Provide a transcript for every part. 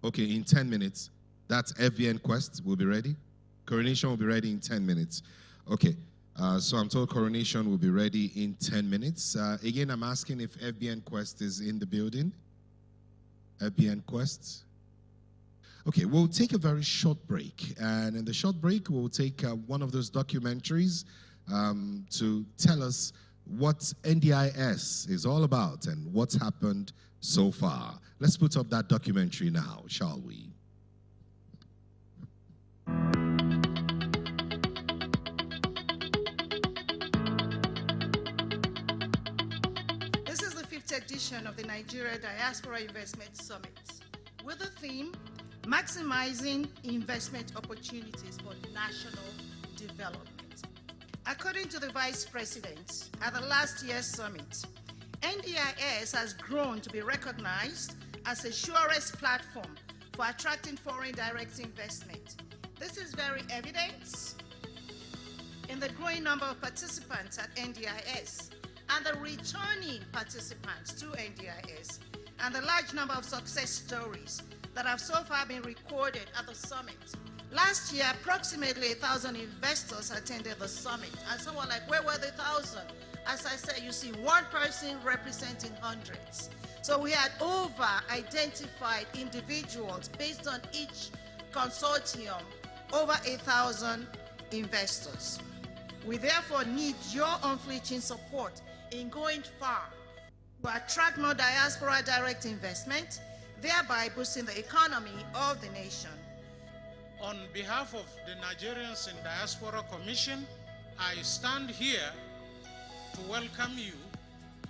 Okay, in 10 minutes. That's FBN Quest will be ready. Coronation will be ready in 10 minutes. Okay, so I'm told Coronation will be ready in 10 minutes. Again, I'm asking if FBN Quest is in the building. FBN Quest. Okay, we'll take a very short break. And in the short break, we'll take one of those documentaries to tell us what NDIS is all about and what's happened so far. Let's put up that documentary now, shall we? This is the 5th edition of the Nigeria Diaspora Investment Summit with the theme, Maximizing Investment Opportunities for National Development. According to the Vice President at the last year's summit, NDIS has grown to be recognized as a surest platform for attracting foreign direct investment. This is very evident in the growing number of participants at NDIS and the returning participants to NDIS and the large number of success stories that have so far been recorded at the summit. Last year, approximately 1,000 investors attended the summit. And someone like, where were the 1,000? As I said, you see one person representing hundreds. So we had over-identified individuals based on each consortium, over 1,000 investors. We therefore need your unflinching support in going far to attract more diaspora direct investment, thereby boosting the economy of the nation. On behalf of the Nigerians in Diaspora Commission, I stand here to welcome you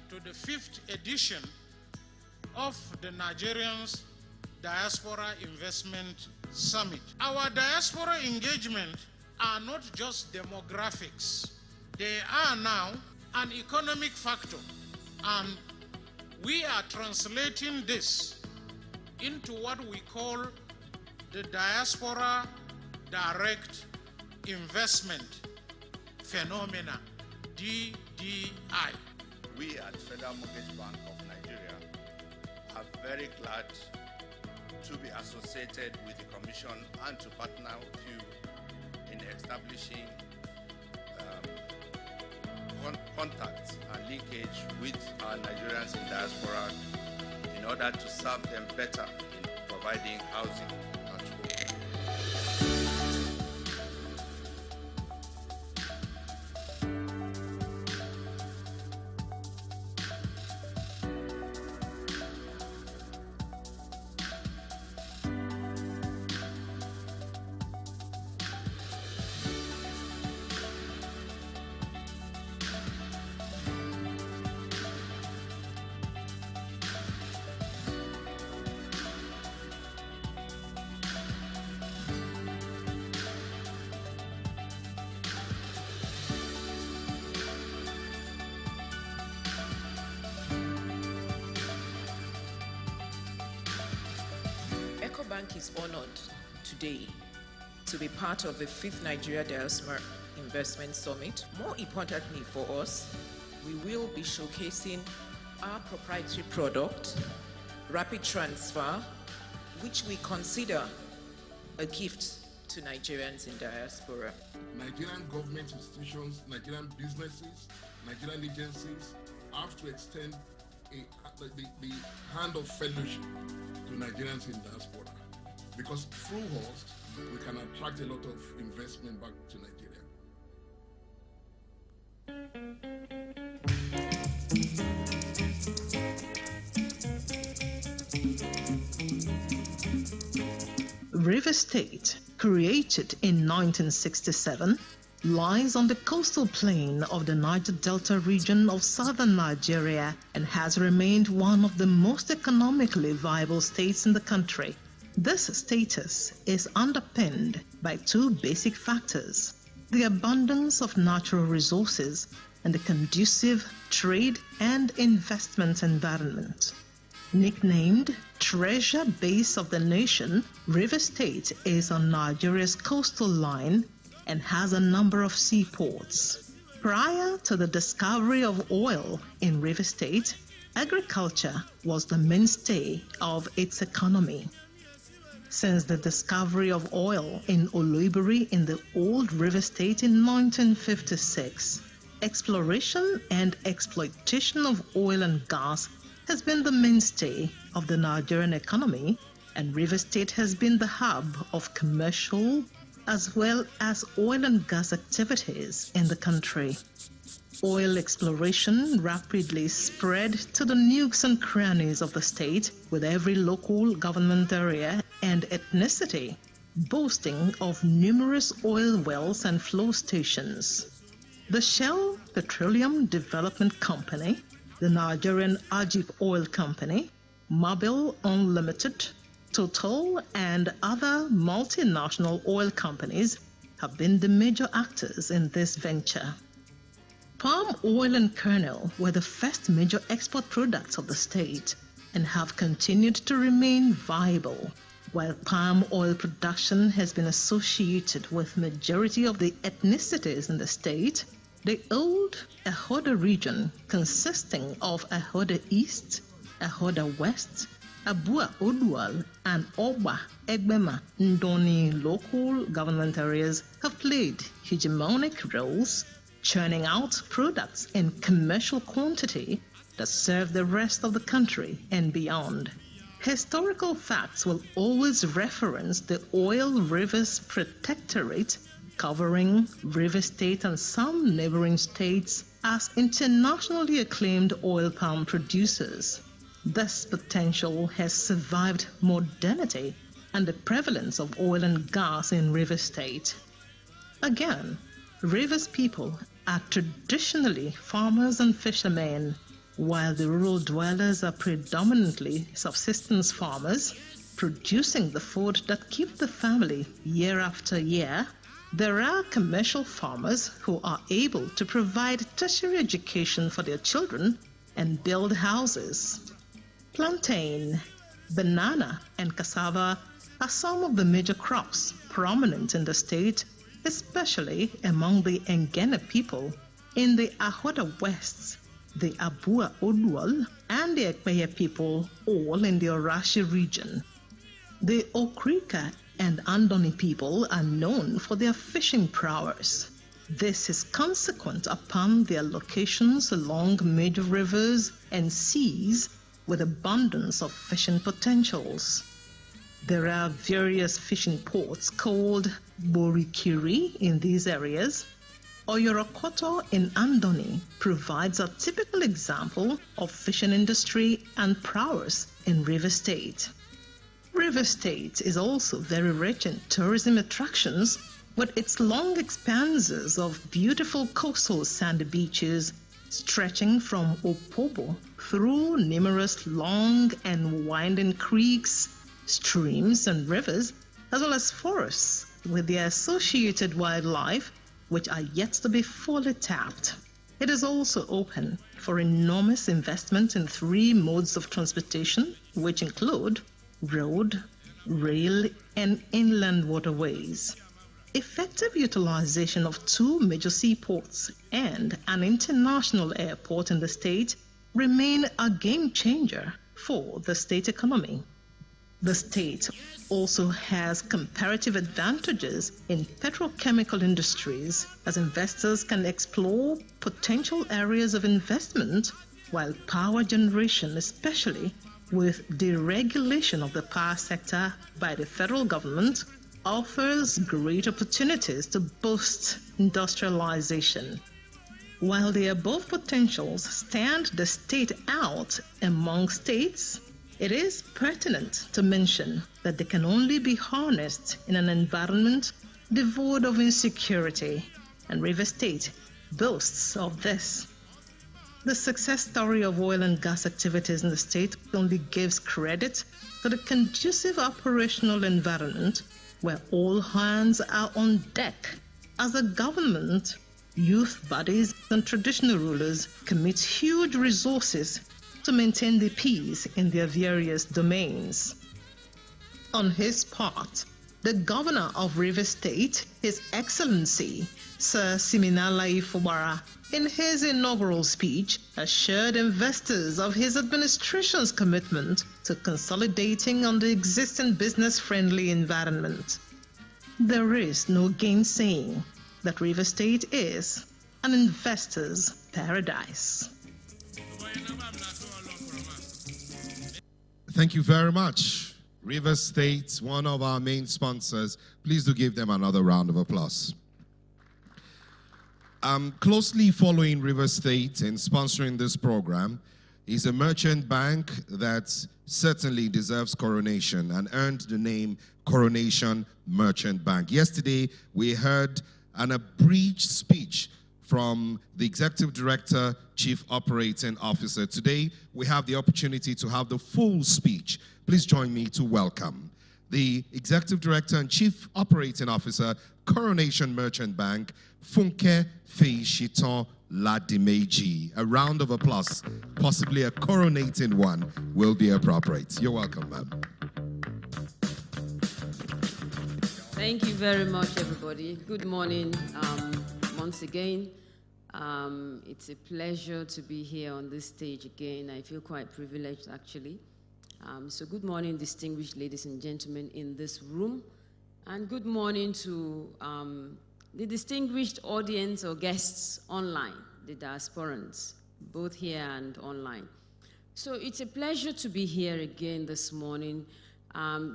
to the 5th edition of the Nigerians Diaspora Investment Summit. Our diaspora engagement are not just demographics. They are now an economic factor, and we are translating this into what we call the Diaspora Direct Investment Phenomena, DDI. We at Federal Mortgage Bank of Nigeria are very glad to be associated with the Commission and to partner with you in establishing contacts and linkage with our Nigerians in diaspora in order to serve them better in providing housing. Bank is honored today to be part of the 5th Nigeria Diaspora Investment Summit. More importantly for us, we will be showcasing our proprietary product, Rapid Transfer, which we consider a gift to Nigerians in diaspora. Nigerian government institutions, Nigerian businesses, Nigerian agencies have to extend the hand of fellowship to Nigerians in diaspora, because through us we can attract a lot of investment back to Nigeria. River State, created in 1967, lies on the coastal plain of the Niger Delta region of southern Nigeria and has remained one of the most economically viable states in the country. This status is underpinned by two basic factors: the abundance of natural resources and the conducive trade and investment environment. Nicknamed Treasure Base of the Nation, River State is on Nigeria's coastal line and has a number of seaports. Prior to the discovery of oil in River State, agriculture was the mainstay of its economy. since the discovery of oil in Oloibiri in the old River State in 1956. Exploration and exploitation of oil and gas has been the mainstay of the Nigerian economy, and River State has been the hub of commercial as well as oil and gas activities in the country. Oil exploration rapidly spread to the nooks and crannies of the state, with every local government area and ethnicity boasting of numerous oil wells and flow stations. The Shell Petroleum Development Company, the Nigerian Ajib Oil Company, Mobil Unlimited, Total, and other multinational oil companies have been the major actors in this venture. Palm oil and kernel were the first major export products of the state and have continued to remain viable. While palm oil production has been associated with majority of the ethnicities in the state, the old Ahoda region, consisting of Ahoda East, Ahoda West, Abua Odual, and Oba, Egbema, Ndoni local government areas have played hegemonic roles, churning out products in commercial quantity that serve the rest of the country and beyond. Historical facts will always reference the Oil Rivers Protectorate, covering River State and some neighboring states as internationally acclaimed oil palm producers. This potential has survived modernity and the prevalence of oil and gas in River State. Again, Rivers people are traditionally farmers and fishermen, while the rural dwellers are predominantly subsistence farmers, producing the food that keeps the family year after year. There are commercial farmers who are able to provide tertiary education for their children and build houses. Plantain, banana, and cassava are some of the major crops prominent in the state, especially among the Ngene people in the Ahoda West, the Abua Odual, and the Ekpeye people, all in the Orashi region. The Okrika and Andoni people are known for their fishing prowess. This is consequent upon their locations along major rivers and seas with abundance of fishing potentials. There are various fishing ports called Borikiri in these areas. Oyorokoto in Andoni provides a typical example of fishing industry and prowess in River State. River State is also very rich in tourism attractions, with its long expanses of beautiful coastal sandy beaches stretching from Opobo through numerous long and winding creeks, streams, and rivers, as well as forests with their associated wildlife, which are yet to be fully tapped. It is also open for enormous investment in 3 modes of transportation, which include road, rail, and inland waterways. Effective utilization of 2 major seaports and an international airport in the state remain a game changer for the state economy. The state also has comparative advantages in petrochemical industries, as investors can explore potential areas of investment, while power generation, especially with deregulation of the power sector by the federal government, offers great opportunities to boost industrialization. While the above potentials stand the state out among states, it is pertinent to mention that they can only be harnessed in an environment devoid of insecurity, and River State boasts of this. The success story of oil and gas activities in the state only gives credit to the conducive operational environment where all hands are on deck as the government, youth bodies, and traditional rulers commit huge resources to maintain the peace in their various domains. On his part, the governor of River State, His Excellency Sir Siminala Ifubara, in his inaugural speech, assured investors of his administration's commitment to consolidating on the existing business-friendly environment. There is no gainsaying that Rivers State is an investor's paradise. Thank you very much. Rivers State, one of our main sponsors. Please do give them another round of applause. Closely following Rivers State in sponsoring this program is a merchant bank that certainly deserves coronation and earned the name Coronation Merchant Bank. Yesterday, we heard an abridged speech from the Executive Director, Chief Operating Officer. Today, we have the opportunity to have the full speech. Please join me to welcome the Executive Director and Chief Operating Officer, Coronation Merchant Bank, Funke Feishiton Ladimeji. A round of applause, possibly a coronating one, will be appropriate. You're welcome, ma'am. Thank you very much, everybody. Good morning once again. It's a pleasure to be here on this stage again. I feel quite privileged, actually. So good morning, distinguished ladies and gentlemen in this room. And good morning to the distinguished audience or guests online, the diasporans, both here and online. So it's a pleasure to be here again this morning.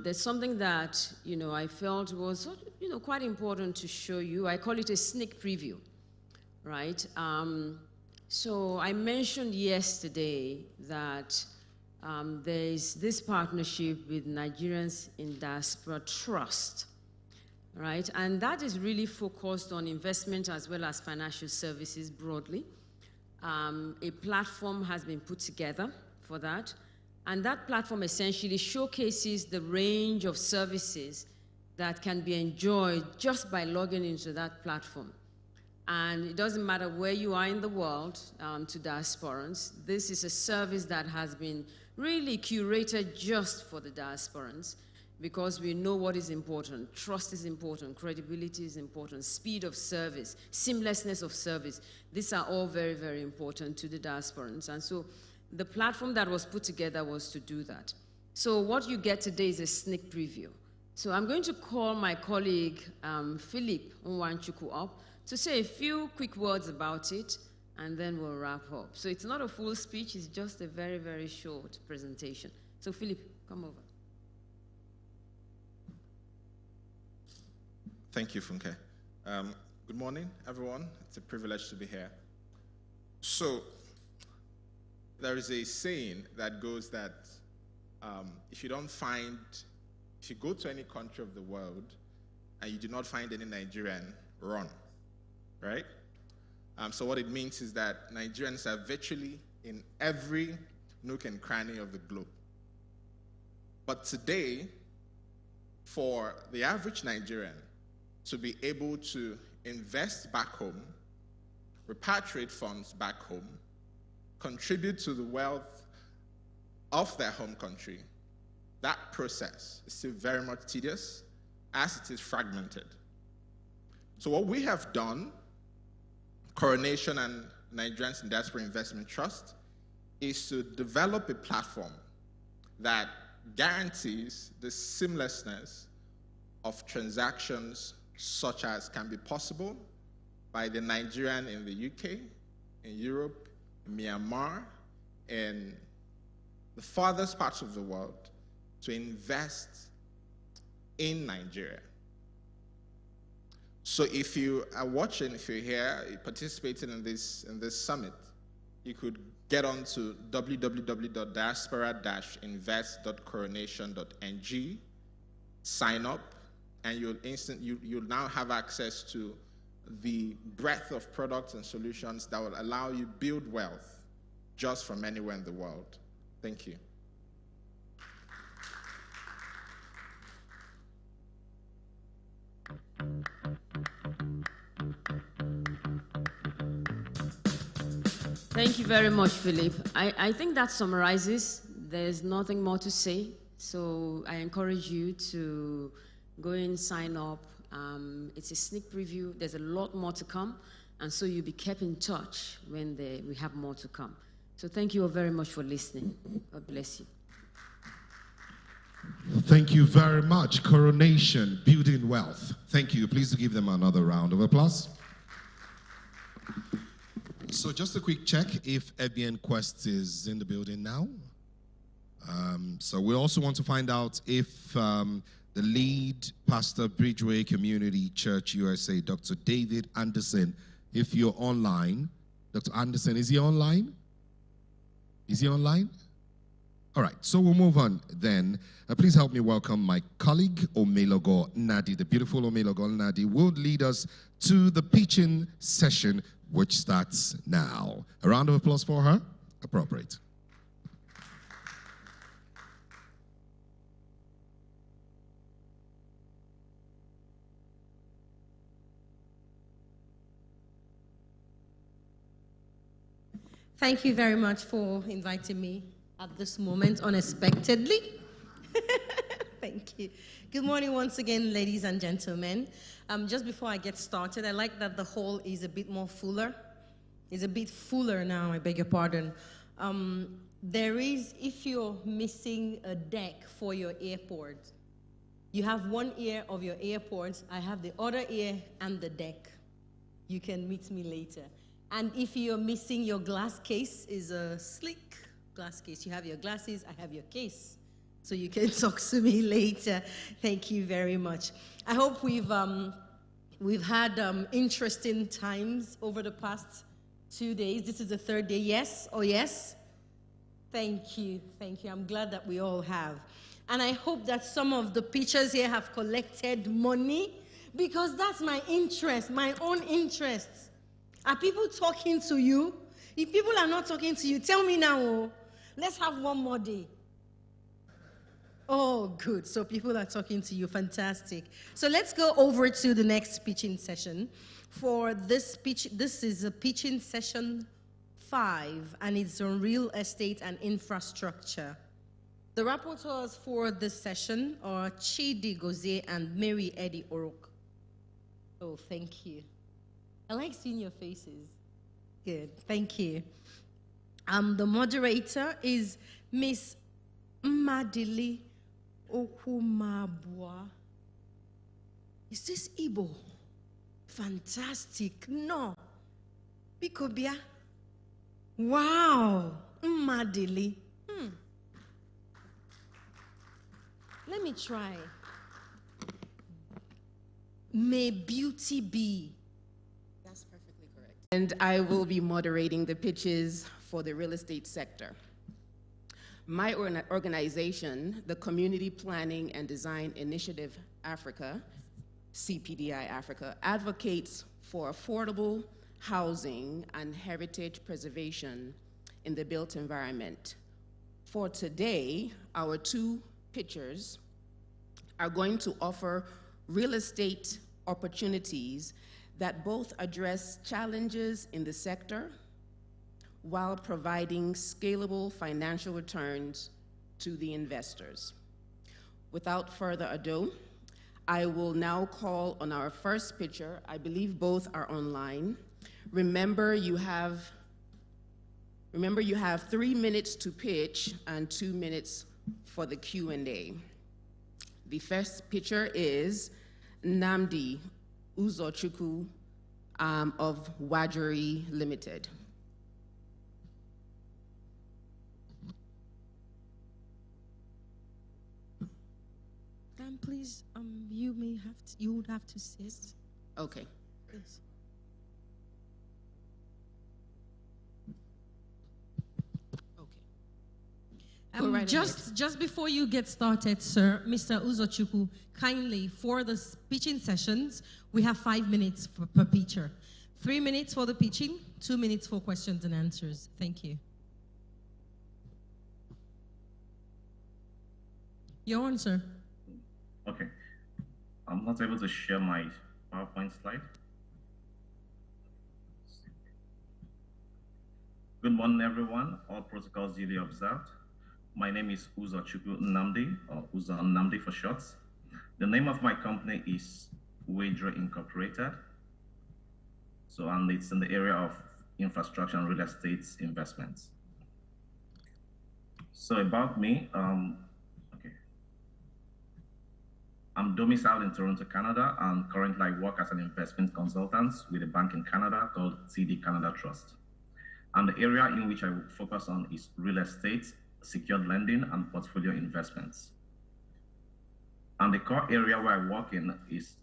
There's something that, I felt was, quite important to show you. I call it a sneak preview, right? So I mentioned yesterday that there's this partnership with Nigerians in Diaspora Trust, right? And that is really focused on investment as well as financial services broadly. A platform has been put together for that. And that platform essentially showcases the range of services that can be enjoyed just by logging into that platform. And it doesn't matter where you are in the world to diasporans. This is a service that has been really curated just for the diasporans because we know what is important. Trust is important, credibility is important, speed of service, seamlessness of service. These are all very, very important to the diasporans. And so the platform that was put together was to do that. So what you get today is a sneak preview. So I'm going to call my colleague, Philip Nwanchukwu, up to say a few quick words about it, and then we'll wrap up. So it's not a full speech, it's just a very, very short presentation. So Philip, come over. Thank you, Funke. Good morning, everyone. It's a privilege to be here. So, there is a saying that goes that if you go to any country of the world and you do not find any Nigerian, run, right? So what it means is that Nigerians are virtually in every nook and cranny of the globe. But today, for the average Nigerian to be able to invest back home, repatriate funds back home, contribute to the wealth of their home country, that process is still very much tedious as it is fragmented. So what we have done, Coronation and Nigerians in Diaspora Investment Trust, is to develop a platform that guarantees the seamlessness of transactions such as can be possible by the Nigerian in the UK, in Europe, Myanmar, and the farthest parts of the world to invest in Nigeria. So if you are watching, if you're here, you're participating in this summit, you could get on to www.diaspora-invest.coronation.ng, sign up, and you'll now have access to the breadth of products and solutions that will allow you build wealth just from anywhere in the world. Thank you. Thank you very much, Philip. I think that summarizes. There's nothing more to say. So I encourage you to go and sign up. It's a sneak preview. There's a lot more to come. And so you'll be kept in touch when we have more to come. So thank you all very much for listening. God bless you. Thank you very much. Coronation, building wealth. Thank you. Please give them another round of applause. So just a quick check if FBN Quest is in the building now. So we also want to find out if the lead pastor, Bridgeway Community Church USA, Dr. David Anderson, if you're online. Dr. Anderson, is he online? Is he online? All right, so we'll move on then. Please help me welcome my colleague, Omelogo Nadi. The beautiful Omelogo Nadi will lead us to the pitching session, which starts now. A round of applause for her. Appropriate. Thank you very much for inviting me at this moment unexpectedly. Thank you. Good morning once again, ladies and gentlemen. Just before I get started, I like that the hall is a bit more fuller. It's a bit fuller now, I beg your pardon. There is, if you're missing a deck for your airport, you have one ear of your airport, I have the other ear and the deck. You can meet me later. And if you're missing your glass case, is a sleek glass case. You have your glasses, I have your case. So you can talk to me later. Thank you very much. I hope we've had interesting times over the past 2 days. This is the third day, yes? Oh, yes? Thank you, thank you. I'm glad that we all have. And I hope that some of the pitchers here have collected money, because that's my interest, my own interest. Are people talking to you? If people are not talking to you, tell me now. Oh, let's have one more day. Oh, good. So people are talking to you. Fantastic. So let's go over to the next pitching session. For this pitch, this is a pitching session 5, and it's on real estate and infrastructure. The rapporteurs for this session are Chidi Gozie and Mary Eddie Orok. Oh, thank you. I like seeing your faces. Good, thank you. The moderator is Miss Madili Okumabwa. Is this Igbo? Fantastic. No. Bikobia. Wow. Madili. Let me try. May beauty be. That's perfectly correct. And I will be moderating the pitches for the real estate sector. My organization, the Community Planning and Design Initiative Africa, CPDI Africa, advocates for affordable housing and heritage preservation in the built environment. For today, our 2 pitchers are going to offer real estate opportunities that both address challenges in the sector while providing scalable financial returns to the investors. Without further ado, I will now call on our first pitcher. I believe both are online. Remember, you have 3 minutes to pitch and 2 minutes for the Q&A. The first pitcher is Nnamdi Uzochukwu of Wajiri Limited. Please, you would have to sit. Okay. Please. Right just before you get started, sir, Mr. Uzochukwu, kindly, for the pitching sessions, we have 5 minutes per pitcher. 3 minutes for the pitching, 2 minutes for questions and answers. Thank you. You're on, sir. Okay. I'm not able to share my PowerPoint slide. Good morning, everyone. All protocols duly observed. My name is Uzochukwu Nnamdi, or Uzo Nnamdi for short. The name of my company is Wajiri Incorporated. So, and it's in the area of infrastructure and real estate investments. So about me, okay. I'm domiciled in Toronto, Canada, and currently I work as an investment consultant with a bank in Canada called TD Canada Trust. And the area in which I focus on is real estate, secured lending, and portfolio investments. And the core area where I work in is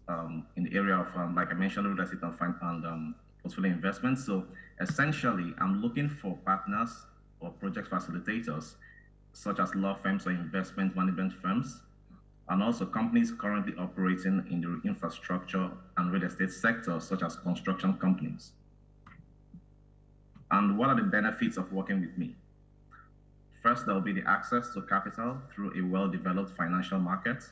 in the area of, like I mentioned, real estate and portfolio investments. So essentially, I'm looking for partners or project facilitators, such as law firms or investment management firms, and also companies currently operating in the infrastructure and real estate sector, such as construction companies. And what are the benefits of working with me? First, there will be the access to capital through a well-developed financial market.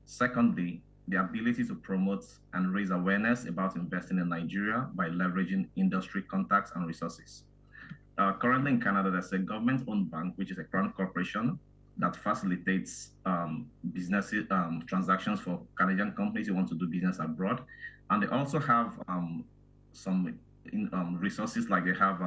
Secondly, the ability to promote and raise awareness about investing in Nigeria by leveraging industry contacts and resources. Currently in Canada, there's a government-owned bank, which is a crown corporation, that facilitates business transactions for Canadian companies who want to do business abroad. And they also have some resources, like they have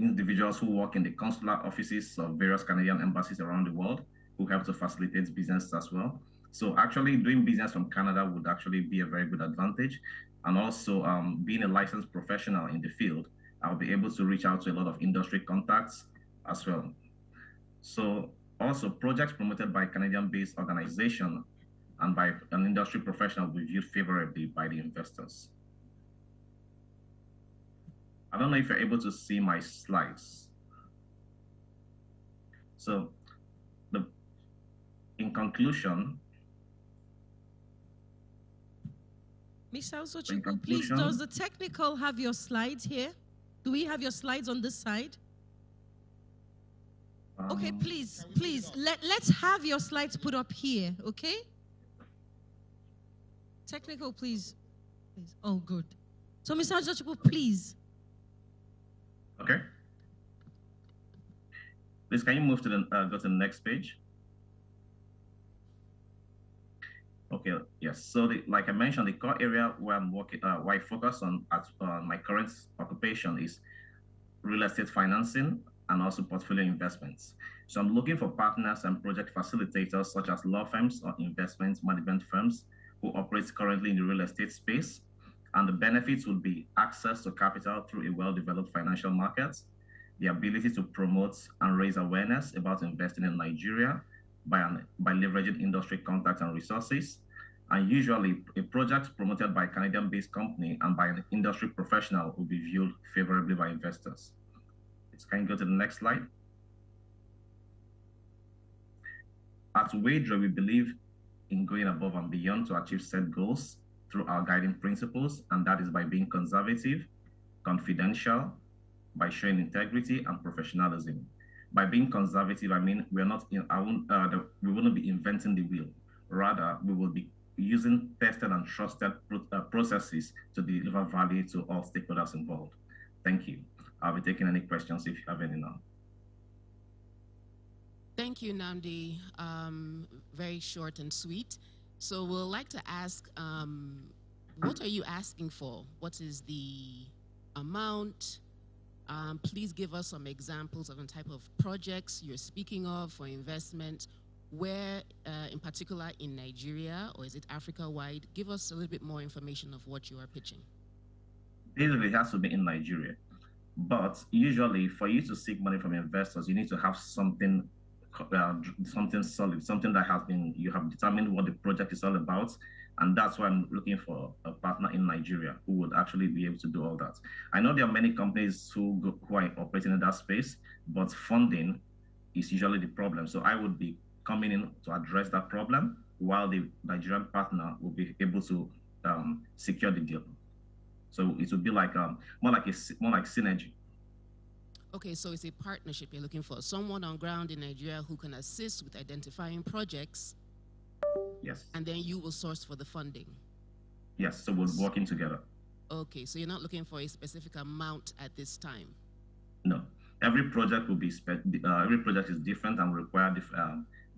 individuals who work in the consular offices of various Canadian embassies around the world who help to facilitate business as well. So actually doing business from Canada would actually be a very good advantage. And also being a licensed professional in the field, I'll be able to reach out to a lot of industry contacts as well. So also projects promoted by Canadian-based organization and by an industry professional will be viewed favorably by the investors. I don't know if you're able to see my slides. So in conclusion, Mr. Uzochukwu, please, does the technical have your slides here? Do we have your slides on this side? Okay, please, let's have your slides put up here, okay? Technical, please. Oh, good. So, Mr. Uzochukwu, please. Okay. Please, can you move to the, go to the next page? Okay, yes. So, like I mentioned, the core area where I'm working, where I focus on at my current occupation is real estate financing and also portfolio investments. So I'm looking for partners and project facilitators, such as law firms or investment management firms who operate currently in the real estate space. And the benefits would be access to capital through a well-developed financial market, the ability to promote and raise awareness about investing in Nigeria by leveraging industry contacts and resources. And usually a project promoted by a Canadian-based company and by an industry professional will be viewed favorably by investors. Can you go to the next slide? At Wadra, we believe in going above and beyond to achieve set goals through our guiding principles, and that is by being conservative, confidential, by showing integrity and professionalism. By being conservative, I mean we wouldn't be inventing the wheel. Rather, we will be using tested and trusted processes to deliver value to all stakeholders involved. Thank you. I'll be taking any questions if you have any now. Thank you, Nnamdi. Very short and sweet. So we'd like to ask, what are you asking for? What is the amount? Please give us some examples of the type of projects you're speaking of for investment. Where, in particular, in Nigeria, or is it Africa-wide? Give us a little bit more information of what you are pitching. Basically, it has to be in Nigeria. But usually, for you to seek money from investors, you need to have something solid, something that you have determined what the project is all about. And that's why I'm looking for a partner in Nigeria who would actually be able to do all that. I know there are many companies who are operating in that space, but funding is usually the problem. So I would be coming in to address that problem, while the Nigerian partner will be able to secure the deal. So it would be like more like synergy. Okay, so it's a partnership you're looking for. Someone on ground in Nigeria who can assist with identifying projects. Yes. And then you will source for the funding. Yes, so we're working together. Okay, so you're not looking for a specific amount at this time? No. Every project will be every project is different and will require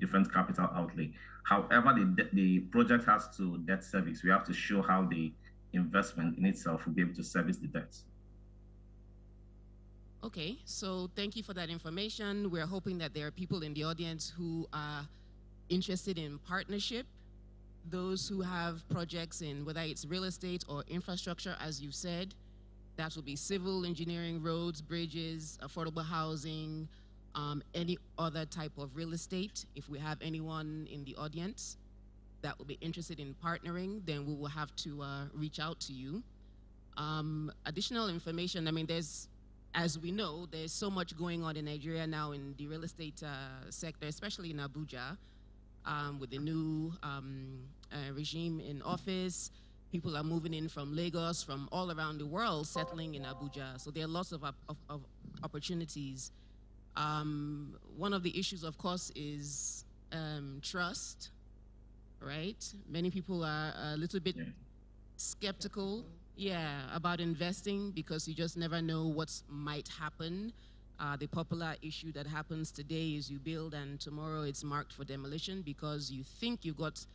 different capital outlay. However, the project has to debt service. We have to show how the investment in itself will be able to service the debts. Okay, so thank you for that information. We're hoping that there are people in the audience who are interested in partnership, those who have projects in whether it's real estate or infrastructure, as you said, that will be civil engineering, roads, bridges, affordable housing, any other type of real estate. If we have anyone in the audience that will be interested in partnering, then we will have to reach out to you. Additional information, I mean, as we know, there's so much going on in Nigeria now in the real estate sector, especially in Abuja, with the new regime in office. People are moving in from Lagos, from all around the world, settling in Abuja. So there are lots of opportunities. One of the issues, of course, is trust, right? Many people are a little bit skeptical, about investing because you just never know what might happen. The popular issue that happens today is you build and tomorrow it's marked for demolition because you think you got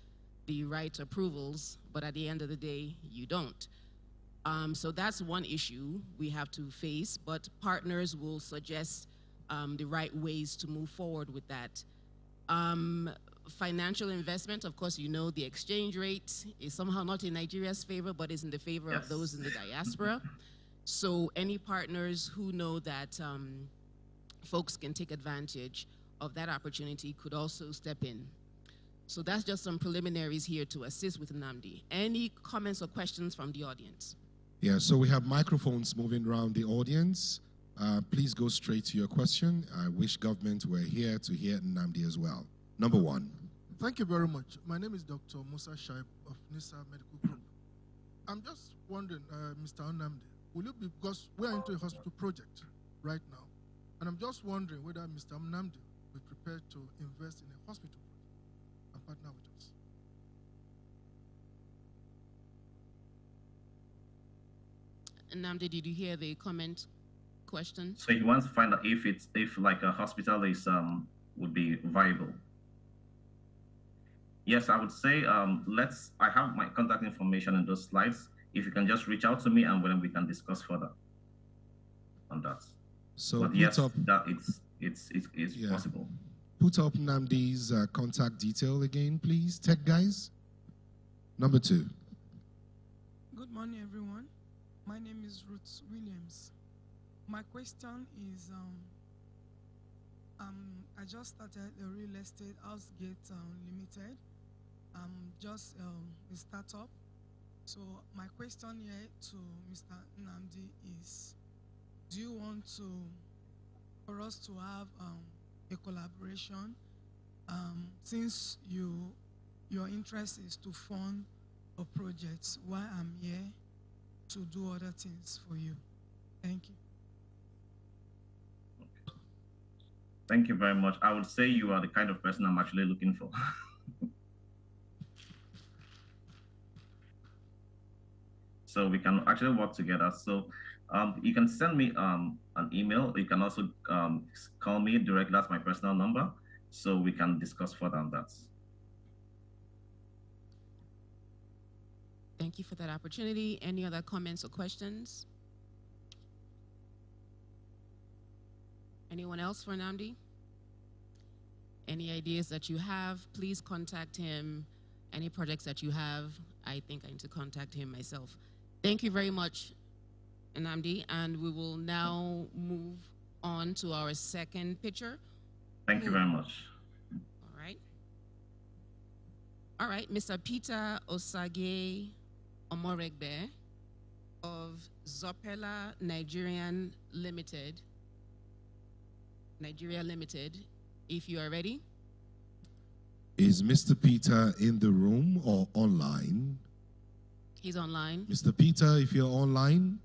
the right approvals, but at the end of the day, you don't. So that's one issue we have to face, but partners will suggest the right ways to move forward with that. Financial investment, of course, you know the exchange rate is somehow not in Nigeria's favor, but is in the favor of those in the diaspora. So any partners who know that folks can take advantage of that opportunity could also step in. So that's just some preliminaries here to assist with Nnamdi. Any comments or questions from the audience? Yeah, so we have microphones moving around the audience. Please go straight to your question. I wish government were here to hear Nnamdi as well. Number one. Thank you very much. My name is Dr. Musa Shaib of NISA Medical Group. I'm just wondering, Mr. Nnamdi, will you be, because we're into a hospital project right now, and I'm just wondering whether Mr. Nnamdi will be prepared to invest in a hospital project and partner with us. Nnamdi, did you hear the comment question? So you want to find out if like a hospital is would be viable. Yes, I would say I have my contact information in those slides. If you can just reach out to me and then we can discuss further on that. So but yes, that it's possible. Put up Nnamdi's contact detail again, please, tech guys. Number two. Good morning, everyone. My name is Ruth Williams. My question is, I just started a real estate Housegate Limited. Just a startup. So my question here to Mr. Nnamdi is, do you want for us to have a collaboration since your interest is to fund a project while I'm here to do other things for you? Thank you. Thank you very much. I would say you are the kind of person I'm actually looking for. So we can actually work together. So you can send me an email. You can also call me directly. That's my personal number. So we can discuss further on that. Thank you for that opportunity. Any other comments or questions? Anyone else for Nnamdi? Any ideas that you have, please contact him. Any projects that you have, I think I need to contact him myself. Thank you very much, Nnamdi, and we will now move on to our second picture. Thank you very much. All right, Mr. Peter Osage Omoregbe of Zopela Nigeria Limited, if you are ready. Is Mr. Peter in the room or online? He's online. Mr. Peter, if you're online,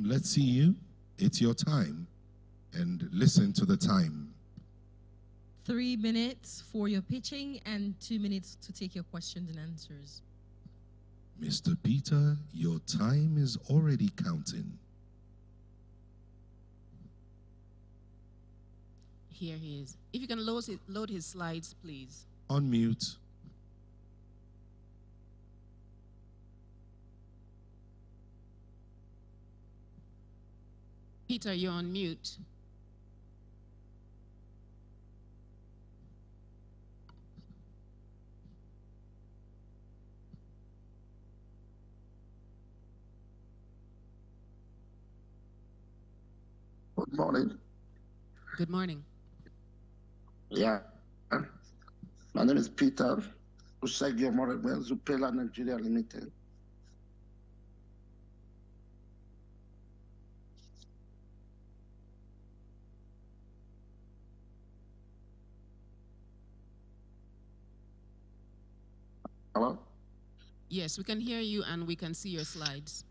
let's see you. It's your time. And listen to the time. 3 minutes for your pitching and 2 minutes to take your questions and answers. Mr. Peter, your time is already counting. Here he is. If you can load his slides, please. Unmute. Peter, you're on mute. Good morning. Good morning. Yeah. My name is Peter Usagi Omoregbe, Zupela Nigeria Limited. Hello? Yes, we can hear you and we can see your slides.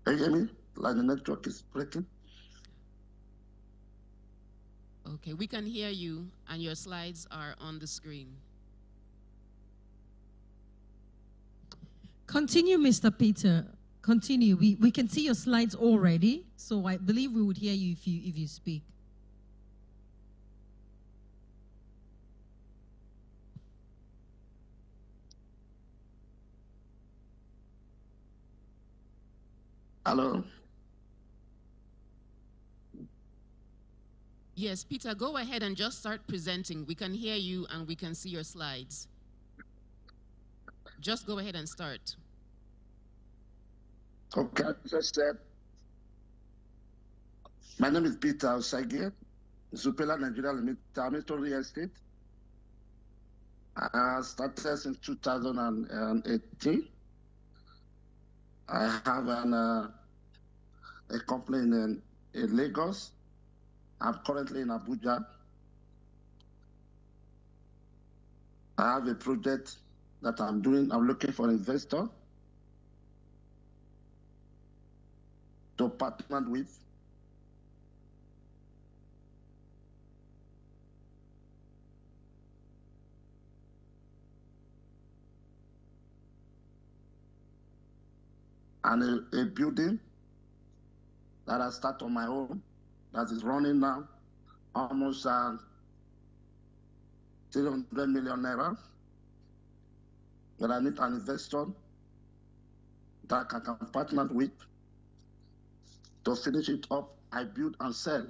Can you hear me? Like the network is breaking. Okay, we can hear you and your slides are on the screen. Continue, Mr. Peter. Continue. We can see your slides already, so I believe we would hear you if you speak. Hello? Yes, Peter, go ahead and just start presenting. We can hear you and we can see your slides. Just go ahead and start. Okay, I just said, my name is Peter Usagi, Zupela Nigeria Limited. I'm into real estate. I started since 2018. I have a company in Lagos. I'm currently in Abuja. I have a project that I'm doing. I'm looking for an investor to partner with. And a building that I start on my own that is running now almost 300 million naira. But I need an investor that I can partner with to finish it up. I build and sell.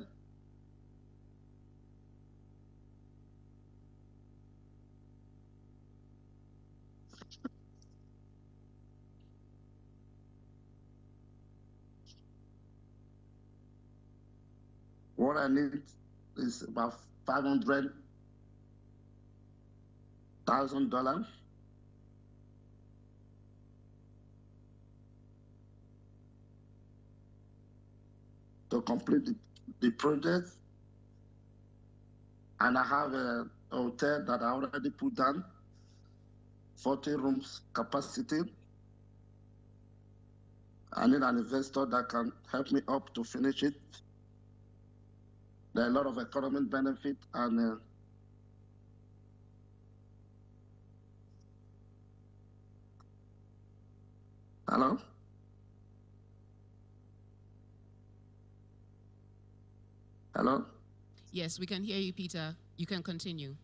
What I need is about $500,000 to complete the project. And I have a hotel that I already put down, 40 rooms capacity. I need an investor that can help me up to finish it. There are a lot of economic benefit and hello? Hello? Yes, we can hear you, Peter. You can continue.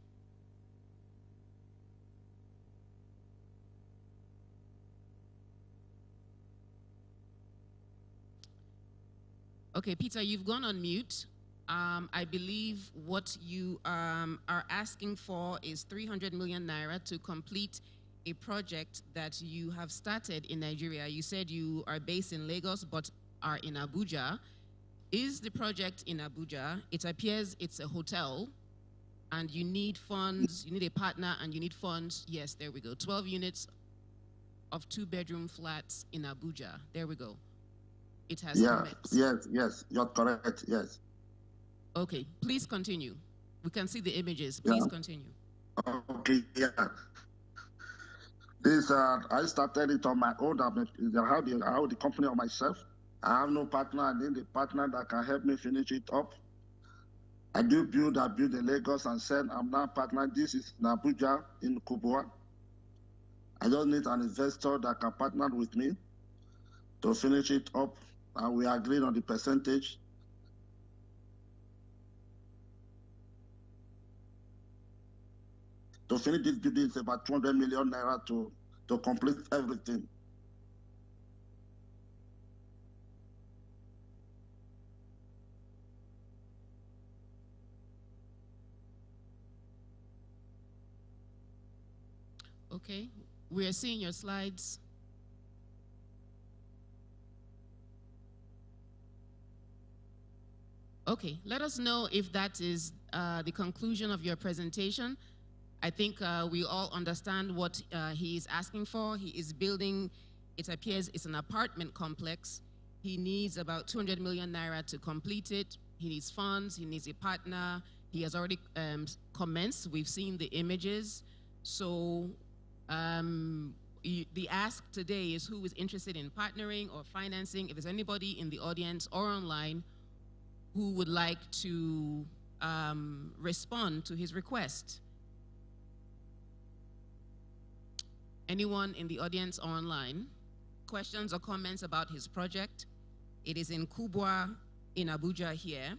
Okay, Peter, you've gone on mute. I believe what you are asking for is 300 million naira to complete a project that you have started in Nigeria. You said you are based in Lagos but are in Abuja. Is the project in Abuja? It appears it's a hotel and you need funds, you need a partner and you need funds. Yes, there we go. 12 units of 2-bedroom flats in Abuja. There we go. It has commenced. Yes, you're correct, yes. Okay, please continue. We can see the images. Please continue. Okay, yeah. This, I started it on my own. I have the company on myself. I have no partner. I need a partner that can help me finish it up. I build in Lagos and said I'm now partner. This is in Abuja, in Kubwa. I just need an investor that can partner with me to finish it up. And we agreed on the percentage. To finish this building is about 200 million naira to complete everything. Okay, we are seeing your slides. Okay, let us know if that is the conclusion of your presentation. I think we all understand what he is asking for. He is building, it appears it's an apartment complex. He needs about 200 million naira to complete it. He needs funds, he needs a partner. He has already commenced. We've seen the images. So the ask today is who is interested in partnering or financing. If there's anybody in the audience or online who would like to respond to his request. Anyone in the audience or online? Questions or comments about his project? It is in Kubwa in Abuja here.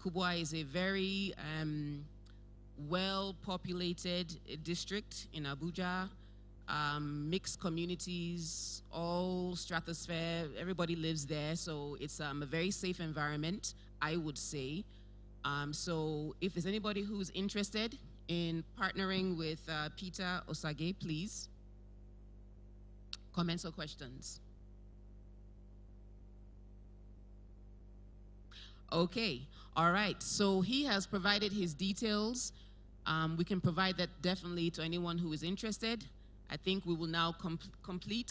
Kubwa is a very well-populated district in Abuja, mixed communities, all stratosphere, everybody lives there, so it's a very safe environment, I would say. So if there's anybody who's interested in partnering with Peter Osage, please. Comments or questions? Okay, all right, so he has provided his details. We can provide that definitely to anyone who is interested. I think we will now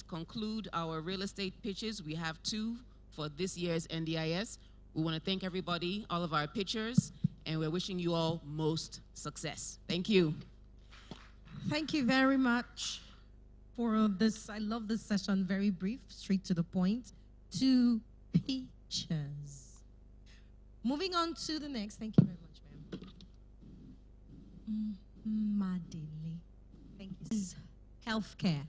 conclude our real estate pitches. We have 2 for this year's NDIS. We want to thank everybody, all of our pitchers, and we're wishing you all most success. Thank you. Thank you very much for this. I love this session, very brief, straight to the point. 2 pitches. Moving on to the next. Thank you very much, ma'am. Madele. Thank you. This is healthcare.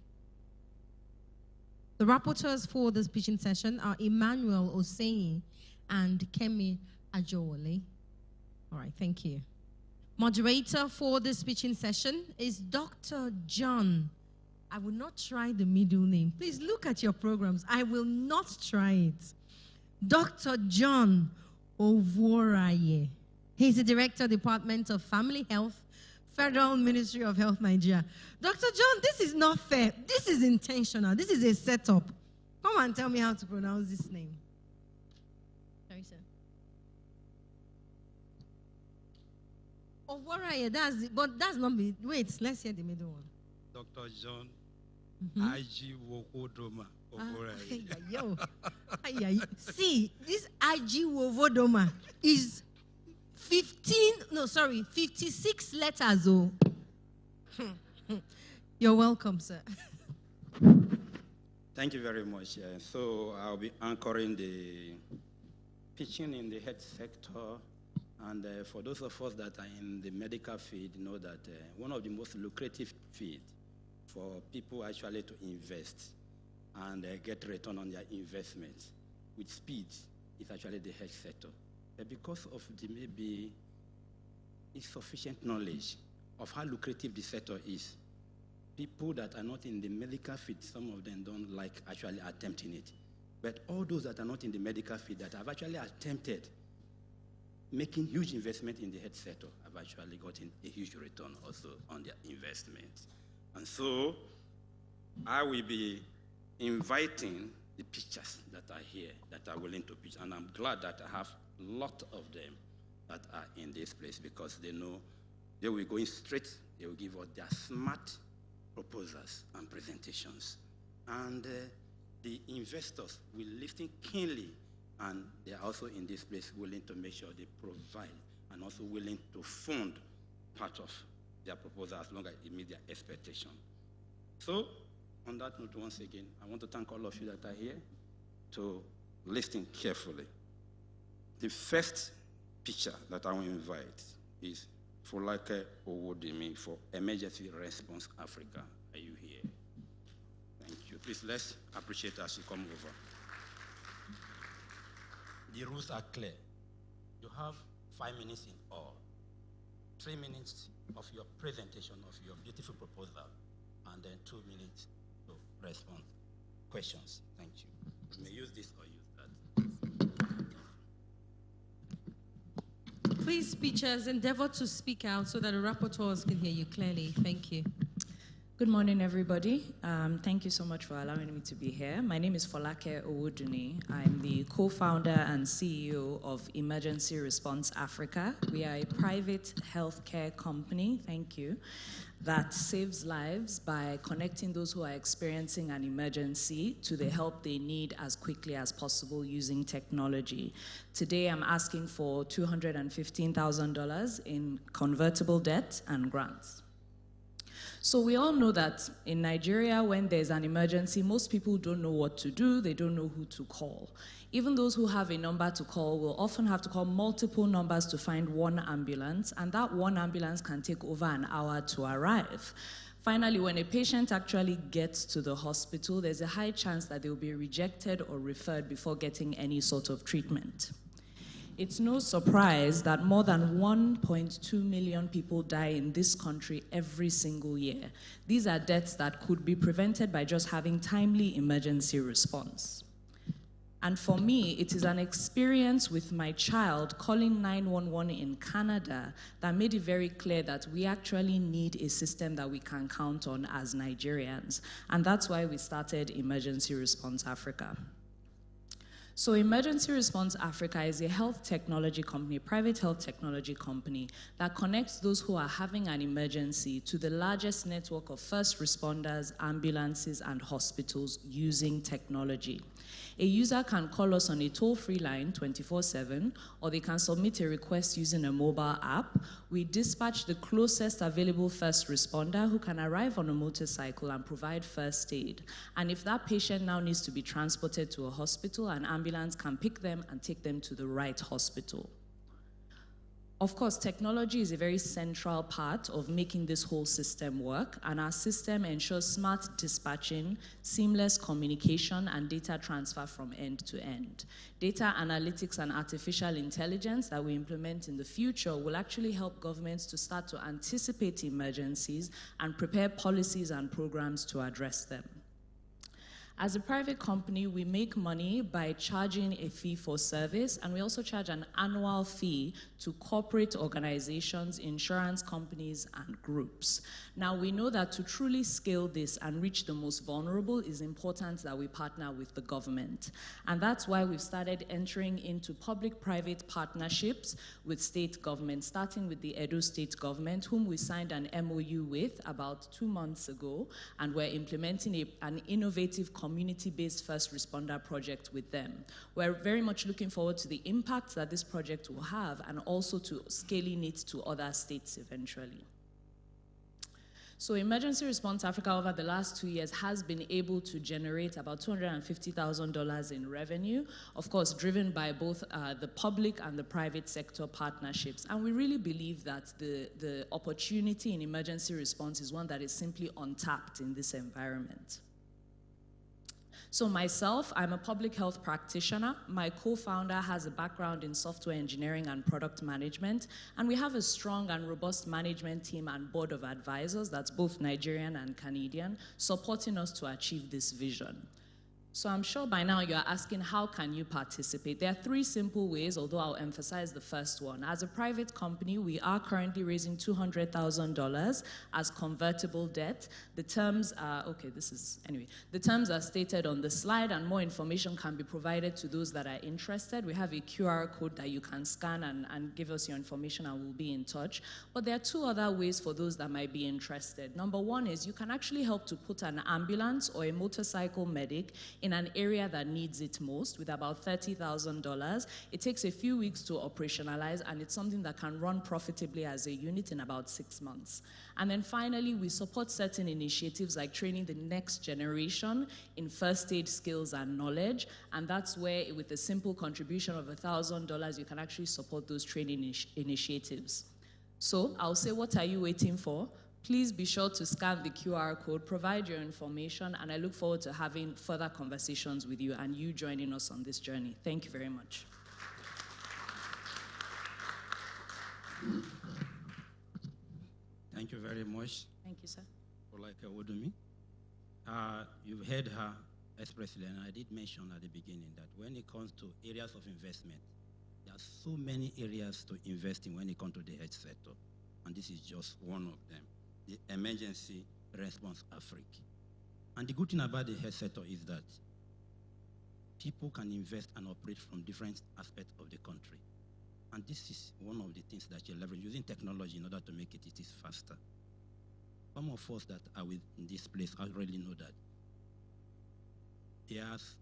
The rapporteurs for this pitching session are Emmanuel Oseyi and Kemi Ajowole. All right, thank you. Moderator for this pitching session is Dr. John. I will not try the middle name. Please look at your programs. I will not try it. Dr. John Ovoraye. He's the Director, Department of Family Health, Federal Ministry of Health, Nigeria. Dr. John, this is not fair. This is intentional. This is a setup. Come and tell me how to pronounce this name. Sorry, sir. Ovoraye, but that's not me. Wait, let's hear the middle one. Dr. John IG Wokodoma Ovoraye. See, this IG Wovodoma is 56 letters. Oh. You're welcome, sir. Thank you very much. So I'll be anchoring the pitching in the health sector. And for those of us that are in the medical field, know that one of the most lucrative fields for people actually to invest and get return on their investment with speed is actually the health sector. But because of the maybe insufficient knowledge of how lucrative the sector is, people that are not in the medical field, some of them don't like actually attempting it. But all those that are not in the medical field that have actually attempted making huge investment in the health sector have actually gotten a huge return also on their investment. And so I will be inviting the pitchers that are here, that are willing to pitch. And I'm glad that I have a lot of them that are in this place because they know they will go in straight, they will give us their smart proposals and presentations. And the investors will listen keenly, and they are also in this place willing to make sure they provide and also willing to fund part of their proposal as long as it meets their expectation. So, on that note, once again, I want to thank all of you that are here to listen carefully. The first picture that I will invite is Folake Owodimi for Emergency Response Africa. Are you here? Thank you. Please, let's appreciate as you come over. The rules are clear. You have 5 minutes in all. 3 minutes of your presentation of your beautiful proposal, and then 2 minutes to respond questions. Thank you. You may use this or use that. Please, speakers, endeavor to speak out so that the rapporteurs can hear you clearly. Thank you. Good morning, everybody. Thank you so much for allowing me to be here. My name is Folake Owodunni. I'm the co-founder and CEO of Emergency Response Africa. We are a private healthcare company, thank you, that saves lives by connecting those who are experiencing an emergency to the help they need as quickly as possible using technology. Today, I'm asking for $215,000 in convertible debt and grants. So we all know that in Nigeria, when there's an emergency, most people don't know what to do, they don't know who to call. Even those who have a number to call will often have to call multiple numbers to find one ambulance, and that one ambulance can take over an hour to arrive. Finally, when a patient actually gets to the hospital, there's a high chance that they'll be rejected or referred before getting any sort of treatment. It's no surprise that more than 1.2 million people die in this country every single year. These are deaths that could be prevented by just having timely emergency response. And for me, it is an experience with my child calling 911 in Canada that made it very clear that we actually need a system that we can count on as Nigerians. And that's why we started Emergency Response Africa. So Emergency Response Africa is a health technology company, private health technology company that connects those who are having an emergency to the largest network of first responders, ambulances, and hospitals using technology. A user can call us on a toll-free line 24/7, or they can submit a request using a mobile app. We dispatch the closest available first responder who can arrive on a motorcycle and provide first aid. And if that patient now needs to be transported to a hospital, an ambulance can pick them and take them to the right hospital. Of course, technology is a very central part of making this whole system work, and our system ensures smart dispatching, seamless communication, and data transfer from end to end. Data analytics and artificial intelligence that we implement in the future will actually help governments to start to anticipate emergencies and prepare policies and programs to address them. As a private company, we make money by charging a fee for service, and we also charge an annual fee to corporate organizations, insurance companies, and groups. Now, we know that to truly scale this and reach the most vulnerable, it's important that we partner with the government. And that's why we've started entering into public-private partnerships with state governments, starting with the Edo State government, whom we signed an MOU with about 2 months ago, and we're implementing an innovative community-based first responder project with them. We're very much looking forward to the impact that this project will have, and also to scaling it to other states eventually. So Emergency Response Africa over the last 2 years has been able to generate about $250,000 in revenue, of course driven by both the public and the private sector partnerships. And we really believe that the opportunity in emergency response is one that is simply untapped in this environment. So myself, I'm a public health practitioner. My co-founder has a background in software engineering and product management, and we have a strong and robust management team and board of advisors that's both Nigerian and Canadian, supporting us to achieve this vision. So I'm sure by now you're asking, how can you participate? There are 3 simple ways, although I'll emphasize the first one. As a private company, we are currently raising $200,000 as convertible debt. The terms are, the terms are stated on the slide, and more information can be provided to those that are interested. We have a QR code that you can scan and give us your information, and we'll be in touch. But there are 2 other ways for those that might be interested. Number 1 is you can actually help to put an ambulance or a motorcycle medic in an area that needs it most with about $30,000. It takes a few weeks to operationalize, and it's something that can run profitably as a unit in about 6 months. And then finally, we support certain initiatives like training the next generation in first aid skills and knowledge, and that's where with a simple contribution of $1,000, you can actually support those training initiatives. So I'll say, what are you waiting for? Please be sure to scan the QR code, provide your information, and I look forward to having further conversations with you and you joining us on this journey. Thank you very much. Thank you very much. Thank you, sir. Folake Owodunni. You've heard her expressly, and I did mention at the beginning that when it comes to areas of investment, there are so many areas to invest in when it comes to the health sector, and this is just one of them. The emergency Response Africa. And the good thing about the health sector is that people can invest and operate from different aspects of the country. And this is one of the things that you leverage, using technology in order to make it faster. Some of us that are in this place already know that there's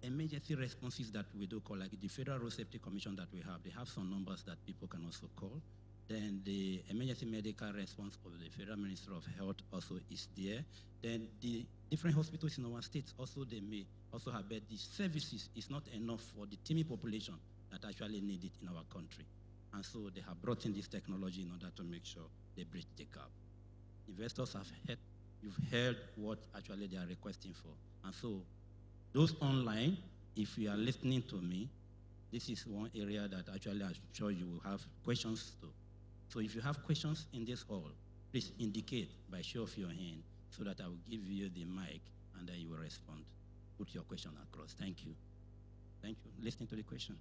emergency responses that we do call, like the Federal Road Safety Commission that we have. They have some numbers that people can also call. Then the emergency medical response of the Federal Ministry of Health also is there. Then the different hospitals in our states also, they may also have, but the services is not enough for the teeming population that actually need it in our country. And so they have brought in this technology in order to make sure they bridge the gap. Investors have heard, you've heard what actually they are requesting for. And so those online, if you are listening to me, this is one area that actually I'm sure you will have questions to. So if you have questions in this hall, please indicate by show of your hand so that I will give you the mic and then you will respond. Put your question across. Thank you. Thank you. Listening to the question.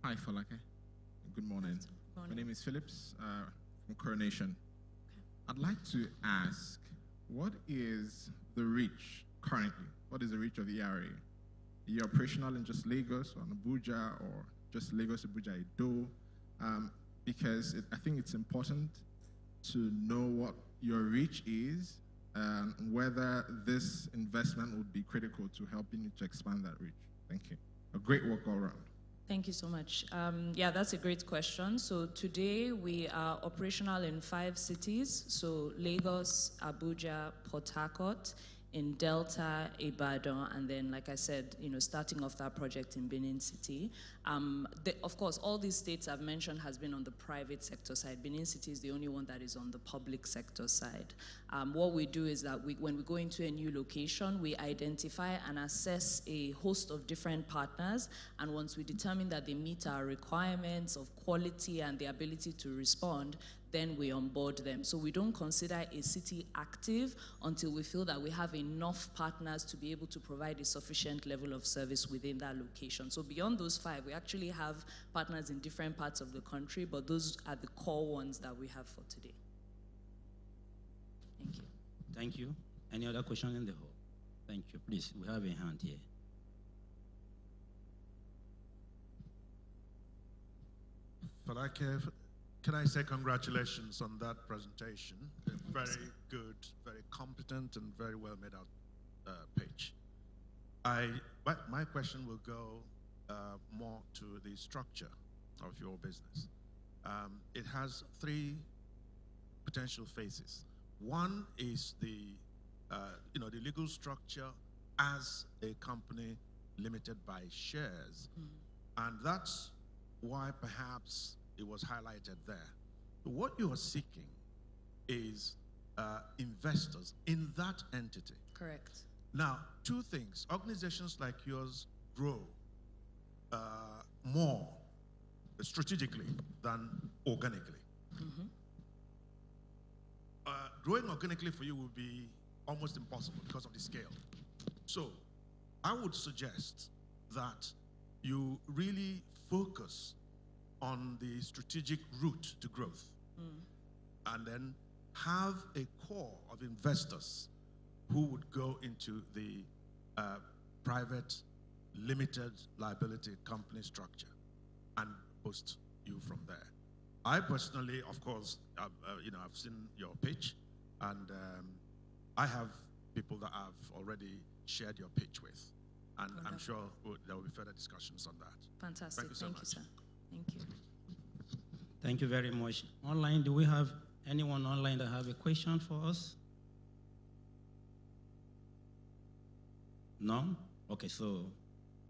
Hi, Falake. Good morning. My name is Phillips from Coronation. I'd like to ask, what is the reach currently? What is the reach of the ERA? Are you operational in just Lagos or Abuja or just Lagos, Abuja, Edo? Because I think it's important to know what your reach is and whether this investment would be critical to helping you to expand that reach. Thank you. A great work all around. Thank you so much. Yeah, that's a great question. So today we are operational in 5 cities. So Lagos, Abuja, Port Harcourt, in Delta, Ibadan, and then, like I said, starting off that project in Benin City. Of course, all these states I've mentioned has been on the private sector side. Benin City is the only one that is on the public sector side. What we do is that when we go into a new location, we identify and assess a host of different partners, and once we determine that they meet our requirements of quality and the ability to respond, then we onboard them. So we don't consider a city active until we feel that we have enough partners to be able to provide a sufficient level of service within that location. So beyond those 5, we actually have partners in different parts of the country, but those are the core ones that we have for today. Thank you. Thank you. Any other question in the hall? Thank you. Please, we have a hand here. Falake, can I say congratulations on that presentation? Very good, very competent, and very well made out page. My question will go more to the structure of your business. It has 3 potential phases. One is the legal structure as a company limited by shares, and that's why perhaps it was highlighted there. What you are seeking is investors in that entity. Correct. Now, 2 things. Organizations like yours grow more strategically than organically. Mm-hmm. Growing organically for you will be almost impossible because of the scale. So I would suggest that you really focus on the strategic route to growth, and then have a core of investors who would go into the private limited liability company structure and boost you from there. I personally, of course, I've seen your pitch, and I have people that I've already shared your pitch with, and Wonderful. I'm sure there will be further discussions on that. Fantastic. Thank you so much. Sir. Thank you. Thank you very much. Online, do we have anyone online that have a question for us? No? Okay, so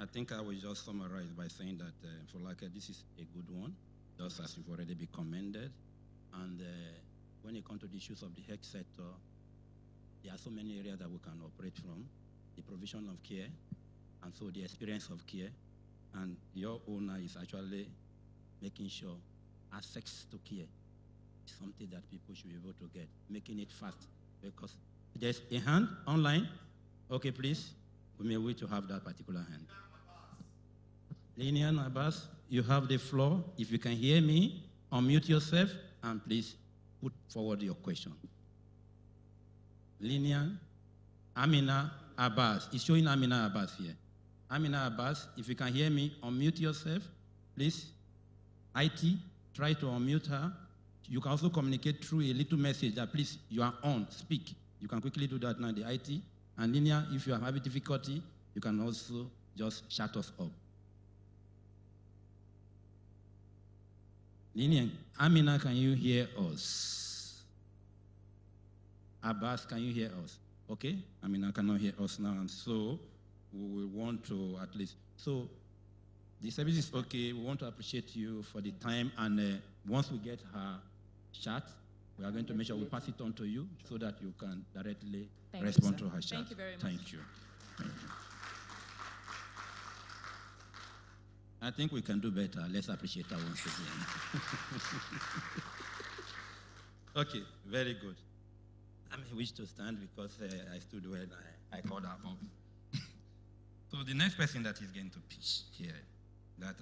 I think I will just summarize by saying that for Falake, this is a good one, just as you've already been commended. And when it comes to the issues of the health sector, there are so many areas that we can operate from. The provision of care, and so the experience of care, and your owner is actually making sure access to care is something that people should be able to get, making it fast. Because there's a hand online. Okay, please. We may wait to have that particular hand. Linian Abbas, you have the floor. If you can hear me, unmute yourself and please put forward your question. Linian, Amina Abbas. It's showing Amina Abbas here. Amina Abbas, if you can hear me, unmute yourself, please. IT, try to unmute her. You can also communicate through a little message that please, you are on, speak. You can quickly do that now, the IT. And Linia, if you are having difficulty, you can also just shut us up. Linia, Amina, can you hear us? Abbas, can you hear us? Okay, Amina cannot hear us now, and so we will want to at least. So the service is okay. We want to appreciate you for the time, and once we get her chat, we are going to make sure we pass it on to you so that you can directly respond to her chat. Thank you very much. Thank you. Thank you. I think we can do better. Let's appreciate her once again. Okay, very good. I wish to stand because I stood when I called her up. So the next person that is going to pitch here, that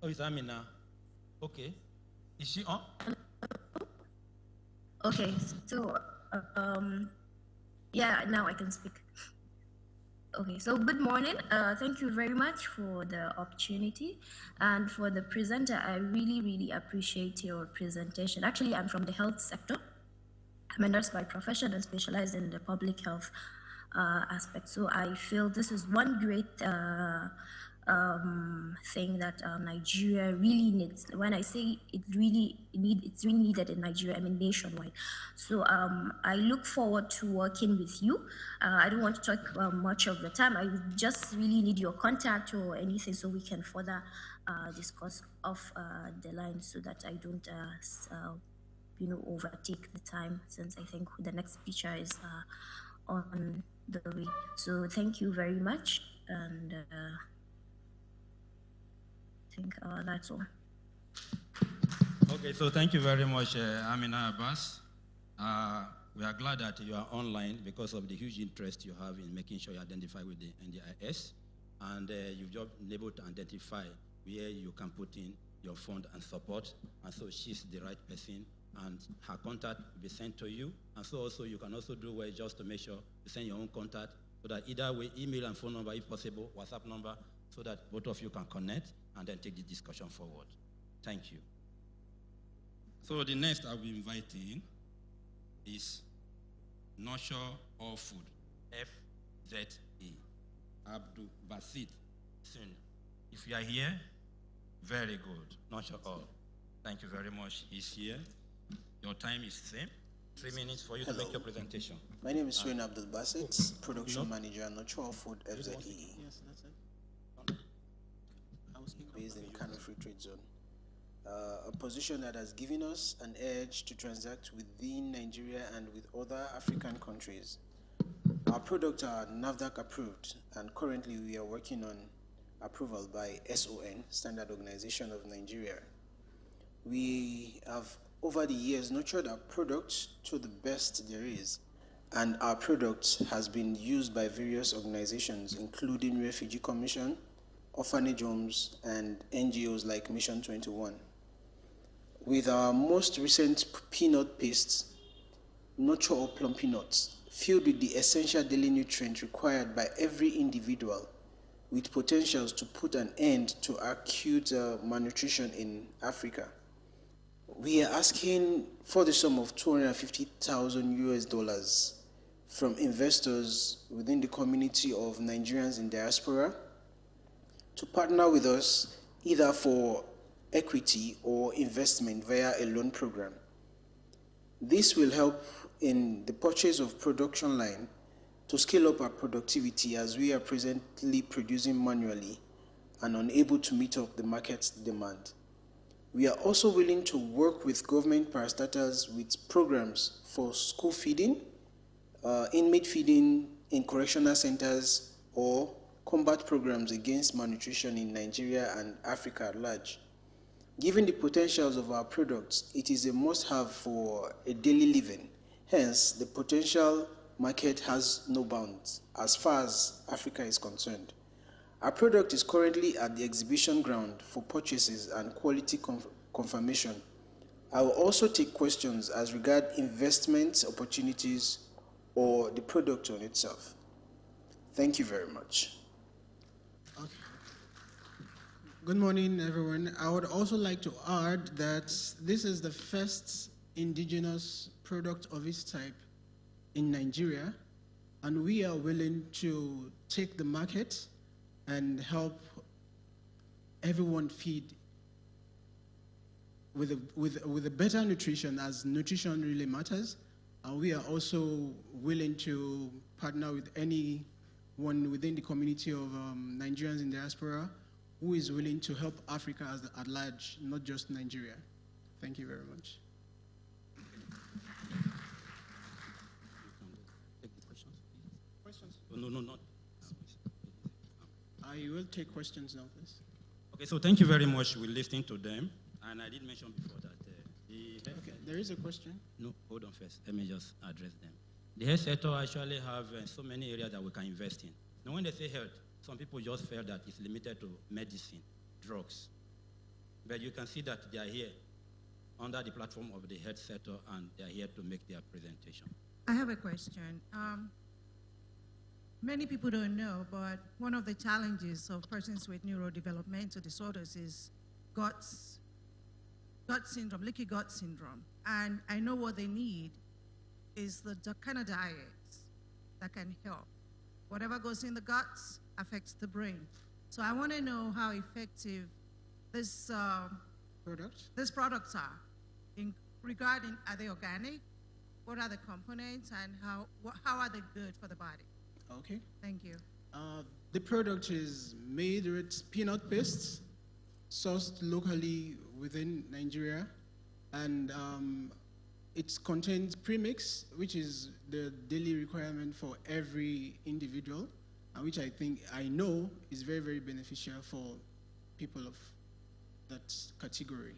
oh, it's Amina. Okay. Is she on? Okay, so yeah, now I can speak. Okay, so good morning. Thank you very much for the opportunity, and for the presenter. I really appreciate your presentation. Actually, I'm from the health sector. I'm a nurse by profession and specialized in the public health aspect. So I feel this is one great thing that Nigeria really needs. When I say it's really needed in Nigeria, I mean nationwide. So I look forward to working with you. I don't want to talk much of the time. I just really need your contact or anything so we can further discuss off the line so that I don't overtake the time, since I think the next speaker is on the way. So thank you very much, and I think that's all. Okay, so thank you very much, Amina Abbas. We are glad that you are online because of the huge interest you have in making sure you identify with the NDIS, and you've just been able to identify where you can put in your fund and support, and so she's the right person, and her contact will be sent to you, and so also you can also do well just to make sure you send your own contact, so that either way, email and phone number if possible, WhatsApp number, so that both of you can connect and then take the discussion forward. Thank you. So the next I'll be inviting is Nurture All Food, FZE, Abdul Basit Sun. If you are here, very good. Nurture All. Thank you very much. He's here. Your time is the same. 3 minutes for you to make your presentation. My name is Swain Abdul Basit, Production Manager, Nurture All Food, FZE. Yes, that's it. Based in Kano Free Trade Zone. A position that has given us an edge to transact within Nigeria and with other African countries. Our products are NAFDAC approved, and currently we are working on approval by SON, Standard Organization of Nigeria. We have, over the years, nurtured our products to the best there is, and our product has been used by various organizations, including Refugee Commission, orphanage homes, and NGOs like Mission 21. With our most recent peanut paste, Nurture All Plum Peanuts, filled with the essential daily nutrients required by every individual, with potentials to put an end to acute malnutrition in Africa. We are asking for the sum of $250,000 US from investors within the community of Nigerians in diaspora to partner with us either for equity or investment via a loan program. This will help in the purchase of production line to scale up our productivity, as we are presently producing manually and unable to meet up the market's demand. We are also willing to work with government parastatals with programs for school feeding, inmate feeding in correctional centers, or combat programs against malnutrition in Nigeria and Africa at large. Given the potentials of our products, it is a must-have for a daily living. Hence, the potential market has no bounds as far as Africa is concerned. Our product is currently at the exhibition ground for purchases and quality confirmation. I will also take questions as regard investment opportunities or the product on itself. Thank you very much. Okay. Good morning, everyone. I would also like to add that this is the first indigenous product of its type in Nigeria, and we are willing to take the market and help everyone feed with a better nutrition, as nutrition really matters. And we are also willing to partner with anyone within the community of Nigerians in diaspora who is willing to help Africa at large, not just Nigeria. Thank you very much. No, not. I will take questions now, please. Okay, so thank you very much. We're listening to them. And I did mention before that okay, there is a question. No, hold on first. Let me just address them. The health sector actually have so many areas that we can invest in. Now, when they say health, some people just feel that it's limited to medicine, drugs. But you can see that they are here under the platform of the health sector, and they are here to make their presentation. I have a question. Many people don't know, but one of the challenges of persons with neurodevelopmental disorders is gut syndrome, leaky gut syndrome. And I know what they need is the kind of diets that can help. Whatever goes in the guts affects the brain. So I want to know how effective these products are regarding, are they organic? What are the components, and how are they good for the body? Okay. Thank you. The product is made with peanut paste, sourced locally within Nigeria, and it contains premix, which is the daily requirement for every individual, and which I know is very, very beneficial for people of that category.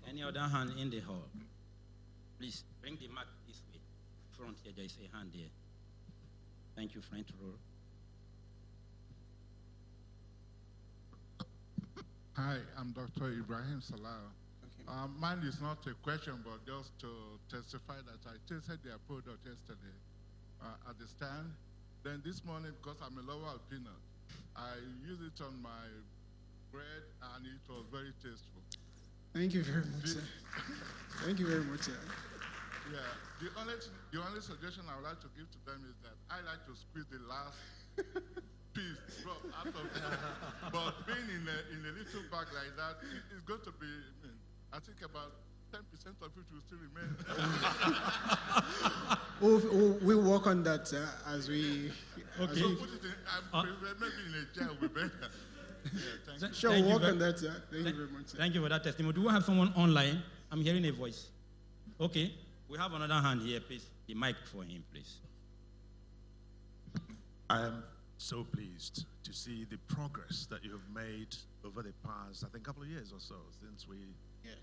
Any other hand in the hall? Please bring the mic this way. Front here, there is a hand here. Thank you, front row. Hi, I'm Dr. Ibrahim Salah. Okay. Mine is not a question, but just to testify that I tasted their product yesterday at the stand. Then this morning, because I'm a lover of peanut, I used it on my bread, and it was very tasteful. Thank you very much, sir. Thank you very much, sir. Yeah, the only suggestion I would like to give to them is that I like to squeeze the last piece drop out of it. But being in a little bag like that, it's going to be, I think about 10% of it will still remain. We'll work on that as we... Okay. So put it in, maybe in a jar will be better. Yeah, thank you. Sure, we'll work on that, sir. Thank you very much, sir. Thank you for that testimony. Do we have someone online? I'm hearing a voice. Okay. We have another hand here, please. The mic for him, please. I am so pleased to see the progress that you have made over the past, I think, couple of years or so since we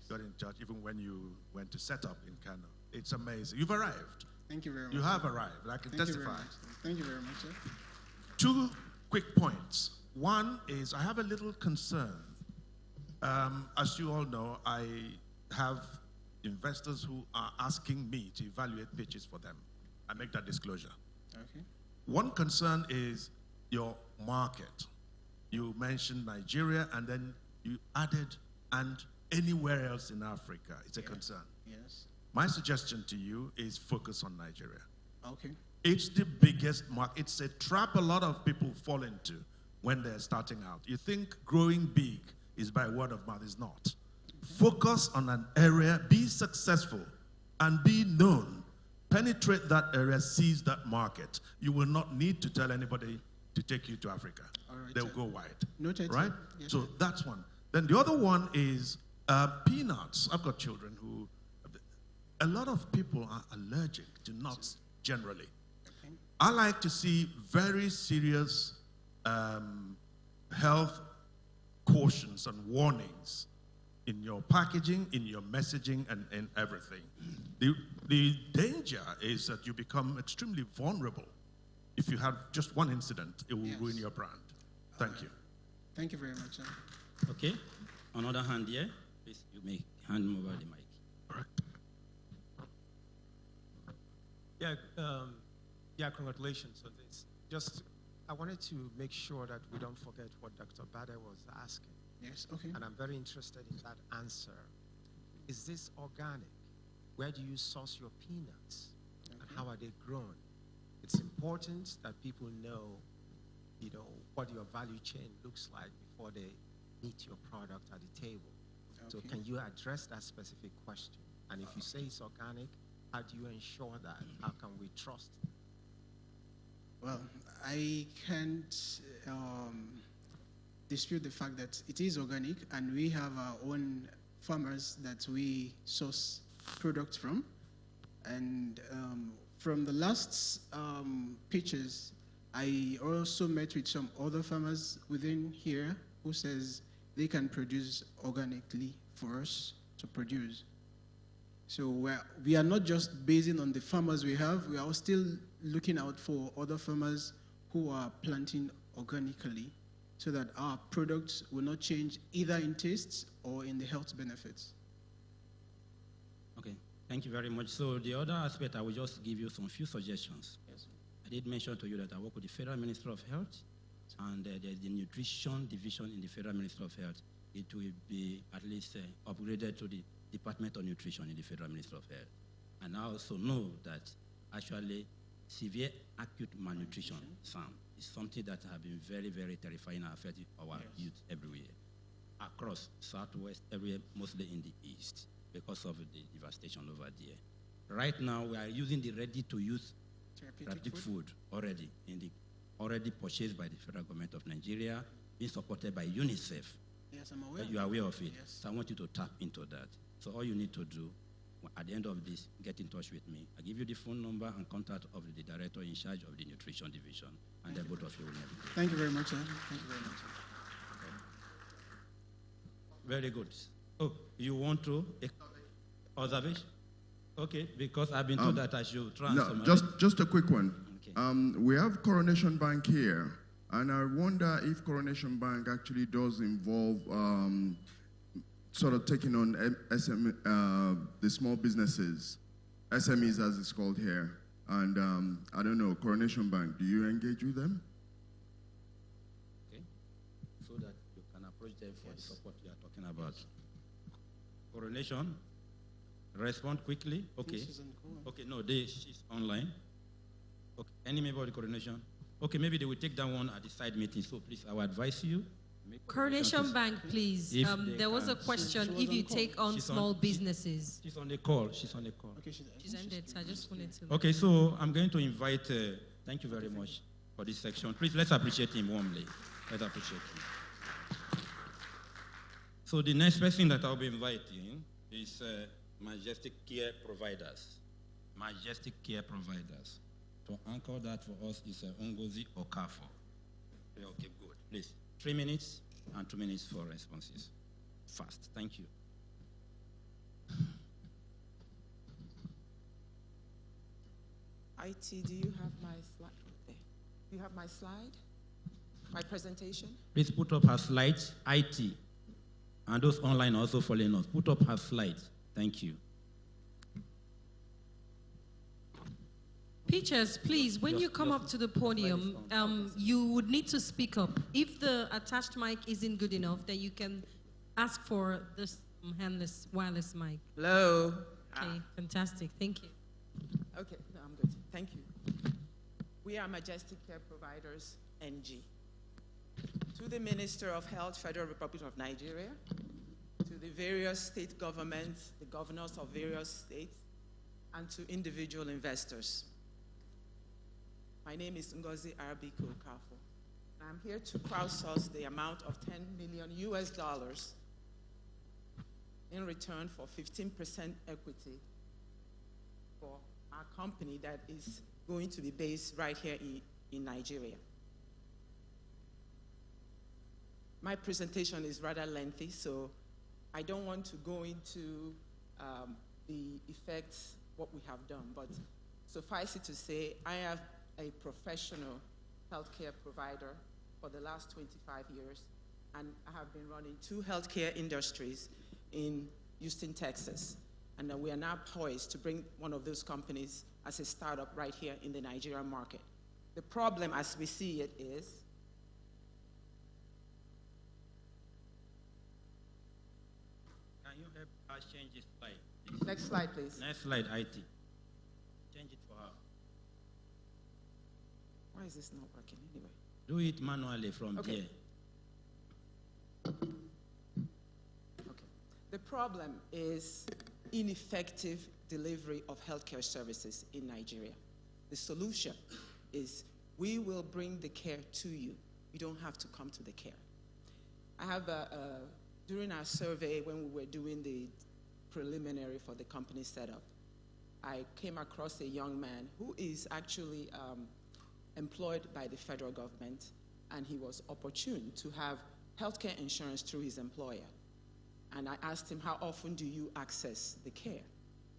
got in touch, even when you went to set up in Kano. It's amazing. You've arrived. Thank you very much. You have arrived. I can testify. Thank you very much, sir. 2 quick points. One is I have a little concern. As you all know, I have investors who are asking me to evaluate pitches for them. I make that disclosure. Okay. One concern is your market. You mentioned Nigeria, and then you added, and anywhere else in Africa. It's a concern. Yes. My suggestion to you is focus on Nigeria. Okay. It's the biggest market. It's a trap a lot of people fall into when they're starting out. You think growing big is by word of mouth. It's not. Focus on an area, be successful, and be known. Penetrate that area, seize that market. You will not need to tell anybody to take you to Africa. All right, They'll sir. go wide. Noted, right? yes, So sir. that's one. Then the other one is peanuts. I've got children who, a lot of people are allergic to nuts generally. Okay. I like to see very serious health cautions and warnings in your packaging, in your messaging, and in everything. The danger is that you become extremely vulnerable if you have just one incident, it will ruin your brand. Thank you. Thank you very much, sir. Okay. Another hand here. Please, you may hand over the mic. Yeah, congratulations on this. Just, I wanted to make sure that we don't forget what Dr. Bade was asking. Yes, okay. And I'm very interested in that answer. Is this organic? Where do you source your peanuts? And how are they grown? It's important that people know, what your value chain looks like before they meet your product at the table. So can you address that specific question? And if you say it's organic, how do you ensure that? How can we trust? Well, I can't dispute the fact that it is organic, and we have our own farmers that we source products from. And from the last pitches, I also met with some other farmers within here who says they can produce organically for us to produce. So we are not just basing on the farmers we have, we are still looking out for other farmers who are planting organically so that our products will not change either in tastes or in the health benefits. Okay, thank you very much. So the other aspect, I will just give you some few suggestions. Yes. I did mention to you that I work with the Federal Ministry of Health, and there's the Nutrition Division in the Federal Ministry of Health. It will be at least upgraded to the Department of Nutrition in the Federal Ministry of Health. And I also know that actually severe acute malnutrition, Sam, is something that has been very, very terrifying and affecting our youth everywhere. Across Southwest, everywhere, mostly in the East, because of the devastation over there. Right now, we are using the ready-to-use therapeutic food already, already purchased by the federal government of Nigeria, being supported by UNICEF. Yes, I'm aware. You are aware of it. Yes. So I want you to tap into that. So all you need to do, at the end of this, get in touch with me. I give you the phone number and contact of the director in charge of the Nutrition Division, and then both of you will know. Thank you very much, sir. Thank you very much, sir. Very good. Oh, you want to observation? Okay, because I've been told that I should transfer. No, just a quick one. Okay. We have Coronation Bank here, and I wonder if Coronation Bank actually does involve sort of taking on the small businesses, SMEs as it's called here. And I don't know, Coronation Bank, do you engage with them? Okay, so that you can approach them for the support you are talking about. Coronation, respond quickly. Okay. Okay, no, she's online. Okay, any member of the Coronation? Okay, maybe they will take that one at the side meeting. So please, I will advise you. Coronation Bank, please. There was a question if you take on small businesses. She's on the call. She's on the call. Okay, she's ended. So I just wanted to. Okay, so I'm going to invite. Thank you very much for this section. Please, let's appreciate him warmly. Let's appreciate him. So the next person that I'll be inviting is Majestic Care Providers. Majestic Care Providers. To anchor that for us is Ngozi Okafor. Okay, good. Please. 3 minutes and 2 minutes for responses. Fast. Thank you. IT, do you have my slide? There. Do you have my slide? My presentation? Please put up her slides, IT. And those online also following us. Put up her slides. Thank you. Peaches, please, when you come up to the podium, you would need to speak up. If the attached mic isn't good enough, then you can ask for this handless wireless mic. Hello. Okay, fantastic. Thank you. Okay, no, I'm good. Thank you. We are Majestic Care Providers, NG. To the Minister of Health, Federal Republic of Nigeria, to the various state governments, the governors of various states, and to individual investors. My name is Ngozi Arabiko Okafor. I'm here to crowdsource the amount of $10 million in return for 15% equity for our company that is going to be based right here in Nigeria. My presentation is rather lengthy, so I don't want to go into the effects, what we have done, but suffice it to say, I have a professional healthcare provider for the last 25 years, and I have been running 2 healthcare industries in Houston, Texas. And we are now poised to bring one of those companies as a startup right here in the Nigerian market. The problem as we see it is, can you help us change this slide, please? Next slide, please. Next slide, IT. Change it for her. Why is this not working anyway? Do it manually from here. Okay. The problem is ineffective delivery of healthcare services in Nigeria. The solution is we will bring the care to you. You don't have to come to the care. I have, during our survey when we were doing the preliminary for the company setup, I came across a young man who is actually employed by the federal government, and he was opportune to have healthcare insurance through his employer. And I asked him, how often do you access the care?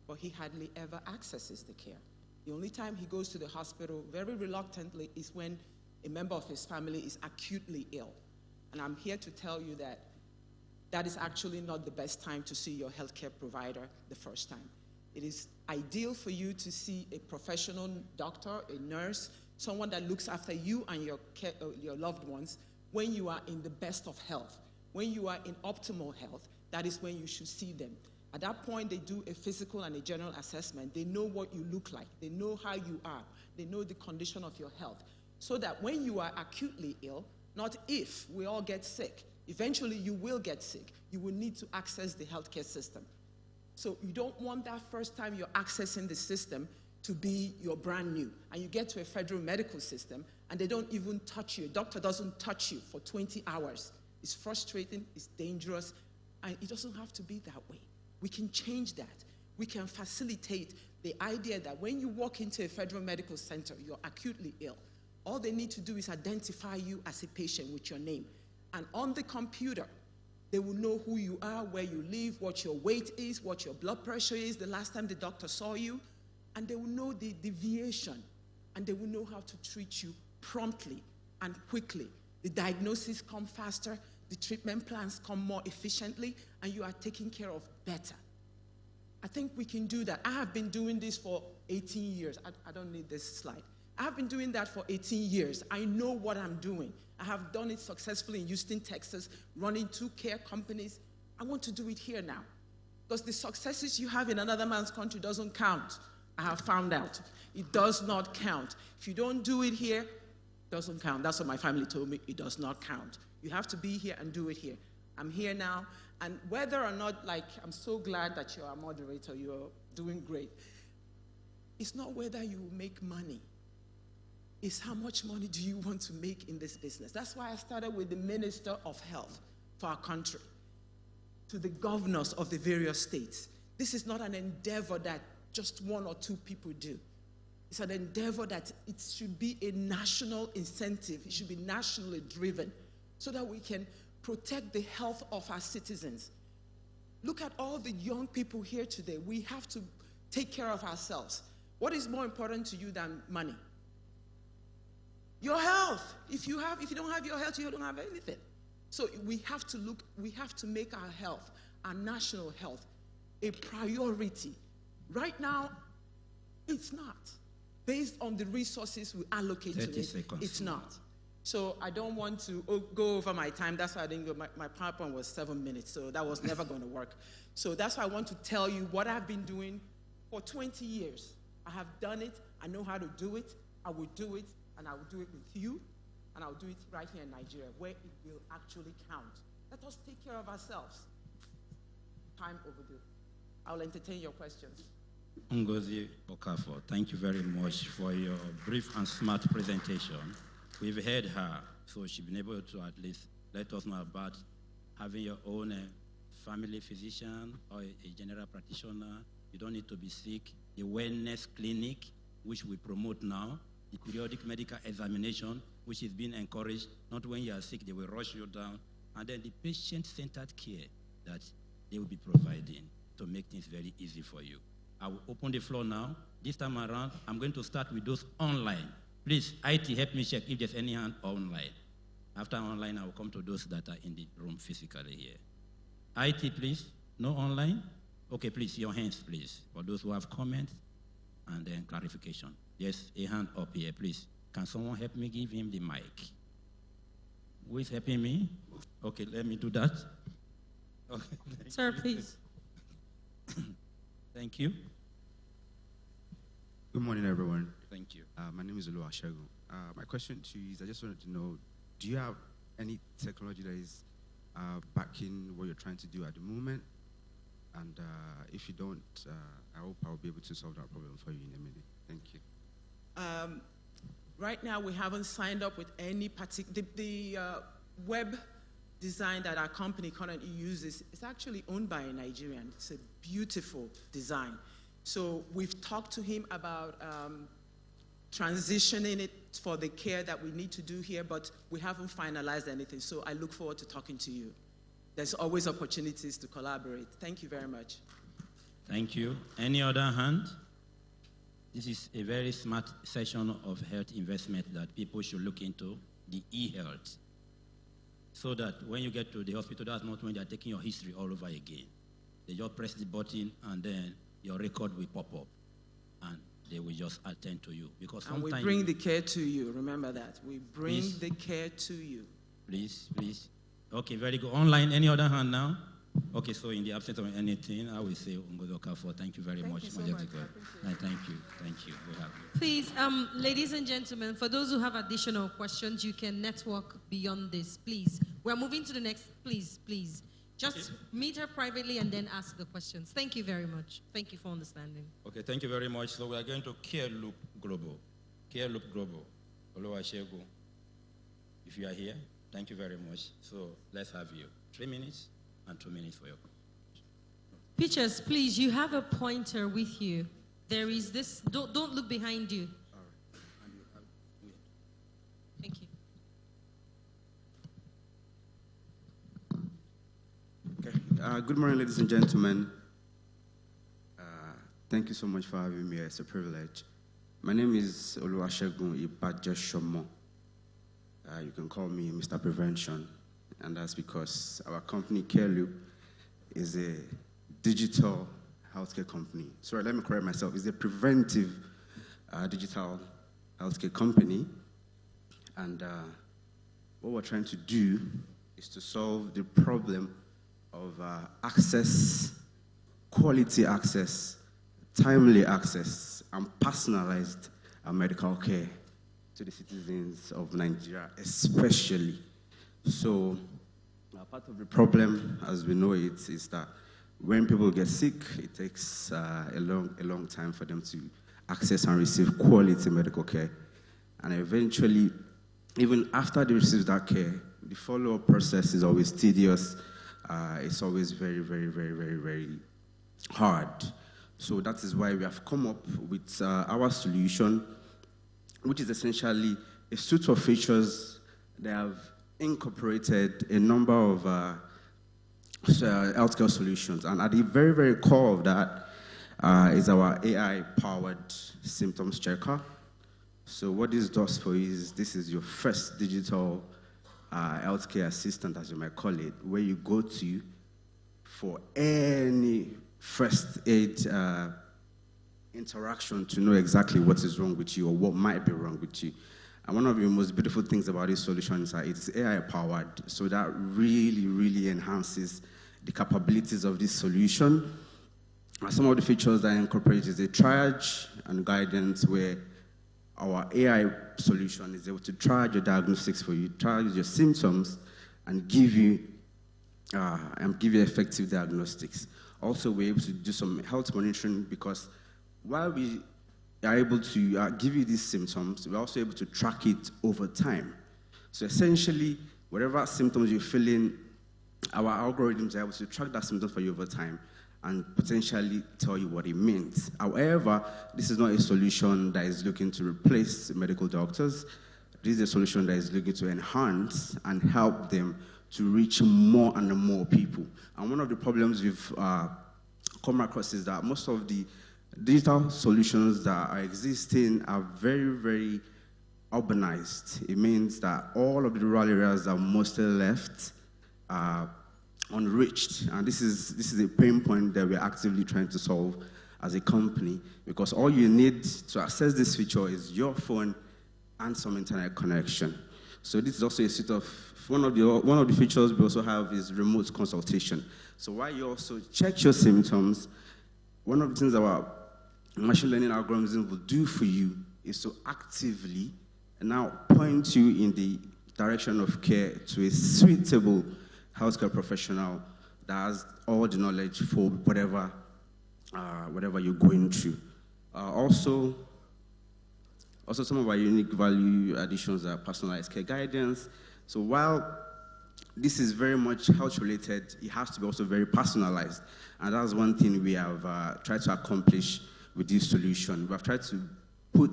But he hardly ever accesses the care. The only time he goes to the hospital very reluctantly is when a member of his family is acutely ill. And I'm here to tell you that that is actually not the best time to see your healthcare provider the first time. It is ideal for you to see a professional doctor, a nurse, someone that looks after you and your loved ones when you are in the best of health. When you are in optimal health, that is when you should see them. At that point, they do a physical and a general assessment. They know what you look like. They know how you are. They know the condition of your health. So that when you are acutely ill, not if, we all get sick. Eventually, you will get sick. You will need to access the healthcare system. So you don't want that first time you're accessing the system to be you're brand new. And you get to a federal medical system, and they don't even touch you. A doctor doesn't touch you for 20 hours. It's frustrating, it's dangerous, and it doesn't have to be that way. We can change that. We can facilitate the idea that when you walk into a federal medical center, you're acutely ill. All they need to do is identify you as a patient with your name. And on the computer, they will know who you are, where you live, what your weight is, what your blood pressure is, the last time the doctor saw you, and they will know the deviation, and they will know how to treat you promptly and quickly. The diagnosis come faster, the treatment plans come more efficiently, and you are taken care of better. I think we can do that. I have been doing this for 18 years. I don't need this slide. I have been doing that for 18 years. I know what I'm doing. I have done it successfully in Houston, Texas, running 2 care companies. I want to do it here now. Because the successes you have in another man's country doesn't count. I have found out. It does not count. If you don't do it here, it doesn't count. That's what my family told me. It does not count. You have to be here and do it here. I'm here now, and whether or not, like, I'm so glad that you're a moderator, you're doing great. It's not whether you will make money. It's how much money do you want to make in this business. That's why I started with the Minister of Health for our country, to the governors of the various states. This is not an endeavor that just 1 or 2 people do. It's an endeavor that it should be a national incentive. It should be nationally driven so that we can protect the health of our citizens. Look at all the young people here today. We have to take care of ourselves. What is more important to you than money? Your health. If you don't have your health, you don't have anything. So we have to make our health, our national health, a priority. Right now, it's not. Based on the resources we allocate to it, it's not. So I don't want to go over my time. That's why I didn't go. My PowerPoint was 7 minutes, so that was never going to work. So that's why I want to tell you what I've been doing for 20 years. I have done it. I know how to do it. I will do it, and I will do it with you, and I will do it right here in Nigeria, where it will actually count. Let us take care of ourselves. Time overdue. I will entertain your questions. Ngozi Okafor, thank you very much for your brief and smart presentation. We've heard her, so she's been able to at least let us know about having your own family physician or a general practitioner. You don't need to be sick. The wellness clinic, which we promote now, the periodic medical examination, which is being encouraged, not when you are sick, they will rush you down, and then the patient-centered care that they will be providing to make things very easy for you. I will open the floor now. This time around, I'm going to start with those online. Please, IT, help me check if there's any hand online. After online, I will come to those that are in the room physically here. IT, please. No online? Okay, please, your hands, please. For those who have comments and then clarification. Yes, a hand up here, please. Can someone help me give him the mic? Who is helping me? Okay, let me do that. Okay, Sir, please. Thank you. Good morning, everyone. Thank you. My name is Oluwa Shagun. My question to you is, I just wanted to know, do you have any technology that is backing what you're trying to do at the moment? And if you don't, I hope I'll be able to solve that problem for you in a minute. Thank you. Right now, we haven't signed up with any particular, the web design that our company currently uses is actually owned by a Nigerian. It's a beautiful design. So we've talked to him about transitioning it for the care that we need to do here, but we haven't finalized anything. So I look forward to talking to you. There's always opportunities to collaborate. Thank you very much. Thank you. Any other hand? This is a very smart session of health investment that people should look into, the e-health. So that when you get to the hospital, that's not when they're taking your history all over again. They just press the button and then your record will pop up and they will just attend to you. Because And we sometimes bring the care to you. Remember that. We bring Please. the care to you. Please, please. Okay, very good. Online, any other hand now? Okay, so in the absence of anything, I will say Ngozoka for thank you very much. you so much. Thank you. Thank you. We have you. Please, ladies and gentlemen, for those who have additional questions, you can network beyond this, please. We're moving to the next, please. Just meet her privately and then ask the questions. Thank you very much. Thank you for understanding. Okay, thank you very much. So we are going to Care Loop Global. Care Loop Global. Oluwasegun. If you are here, thank you very much. So let's have you. 3 minutes and 2 minutes for your question. Peaches, please, you have a pointer with you. There is this, don't look behind you. All right. Thank you. Okay. Good morning, ladies and gentlemen. Thank you so much for having me here. It's a privilege. My name is Oluwasegun Ibajeshomo. You can call me Mr. Prevention, and that's because our company, CareLoop, is a digital healthcare company. Sorry, let me correct myself. It's a preventive digital healthcare company, and what we're trying to do is to solve the problem of access, quality access, timely access, and personalized medical care to the citizens of Nigeria, especially. So part of the problem, as we know it, is that when people get sick, it takes a long time for them to access and receive quality medical care. And eventually, even after they receive that care, the follow-up process is always tedious. It's always very, very, very, very, very hard. So that is why we have come up with our solution, which is essentially a suite of features that have incorporated a number of healthcare solutions. And at the very, very core of that is our AI-powered symptoms checker. So what this does for you is this is your first digital healthcare assistant, as you might call it, where you go to for any first aid interaction to know exactly what is wrong with you or what might be wrong with you. And one of the most beautiful things about this solution is that it's AI-powered, so that really, really enhances the capabilities of this solution. And some of the features that incorporate is a triage and guidance, where our AI solution is able to triage your diagnostics for you, triage your symptoms, and give you effective diagnostics. Also, we're able to do some health monitoring, because while we are able to give you these symptoms, we're also able to track it over time. So essentially, whatever symptoms you're feeling, our algorithms are able to track that symptom for you over time and potentially tell you what it means. However, this is not a solution that is looking to replace medical doctors. This is a solution that is looking to enhance and help them to reach more and more people. And one of the problems we've come across is that most of the digital solutions that are existing are very, very urbanized. It means that all of the rural areas are mostly left unreached, and this is a pain point that we're actively trying to solve as a company, because all you need to access this feature is your phone and some internet connection. So this is also a sort of one of the features we also have is remote consultation. So while you also check your symptoms, one of the things our machine learning algorithm will do for you is to actively now point you in the direction of care to a suitable healthcare professional that has all the knowledge for whatever you're going through. Also, some of our unique value additions are personalized care guidance. So while this is very much health related, it has to be also very personalized. And that's one thing we have tried to accomplish with this solution. We have tried to put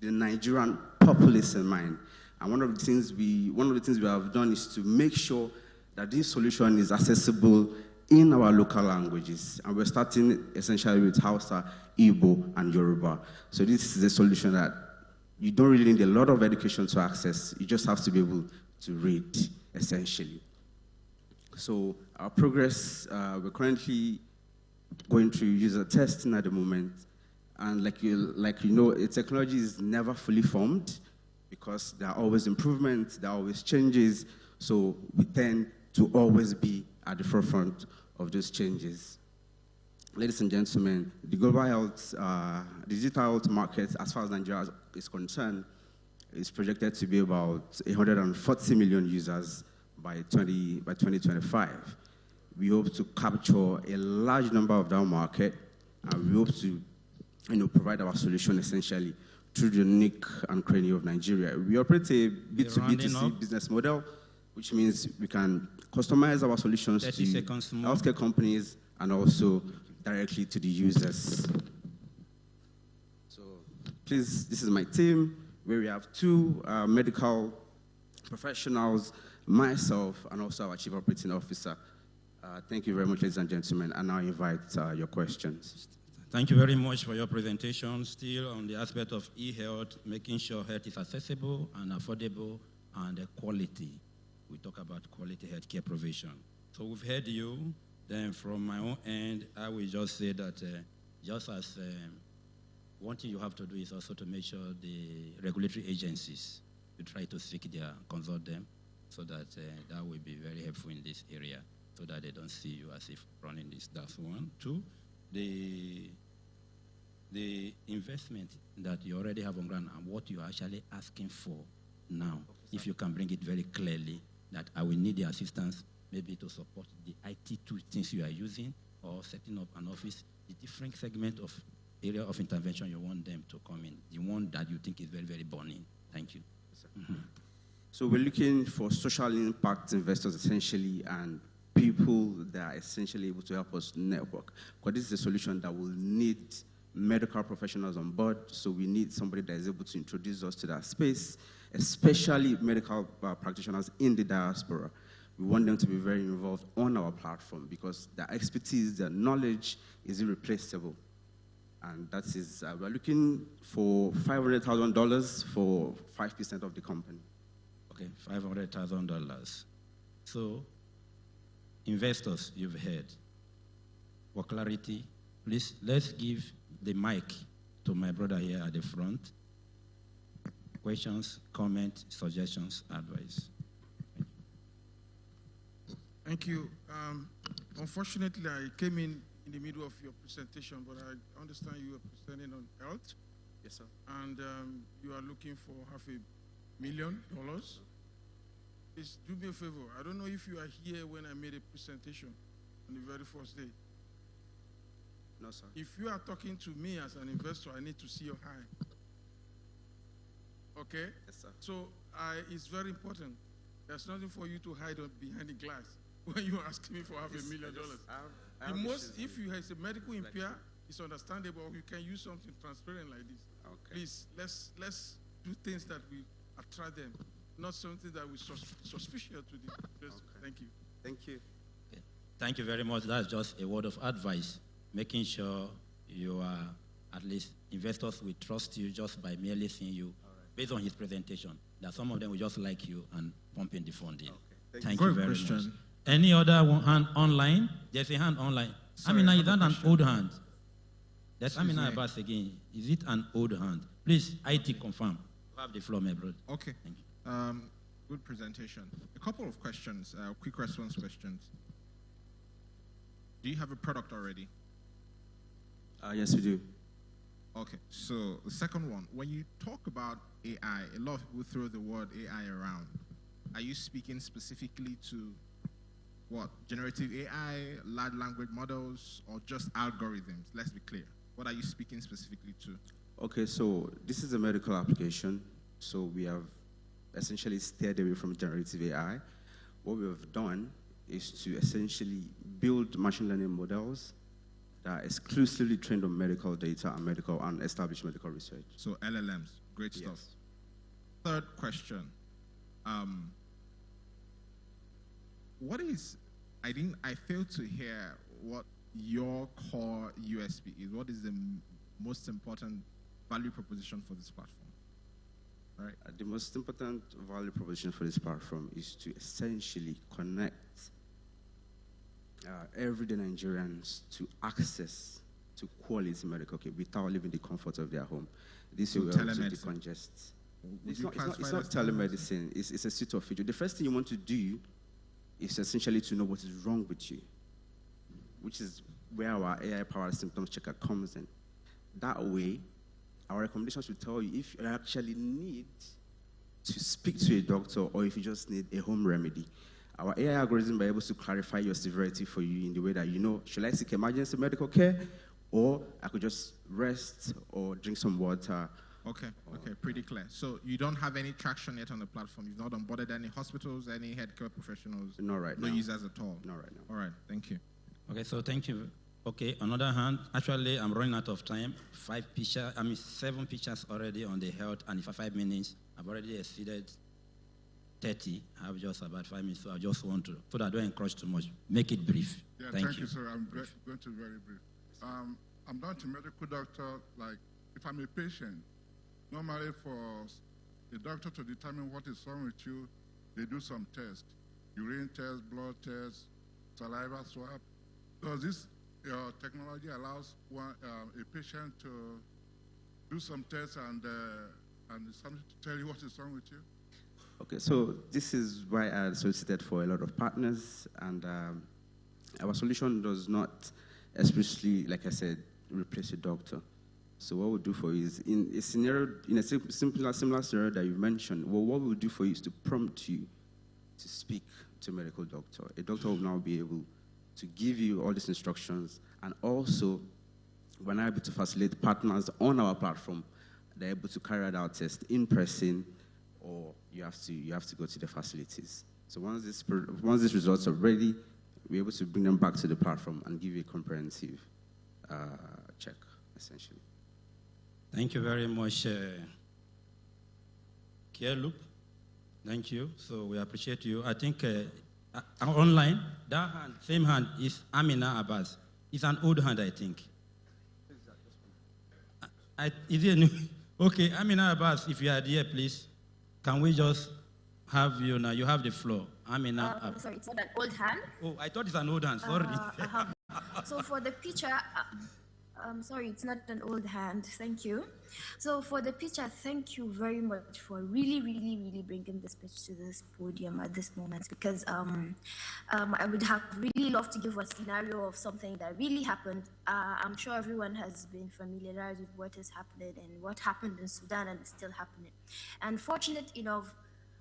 the Nigerian populace in mind. And one of the things we have done is to make sure that this solution is accessible in our local languages. And we're starting essentially with Hausa, Igbo, and Yoruba. So this is a solution that you don't really need a lot of education to access. You just have to be able to read, essentially. So our progress, we're currently going through user testing at the moment. And like you know, technology is never fully formed because there are always improvements, there are always changes. So we tend to always be at the forefront of those changes. Ladies and gentlemen, the global health, digital health market, as far as Nigeria is concerned, is projected to be about 140 million users by 2025. We hope to capture a large number of that market, and we hope to provide our solution essentially through the unique and cranny of Nigeria. We operate a B2B2C business model, which means we can customize our solutions to healthcare companies and also directly to the users. So please, this is my team, where we have two medical professionals, myself, and also our Chief Operating Officer. Thank you very much, ladies and gentlemen, and now I invite your questions. Thank you very much for your presentation. Still on the aspect of e-health, making sure health is accessible and affordable and quality. We talk about quality healthcare provision. So we've heard you. Then from my own end, I will just say that just as one thing you have to do is also to make sure the regulatory agencies, you try to seek their, consult them, so that that will be very helpful in this area, so that they don't see you as if running this. That's one. Two, the investment that you already have on ground and what you're actually asking for now, if you can bring it very clearly, that I will need the assistance maybe to support the IT things you are using or setting up an office, the different segment of area of intervention you want them to come in, the one that you think is very, very burning. Thank you. Yes, so we're looking for social impact investors essentially and people that are essentially able to help us network. Because this is a solution that will need medical professionals on board, so we need somebody that is able to introduce us to that space, especially medical practitioners in the diaspora. We want them to be very involved on our platform because their expertise, their knowledge is irreplaceable. And that is, we're looking for $500,000 for 5% of the company. Okay, $500,000. So, investors, you've heard. For clarity, please, let's give the mic to my brother here at the front. Questions, comments, suggestions, advice. Thank you. Unfortunately, I came in the middle of your presentation, but I understand you are presenting on health. Yes, sir. And you are looking for $500,000. Please do me a favor. I don't know if you are here when I made a presentation on the very first day. No, sir. If you are talking to me as an investor, I need to see your eye. Okay? Yes, sir. So it's very important. There's nothing for you to hide behind the glass when you ask me for $500,000. If you have a medical impair, it's understandable. You can use something transparent like this. Okay. Please, let's do things that will attract them, not something that will suspicious to the investor. Okay. Thank you. Thank you. Okay. Thank you very much. That's just a word of advice, making sure you are, at least investors will trust you just by merely seeing you based on his presentation, that some of them will just like you and pump in the funding. Okay. Thank you Good very question. much. Any other hand online? There's a hand online. Sorry, Amina, I is have a that an question. old hand? That's Excuse Amina me. Abbas again. Is it an old hand? Please, IT confirm. You have the floor, my brother. Okay. Thank you. Good presentation. A couple of questions, quick response questions. Do you have a product already? Yes, we do. Okay, so the second one, when you talk about AI, a lot of people throw the word AI around. Are you speaking specifically to what? Generative AI, large language models, or just algorithms? Let's be clear. What are you speaking specifically to? Okay, so this is a medical application. So we have essentially steered away from generative AI. What we have done is to essentially build machine learning models that are exclusively trained on medical data and established medical research. So LLMs, great stuff. Yes. Third question. I failed to hear what your core USP is. What is the most important value proposition for this platform? All right. The most important value proposition for this platform is to essentially connect everyday Nigerians to access to quality medical care without leaving the comfort of their home. This will also decongest. It's not telemedicine. It's a suite of features. The first thing you want to do is essentially to know what is wrong with you, which is where our AI-powered symptoms checker comes in. That way, our recommendations will tell you if you actually need to speak to a doctor or if you just need a home remedy. Our AI algorithm will be able to clarify your severity for you in the way that you know, should I seek emergency medical care, or I could just rest or drink some water. Okay, pretty clear. So you don't have any traction yet on the platform? You've not onboarded any hospitals, any healthcare professionals? Not right now. No users at all? Not right now. All right, thank you. Okay, so thank you. Okay, another hand. Actually, I'm running out of time. 7 pictures already on the health, and in 5 minutes, I've already exceeded 30. I have just about 5 minutes, so I just want to, so that I don't encroach too much. Make it brief. Yeah, thank you. sir. I'm going to be very brief. I'm not a medical doctor. Like, if I'm a patient, normally for the doctor to determine what is wrong with you, they do some tests. Urine test, blood test, saliva swab. Does this technology allows a patient to do some tests and something to tell you what is wrong with you? Okay, so this is why I solicited for a lot of partners, and our solution does not especially, like I said, replace a doctor. So what we'll do for you is, in a scenario, in a similar scenario that you mentioned, well, what we'll do for you is to prompt you to speak to a medical doctor. A doctor will now be able to give you all these instructions, and also, we're now able to facilitate partners on our platform. They're able to carry out our test in person, or you have to go to the facilities. So once these results are ready, we're able to bring them back to the platform and give you a comprehensive check, essentially. Thank you very much, Care Loop. Thank you. So we appreciate you. I think online, that hand, same hand, is Amina Abbas. It's an old hand, I think. Is it new? Okay, Amina Abbas, if you are there, please, can we just have you now? You have the floor. Amina Abbas. Sorry, it's not an old hand. Oh, I thought it's an old hand, sorry. So for the picture, sorry, it's not an old hand. Thank you. So for the picture, thank you very much for really bringing this pitch to this podium at this moment, because I would have really loved to give a scenario of something that really happened. I'm sure everyone has been familiarized with what is happening and what happened in Sudan, and it's still happening. And fortunate enough,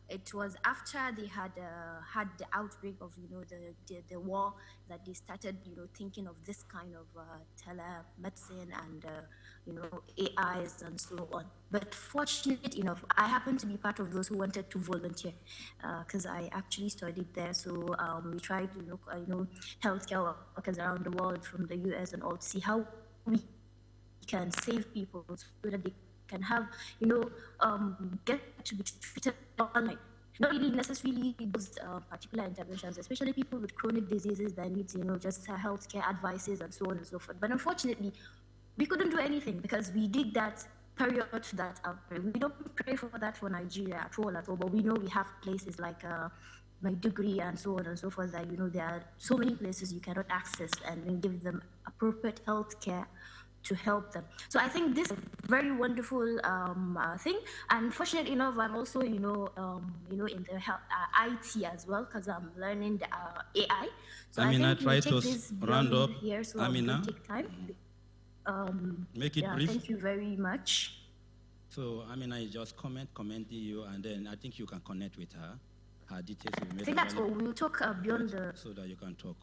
it was after they had the outbreak of the war that they started thinking of this kind of telemedicine and AIs and so on. But fortunate enough, I happened to be part of those who wanted to volunteer because I actually studied there. So we tried to look healthcare workers around the world from the US and all to see how we can save people so that they can have get to be treated online. Not really necessarily those particular interventions, especially people with chronic diseases that need just healthcare advices and so on and so forth. But unfortunately, we couldn't do anything because we did that period to that outbreak. We don't pray for that for Nigeria at all, but we know we have places like Maiduguri and so on and so forth that, there are so many places you cannot access and then give them appropriate health care to help them. So I think this is a very wonderful thing. And fortunate enough, I'm also, in the IT as well, because I'm learning the AI. So I think try we to take this round up. here, so I don't take time. Make it brief. Thank you very much. So Amina is just commenting you, and then I think you can connect with her. Her details will be made I think that's all. available We'll talk beyond the... so that you can talk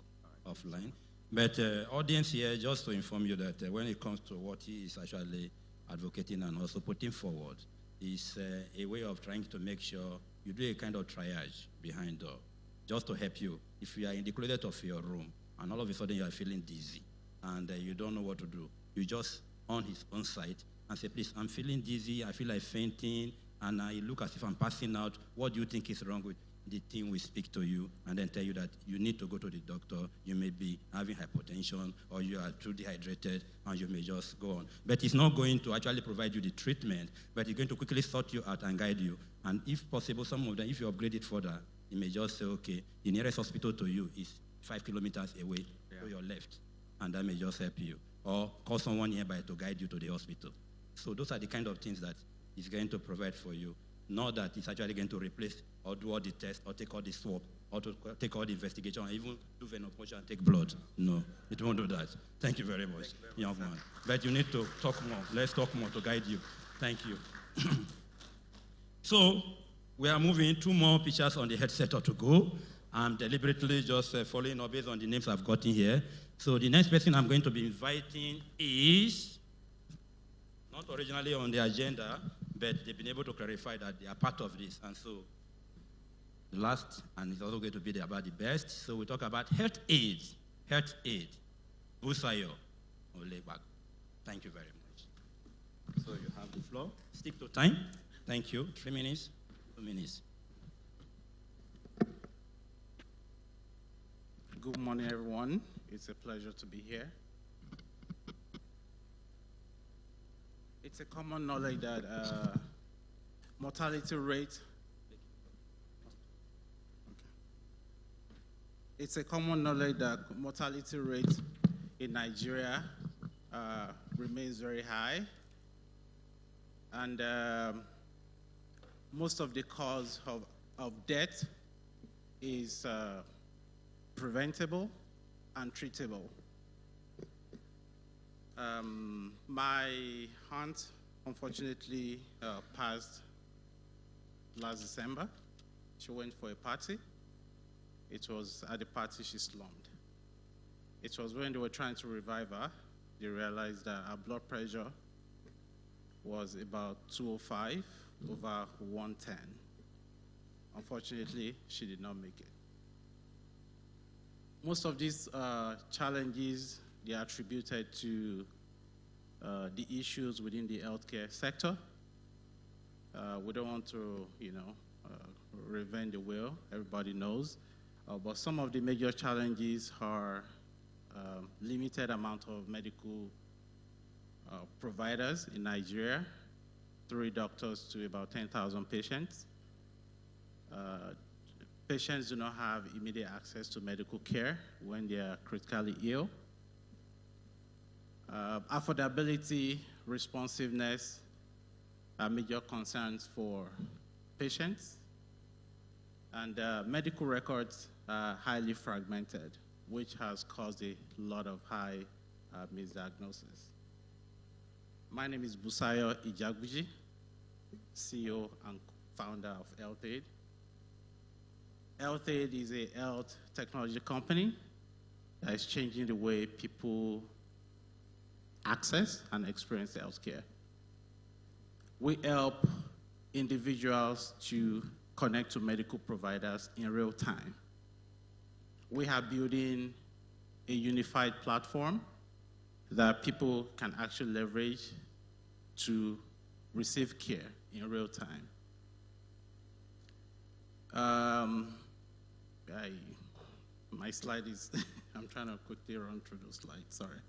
offline. But audience here, just to inform you that when it comes to what he is actually advocating and also putting forward, is a way of trying to make sure you do a kind of triage behind door, just to help you. If you are in the closet of your room and all of a sudden you are feeling dizzy and you don't know what to do, you just on his own site and say, please, I'm feeling dizzy, I feel like fainting, and I look as if I'm passing out. What do you think is wrong with the team? Will speak to you and then tell you that you need to go to the doctor. You may be having hypertension or you are too dehydrated and you may just go on. But it's not going to actually provide you the treatment, but it's going to quickly sort you out and guide you. And if possible, some of them, if you upgrade it further, you may just say, okay, the nearest hospital to you is 5 kilometers away to your left, and that may just help you. Or call someone nearby to guide you to the hospital. So those are the kind of things that it's going to provide for you. Not that it's actually going to replace or do all the tests or take all the swab or to take all the investigation or even do venopunction and take blood. No, it won't do that. Thank you very much, young man. But you need to talk more. Let's talk more to guide you. Thank you. So we are moving 2 more pictures on the headset to go. I'm deliberately just following up based on the names I've gotten here. So the next person I'm going to be inviting is not originally on the agenda, but they've been able to clarify that they are part of this. And so the last, and it's also going to be about the best. So we talk about health aid. Health aid. Busayo Olegbag. Thank you very much. So you have the floor. Stick to time. Thank you. 3 minutes, 2 minutes. Good morning, everyone. It's a pleasure to be here. It's a common knowledge that mortality rate. It's a common knowledge that mortality rate in Nigeria remains very high, and most of the cause of death is preventable and treatable. My aunt, unfortunately, passed last December. She went for a party. It was at the party she slumped. It was when they were trying to revive her, they realized that her blood pressure was about 205 over 110. Unfortunately, she did not make it. Most of these challenges, they are attributed to the issues within the healthcare sector. We don't want to, reinvent the wheel. Everybody knows. But some of the major challenges are limited amount of medical providers in Nigeria, 3 doctors to about 10,000 patients. Patients do not have immediate access to medical care when they are critically ill. Affordability, responsiveness are major concerns for patients. And medical records are highly fragmented, which has caused a lot of high misdiagnosis. My name is Busayo Ijagbuji, CEO and founder of HealthAid. HealthAid is a health technology company that is changing the way people access and experience healthcare. We help individuals to connect to medical providers in real time. We are building a unified platform that people can actually leverage to receive care in real time. My slide is, I'm trying to quickly run through those slides, sorry.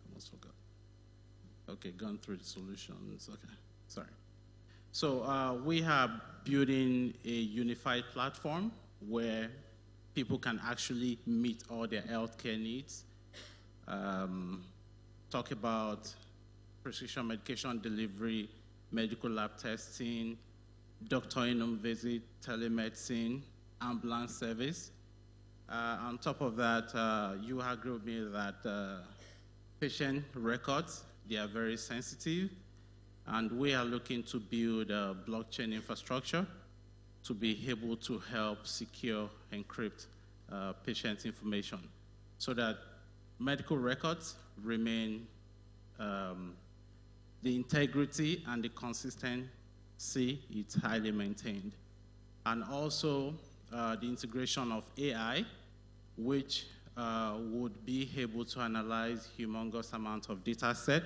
Almost forgot. Okay, gone through the solutions. Okay, sorry. So we are building a unified platform where people can actually meet all their healthcare needs. Talk about prescription medication delivery, medical lab testing, doctor in-home visit, telemedicine, ambulance service. On top of that, you agree with me that patient records, they are very sensitive, and we are looking to build a blockchain infrastructure to be able to help secure, encrypt patient information so that medical records remain, the integrity and the consistency is highly maintained. And also the integration of AI, which would be able to analyze humongous amount of data set,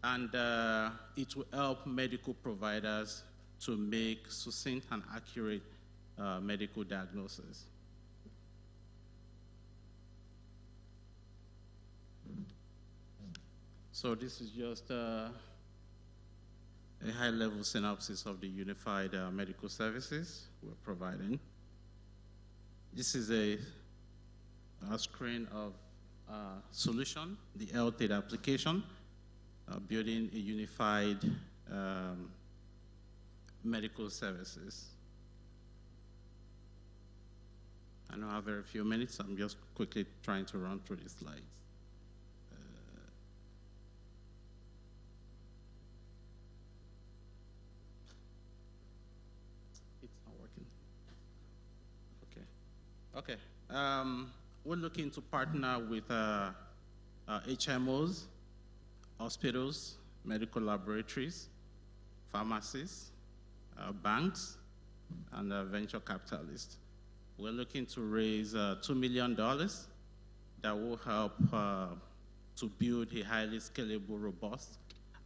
and it will help medical providers to make succinct and accurate medical diagnosis. So this is just a high-level synopsis of the unified medical services we're providing. This is a screen of solution, the health data application, building a unified medical services. I know I have very few minutes. I'm just quickly trying to run through the slides. It's not working. Okay. We're looking to partner with HMOs, hospitals, medical laboratories, pharmacies, banks, and venture capitalists. We're looking to raise $2 million that will help to build a highly scalable, robust,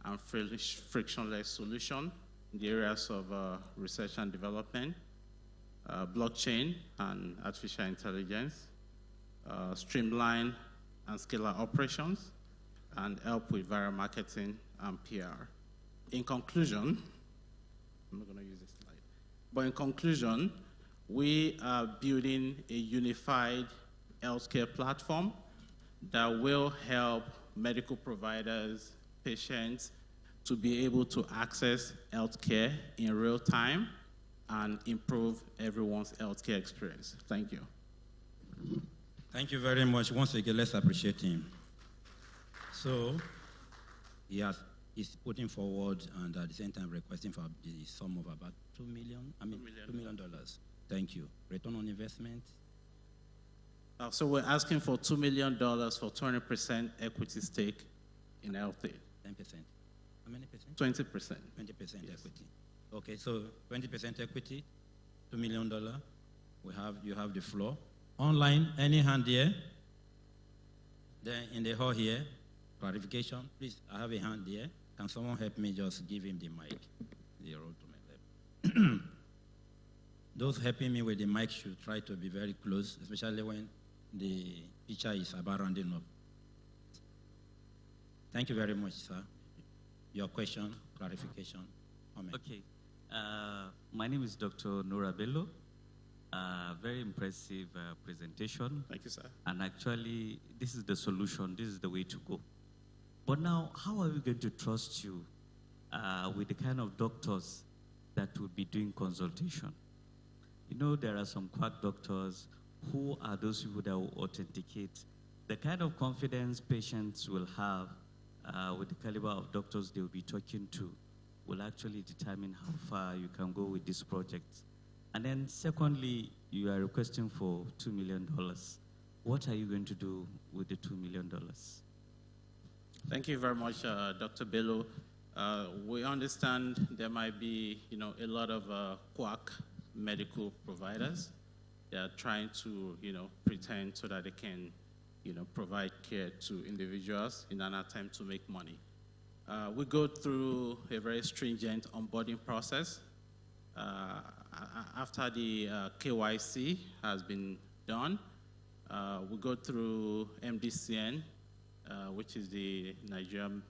and frictionless solution in the areas of research and development, blockchain and artificial intelligence, streamline and scale our operations, and help with viral marketing and PR. In conclusion, I'm not going to use this slide, but in conclusion, we are building a unified healthcare platform that will help medical providers, patients, to be able to access healthcare in real time and improve everyone's healthcare experience. Thank you. Thank you very much. Once again, let's appreciate him. So, he's putting forward and at the same time requesting for the sum of about $2 million. $2 million. Thank you. Return on investment? So we're asking for $2 million for 20% equity stake in LT. 10%. How many percent? 20%. 20% yes. Equity. Okay, so 20% equity, $2 million. You have the floor. Online, any hand here? Then in the hall here, clarification. Please, I have a hand here. Can someone help me just give him the mic? The road to my left. Those helping me with the mic should try to be very close, especially when the picture is about rounding up. Thank you very much, sir. Your question, clarification, comment. Okay. My name is Dr. Nora Bello. Very impressive presentation. Thank you, sir. And actually, this is the solution. This is the way to go. But now, how are we going to trust you with the kind of doctors that will be doing consultation? You know, there are some quack doctors. Who are those people that will authenticate? The kind of confidence patients will have with the caliber of doctors they will be talking to will actually determine how far you can go with this project. And then secondly, you are requesting for $2 million. What are you going to do with the $2 million? Thank you very much, Dr. Bello. We understand there might be, a lot of quack medical providers. They are trying to, pretend so that they can, provide care to individuals in an attempt to make money. We go through a very stringent onboarding process. After the KYC has been done, we go through MDCN, which is the Nigerian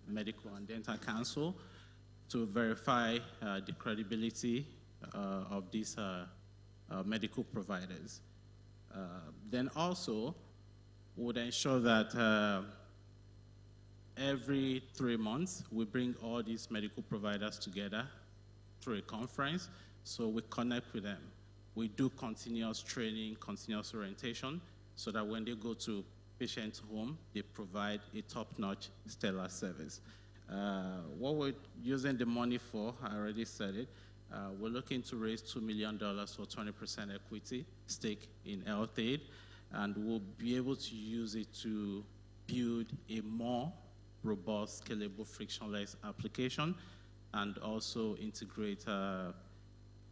Medical and Dental Council to verify the credibility of these medical providers. Then also would ensure that every 3 months we bring all these medical providers together through a conference, so we connect with them. We do continuous training, continuous orientation, so that when they go to patient's home, they provide a top-notch, stellar service. What we're using the money for, I already said it, we're looking to raise $2 million for 20% equity stake in HealthAid, and we'll be able to use it to build a more robust, scalable, frictionless application, and also integrate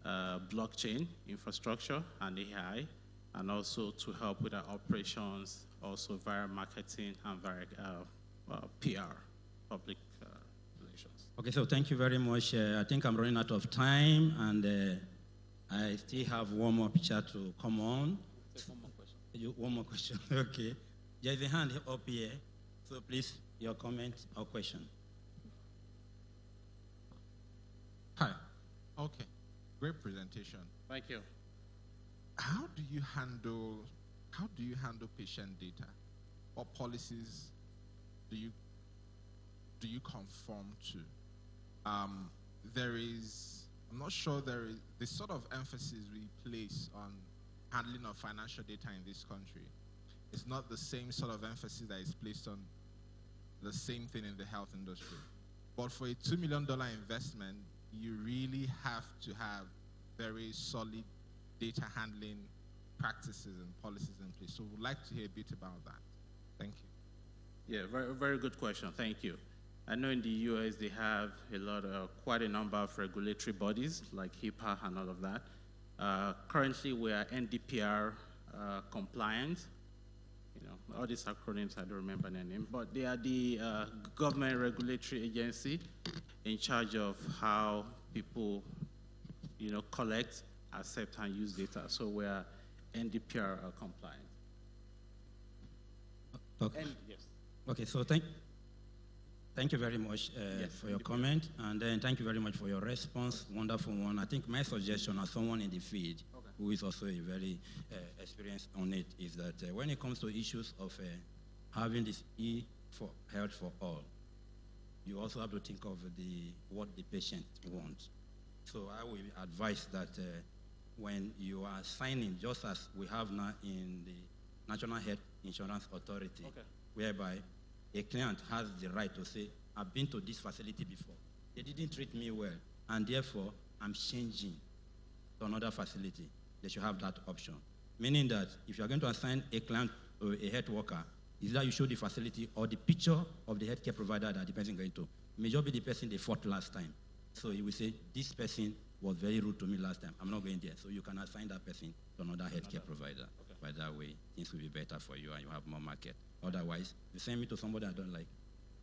blockchain infrastructure and AI, and also to help with our operations, also via marketing and via PR, public relations. Okay, so thank you very much. I think I'm running out of time, and I still have one more picture to come on. Take one more question. One more question, okay. There's a hand up here, so please, your comment or question. Hi. Okay. Great presentation. Thank you. How do you handle patient data? What policies do you conform to? I'm not sure there is the sort of emphasis we place on handling of financial data in this country. It's not the same sort of emphasis that is placed on the same thing in the health industry. But for a $2 million investment, you really have to have very solid data handling practices and policies in place. So we'd like to hear a bit about that. Thank you. Yeah, very, very good question. Thank you. I know in the US they have quite a number of regulatory bodies like HIPAA and all of that. Currently we are NDPR compliant. You know, all these acronyms, I don't remember their name, but they are the government regulatory agency in charge of how people, collect, accept, and use data. So we are NDPR compliant. Okay. Yes. Okay, so thank you very much for your comment, and then thank you very much for your response. Wonderful one. I think my suggestion as someone in the field who is also a very experienced on it is that when it comes to issues of having this for health for all, you also have to think of what the patient wants. So I will advise that when you are signing, just as we have now in the National Health Insurance Authority, whereby a client has the right to say, I've been to this facility before. They didn't treat me well, and therefore I'm changing to another facility. They should have that option. Meaning that if you're going to assign a client or a health worker, is that you show the facility or the picture of the healthcare provider that the person is going to. May just be the person they fought last time. So you will say, this person was very rude to me last time. I'm not going there. So you can assign that person to another healthcare provider. By that way, things will be better for you and you have more market. Otherwise, you send me to somebody I don't like,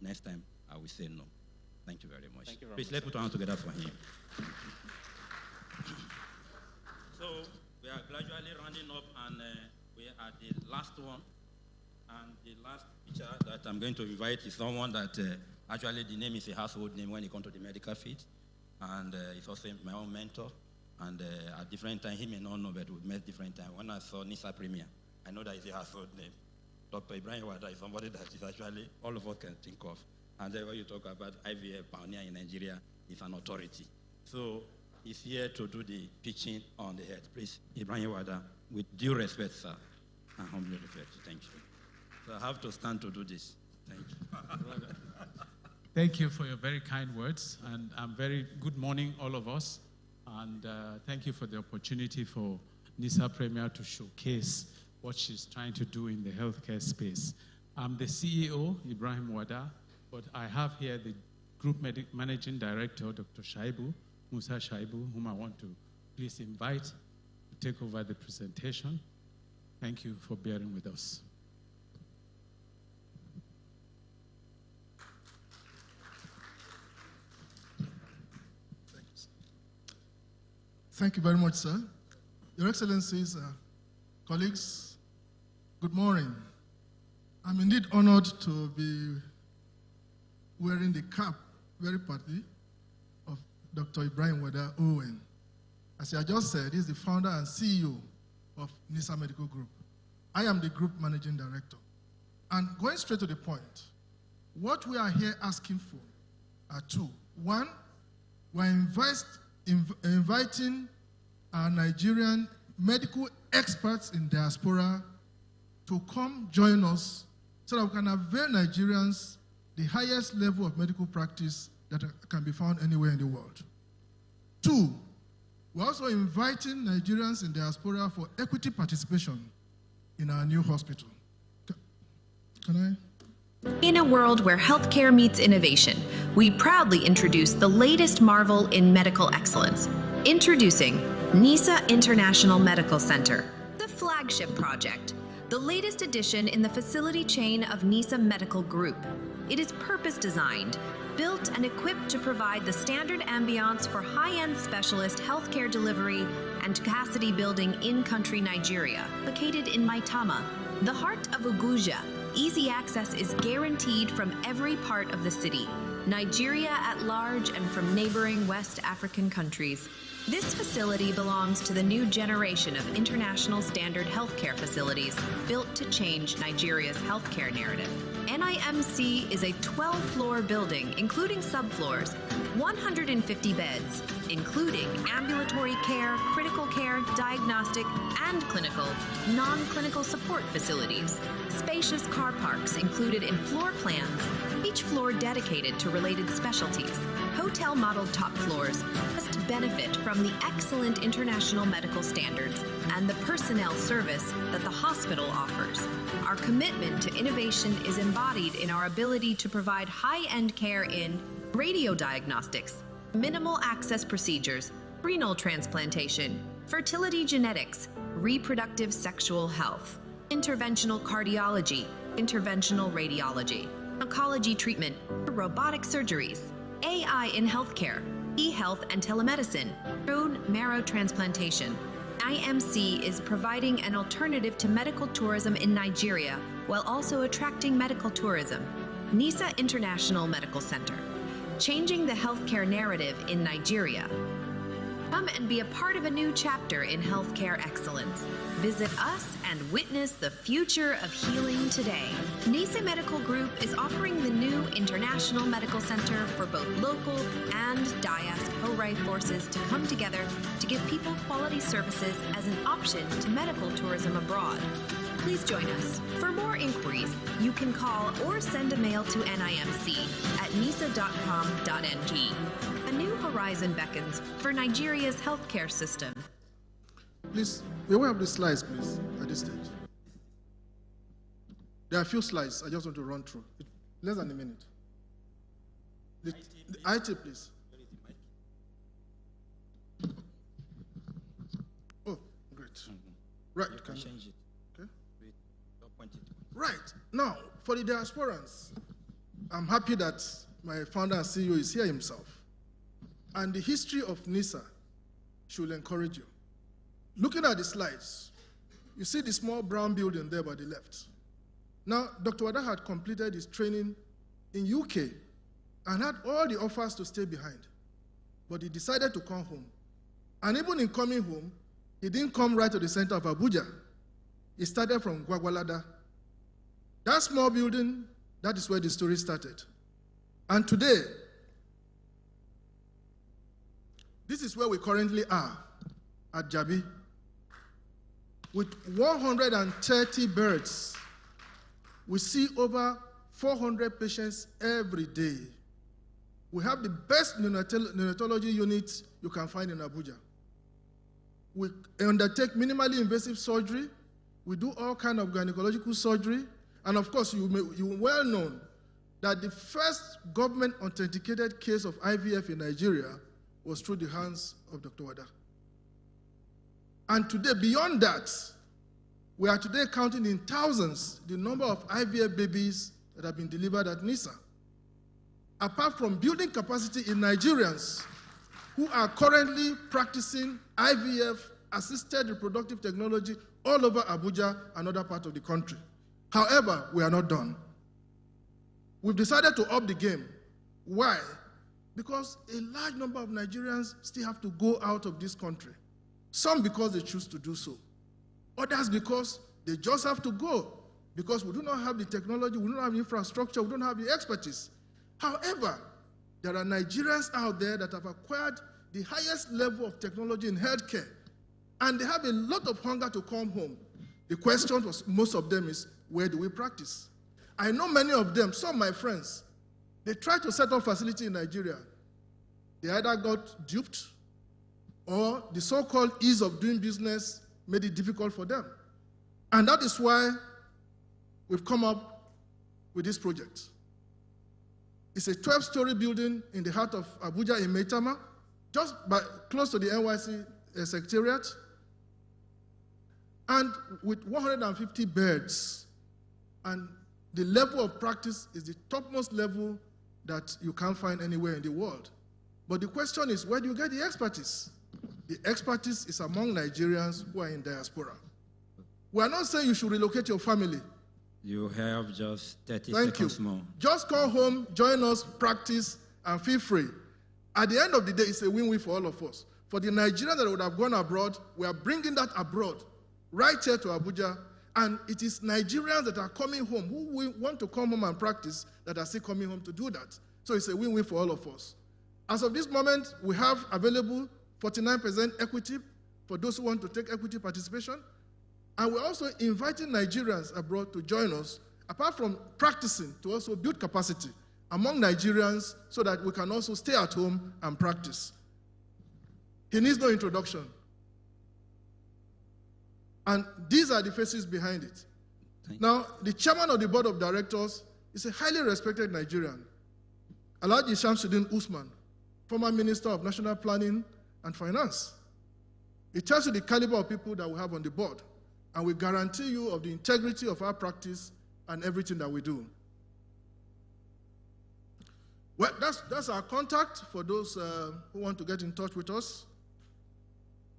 next time I will say no. Thank you very much. Thank you very Please, much. let's put our hands together for him. So we are gradually rounding up, and we are at the last one. And the last picture that I'm going to invite is someone that actually the name is a household name when it comes to the medical field. And it's also my own mentor. And at different times, he may not know, but we've met different times. When I saw Nisa Premier, I know that it's a household name. Dr. Ibrahim Wada is somebody that is actually all of us can think of. And then when you talk about IVF pioneer in Nigeria, it's an authority. So he's here to do the pitching on the head. Please, Ibrahim Wada, with due respect, sir, and humbly respect. Thank you. So I have to stand to do this. Thank you. Thank you for your very kind words, and very good morning, all of us. And thank you for the opportunity for Nisa Premier to showcase what she's trying to do in the healthcare space. I'm the CEO, Ibrahim Wada, but I have here the Group Managing Director, Dr. Shaibu, Musa Shaibu, whom I want to please invite to take over the presentation. Thank you for bearing with us. Thank you very much, sir. Your Excellencies, colleagues, good morning. I'm indeed honored to be wearing the cap, very partly, of Dr. Ibrahim Wada Owen. As I just said, he's the founder and CEO of NISA Medical Group. I am the group managing director. And going straight to the point, what we are here asking for are two. One, we're inviting our Nigerian medical experts in diaspora to come join us so that we can avail Nigerians the highest level of medical practice that can be found anywhere in the world. Two, we're also inviting Nigerians in diaspora for equity participation in our new hospital. Can I? In a world where healthcare meets innovation, we proudly introduce the latest marvel in medical excellence. Introducing NISA International Medical Center, the flagship project, the latest addition in the facility chain of NISA Medical Group. It is purpose-designed, built and equipped to provide the standard ambiance for high-end specialist healthcare delivery and capacity building in-country Nigeria. Located in Maitama, the heart of Abuja, easy access is guaranteed from every part of the city, Nigeria at large and from neighboring West African countries. This facility belongs to the new generation of international standard healthcare facilities built to change Nigeria's healthcare narrative. NIMC is a 12-floor building, including subfloors, 150 beds, including ambulatory care, critical care, diagnostic, and clinical, non-clinical support facilities. Spacious car parks included in floor plans, each floor dedicated to related specialties. Hotel-modeled top floors must benefit from the excellent international medical standards and the personnel service that the hospital offers. Our commitment to innovation is embodied in our ability to provide high-end care in radiodiagnostics, minimal access procedures, renal transplantation, fertility genetics, reproductive sexual health, interventional cardiology, interventional radiology, oncology treatment, robotic surgeries, AI in healthcare, e-health and telemedicine, bone marrow transplantation. IMC is providing an alternative to medical tourism in Nigeria while also attracting medical tourism. NISA International Medical Center, changing the healthcare narrative in Nigeria. Come and be a part of a new chapter in healthcare excellence. Visit us and witness the future of healing today. NISA Medical Group is offering the new International Medical Center for both local and diaspora forces to come together to give people quality services as an option to medical tourism abroad. Please join us. For more inquiries, you can call or send a mail to NIMC at nisa.com.ng. A new horizon beckons for Nigeria's healthcare system. Please, we will have the slides, please, at this stage. There are a few slides I just want to run through. Less than a minute. The IT, please. Oh, great. Right. You can change it. Okay. Point it. Right. Now, for the diasporans, I'm happy that my founder and CEO is here himself. And the history of NISA should encourage you. Looking at the slides, you see the small brown building there by the left. Now, Dr. Wada had completed his training in UK and had all the offers to stay behind. But he decided to come home. And even in coming home, he didn't come right to the center of Abuja. He started from Gwagwalada. That small building, that is where the story started. And today, this is where we currently are, at Jabi, with 130 beds. We see over 400 patients every day. We have the best neonatology units you can find in Abuja. We undertake minimally invasive surgery. We do all kinds of gynecological surgery. And of course, you well know that the first government authenticated case of IVF in Nigeria was through the hands of Dr. Wada. And today, beyond that, we are today counting in thousands the number of IVF babies that have been delivered at NISA. Apart from building capacity in Nigerians who are currently practicing IVF-assisted reproductive technology all over Abuja and other parts of the country. However, we are not done. We've decided to up the game Why? Because a large number of Nigerians still have to go out of this country. Some because they choose to do so. Others because they just have to go. Because we do not have the technology, we don't have the infrastructure, we don't have the expertise. However, there are Nigerians out there that have acquired the highest level of technology in healthcare, and they have a lot of hunger to come home. The question for most of them is, where do we practice? I know many of them, some of my friends, they tried to set up facility in Nigeria. They either got duped or the so-called ease of doing business made it difficult for them. And that is why we've come up with this project. It's a 12-story building in the heart of Abuja in Maitama, just close to the NYC Secretariat, and with 150 beds. And the level of practice is the topmost level that you can't find anywhere in the world. But the question is, where do you get the expertise? The expertise is among Nigerians who are in diaspora. We are not saying you should relocate your family. You have just 30 Thank seconds you. more. Just come home, join us, practice, and feel free. At the end of the day, it's a win-win for all of us. For the Nigerians that would have gone abroad, we are bringing that abroad, right here to Abuja, and it is Nigerians that are coming home, who want to come home and practice, that are still coming home to do that. So it's a win-win for all of us. As of this moment, we have available 49% equity for those who want to take equity participation. And we're also inviting Nigerians abroad to join us, apart from practicing, to also build capacity among Nigerians so that we can also stay at home and practice. He needs no introduction. And these are the faces behind it. Now, the chairman of the board of directors is a highly respected Nigerian, Alhaji Shamsuddin Usman, former Minister of National Planning and Finance. It tells you the caliber of people that we have on the board, and we guarantee you of the integrity of our practice and everything that we do. Well, that's our contact for those who want to get in touch with us.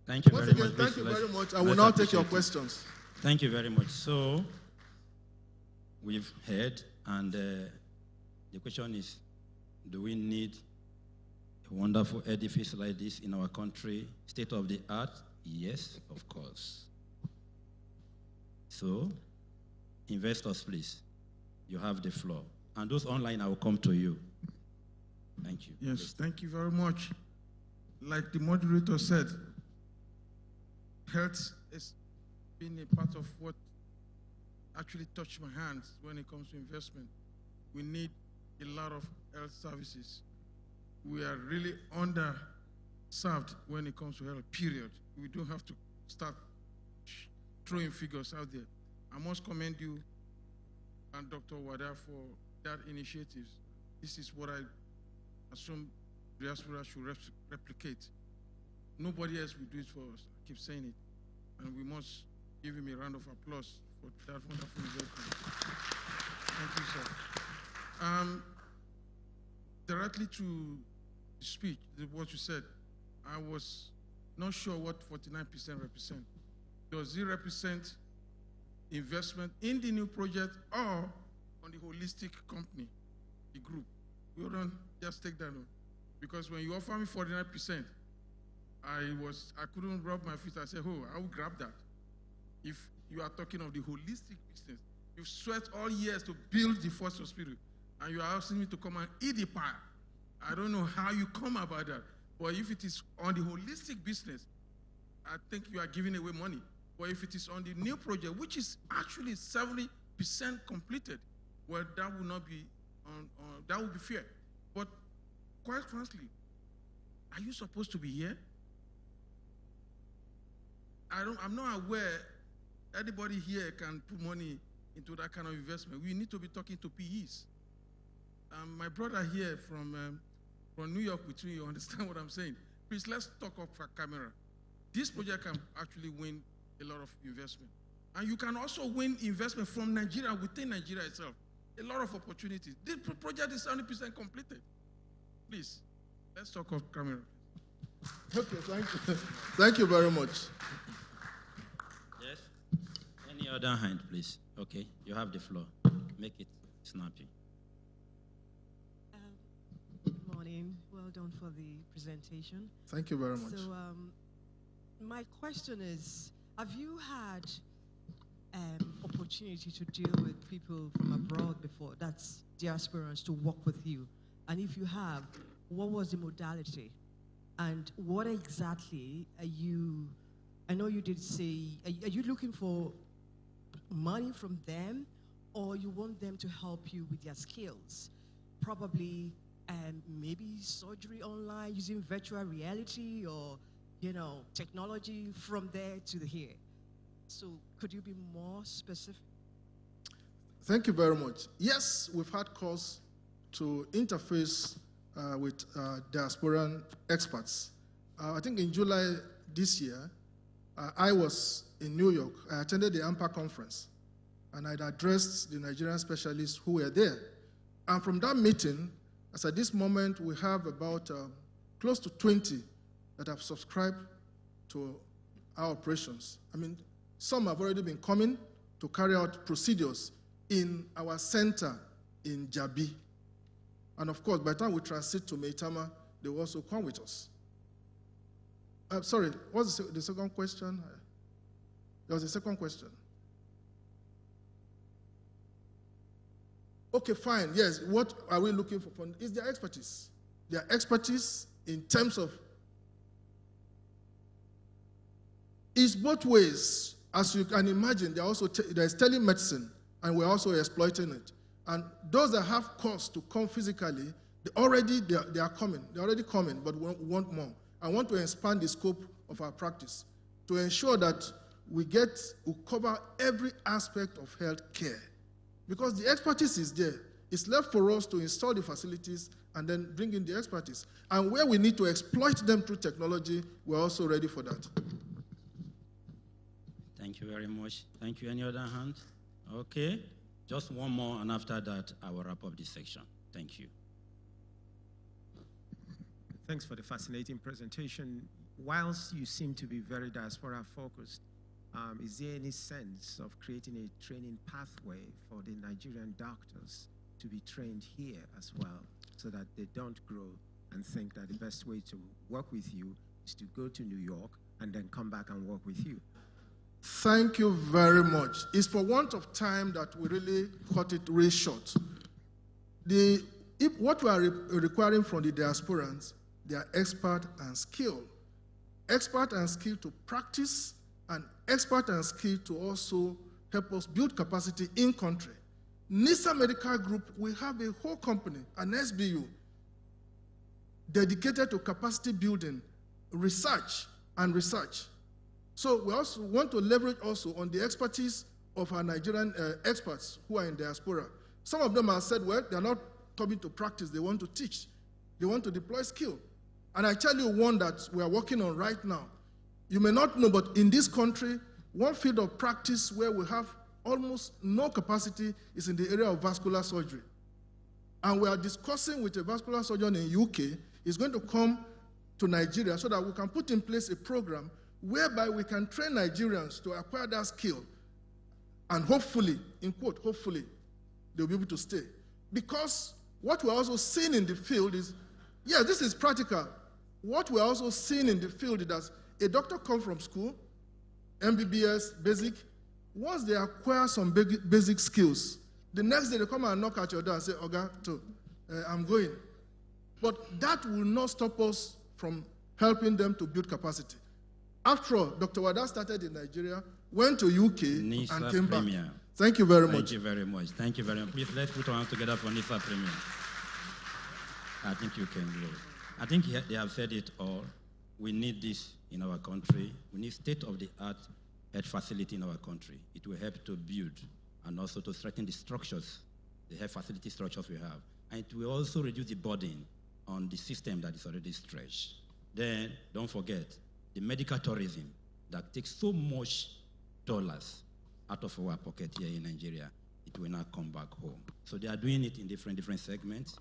Thank you Once very again, much. thank you very much. I will now take your questions. Thank you very much. So, we've heard, and the question is, do we need a wonderful edifice like this in our country, state of the art? Yes, of course. So, investors, please, you have the floor. And those online, I will come to you. Thank you. Yes, thank you very much. Like the moderator said, health has been a part of what actually touched my hands when it comes to investment. We need a lot of health services. We are really underserved when it comes to health, period. We don't have to start throwing figures out there. I must commend you and Dr. Wada for that initiative. This is what I assume Diaspora should replicate. Nobody else will do it for us. I keep saying it. And we must give him a round of applause for that wonderful investment. Thank you, sir. Directly to the speech, what you said, I was not sure what 49% represent. Does it represent investment in the new project or on the holistic company, the group? We don't just take that on. Because when you offer me 49%, I couldn't rub my feet. I said, oh, I will grab that. If you are talking of the holistic business, you've sweat all years to build the force of spirit, and you are asking me to come and eat the pie. I don't know how you come about that. But if it is on the holistic business, I think you are giving away money. But if it is on the new project, which is actually 70% completed, well, that will not be that would be fair. But quite frankly, are you supposed to be here? I'm not aware anybody here can put money into that kind of investment. We need to be talking to PEs. My brother here from New York with me, you understand what I'm saying? Please, let's talk off camera. This project can actually win a lot of investment. And you can also win investment from Nigeria, within Nigeria itself. A lot of opportunities. This project is 70% completed. Please, let's talk off camera. Okay, thank you. Thank you very much. Yes? Any other hand, please? Okay, you have the floor. Make it snappy. done for the presentation. Thank you very much. So my question is, have you had opportunity to deal with people from abroad before, that's diasporans, to work with you? And if you have, what was the modality? And what exactly are you, I know you did say, are you looking for money from them, or you want them to help you with their skills? Probably maybe surgery online using virtual reality, or technology from there to here. So could you be more specific? Thank you very much. Yes, we've had calls to interface with diasporan experts. I think in July this year, I was in New York. I attended the AMPA conference, and I'd addressed the Nigerian specialists who were there. And from that meeting, as at this moment, we have about close to 20 that have subscribed to our operations. I mean, some have already been coming to carry out procedures in our center in Jabi. And of course, by the time we transit to Meitama, they will also come with us. Sorry, what's the second question? There was a second question. Okay, fine, yes. What are we looking for? Is their expertise. Their expertise in terms of, it's both ways. As you can imagine, there's telemedicine, and we're also exploiting it. And those that have costs to come physically, they are coming. They're already coming, but we want more. I want to expand the scope of our practice to ensure that we cover every aspect of health care. Because the expertise is there. It's left for us to install the facilities and then bring in the expertise. And where we need to exploit them through technology, we're also ready for that. Thank you very much. Thank you. Any other hand? Okay. Just one more, and after that, I will wrap up this section. Thank you. Thanks for the fascinating presentation. Whilst you seem to be very diaspora focused, is there any sense of creating a training pathway for the Nigerian doctors to be trained here as well, so that they don't grow and think that the best way to work with you is to go to New York and then come back and work with you? Thank you very much. It's for want of time that we really cut it really short. What we are requiring from the diasporans, they are expert and skilled. Expert and skill to practice, and expert and skill to also help us build capacity in country. NISA Medical Group, we have a whole company, an SBU, dedicated to capacity building, research. So we also want to leverage also on the expertise of our Nigerian experts who are in diaspora. Some of them have said, well, they're not coming to practice, they want to teach. They want to deploy skill. And I tell you one that we are working on right now. You may not know, but in this country, one field of practice where we have almost no capacity is in the area of vascular surgery. And we are discussing with a vascular surgeon in UK. He's going to come to Nigeria so that we can put in place a program whereby we can train Nigerians to acquire that skill. And hopefully, in quote, hopefully, they'll be able to stay. Because what we're also seeing in the field is, yeah, this is practical. What we're also seeing in the field is that a doctor comes from school, MBBS, basic. Once they acquire some basic skills, the next day they come and knock at your door and say, Oga, I'm going. But that will not stop us from helping them to build capacity. After all, Dr. Wada started in Nigeria, went to UK, and came back. Thank you very much. Thank you very much. Thank you very much. Please, let's put our hands together for NISA Premier. I think you can do it. I think they have said it all. We need this in our country. We need state-of-the-art health facility in our country. It will help to build and also to strengthen the structures, the health facility structures we have. And it will also reduce the burden on the system that is already stretched. Then, don't forget, the medical tourism that takes so much dollars out of our pocket here in Nigeria, it will not come back home. So they are doing it in different segments.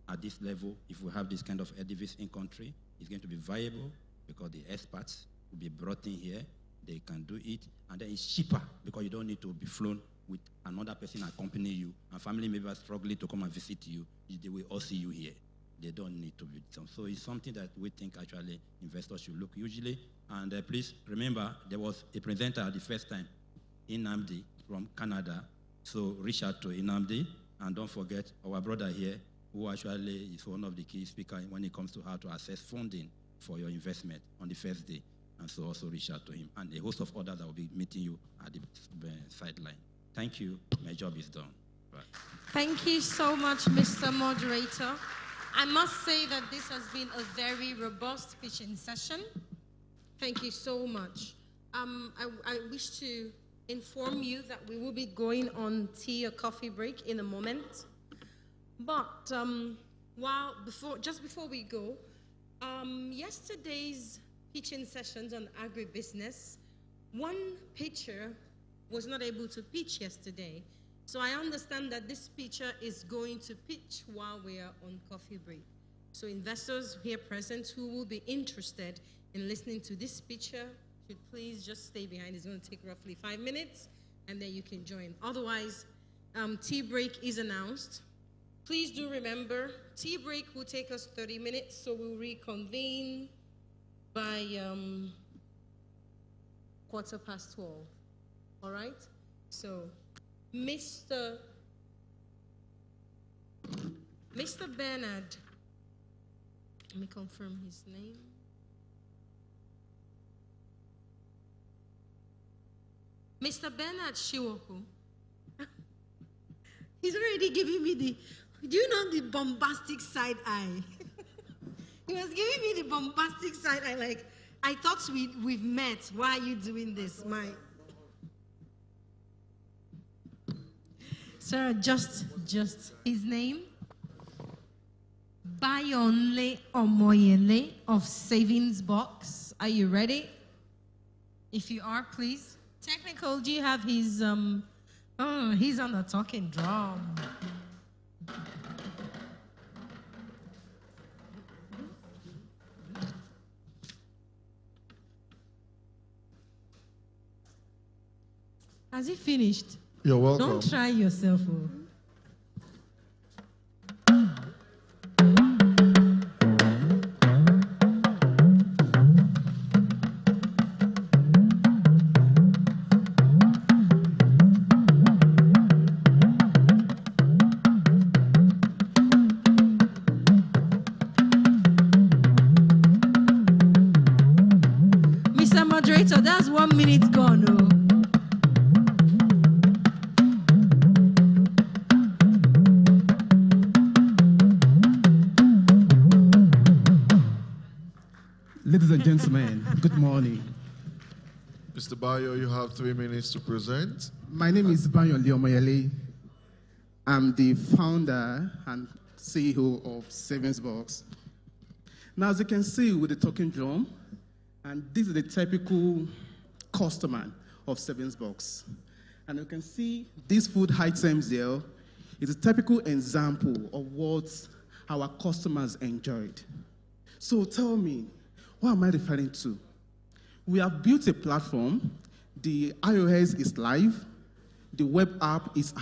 At this level, if we have this kind of edifice in country, it's going to be viable because the experts will be brought in here, they can do it, and then it's cheaper because you don't need to be flown with another person accompanying you, and family members struggling to come and visit you, they will all see you here. they don't need to be done. So it's something that we think actually investors should look usually. And please remember, there was a presenter the first time, Inamdi from Canada. So reach out to Inamdi, and don't forget our brother here, who actually is one of the key speakers when it comes to how to access funding for your investment on the first day. And so also reach out to him, and a host of others that will be meeting you at the sideline. Thank you. My job is done. Right. Thank you so much, Mr. Moderator. I must say that this has been a very robust pitching session. Thank you so much. I wish to inform you that we will be going on tea or coffee break in a moment. But just before we go, yesterday's pitching sessions on agribusiness, one pitcher was not able to pitch yesterday. So I understand that this pitcher is going to pitch while we are on coffee break. So investors here present who will be interested in listening to this pitcher should please just stay behind. It's going to take roughly 5 minutes, and then you can join. Otherwise, tea break is announced. Please do remember, tea break will take us 30 minutes, so we'll reconvene by 12:15. All right? So, Mr. Bernard, let me confirm his name. Mr. Bernard Shiwoku. He's already giving me the, do you know the bombastic side eye? He was giving me the bombastic side eye, like, I thought we've met. Why are you doing this? Sir, just his name? Bayonle Omoyele of Savings Box. Are you ready? If you are, please. Technical, do you have his, oh, he's on the talking drum. Has he finished? You're welcome. Don't try yourself. Oh. Mr. Moderator, that's 1 minute gone. Oh. Ladies and gentlemen, good morning. Mr. Bayo, you have 3 minutes to present. My name is Bayo Leomoyele. I'm the founder and CEO of Savings Box. Now, as you can see with the talking drum, and this is the typical customer of Savings Box. And you can see these food items there is a typical example of what our customers enjoyed. So tell me, what am I referring to? We have built a platform. The iOS is live. The web app is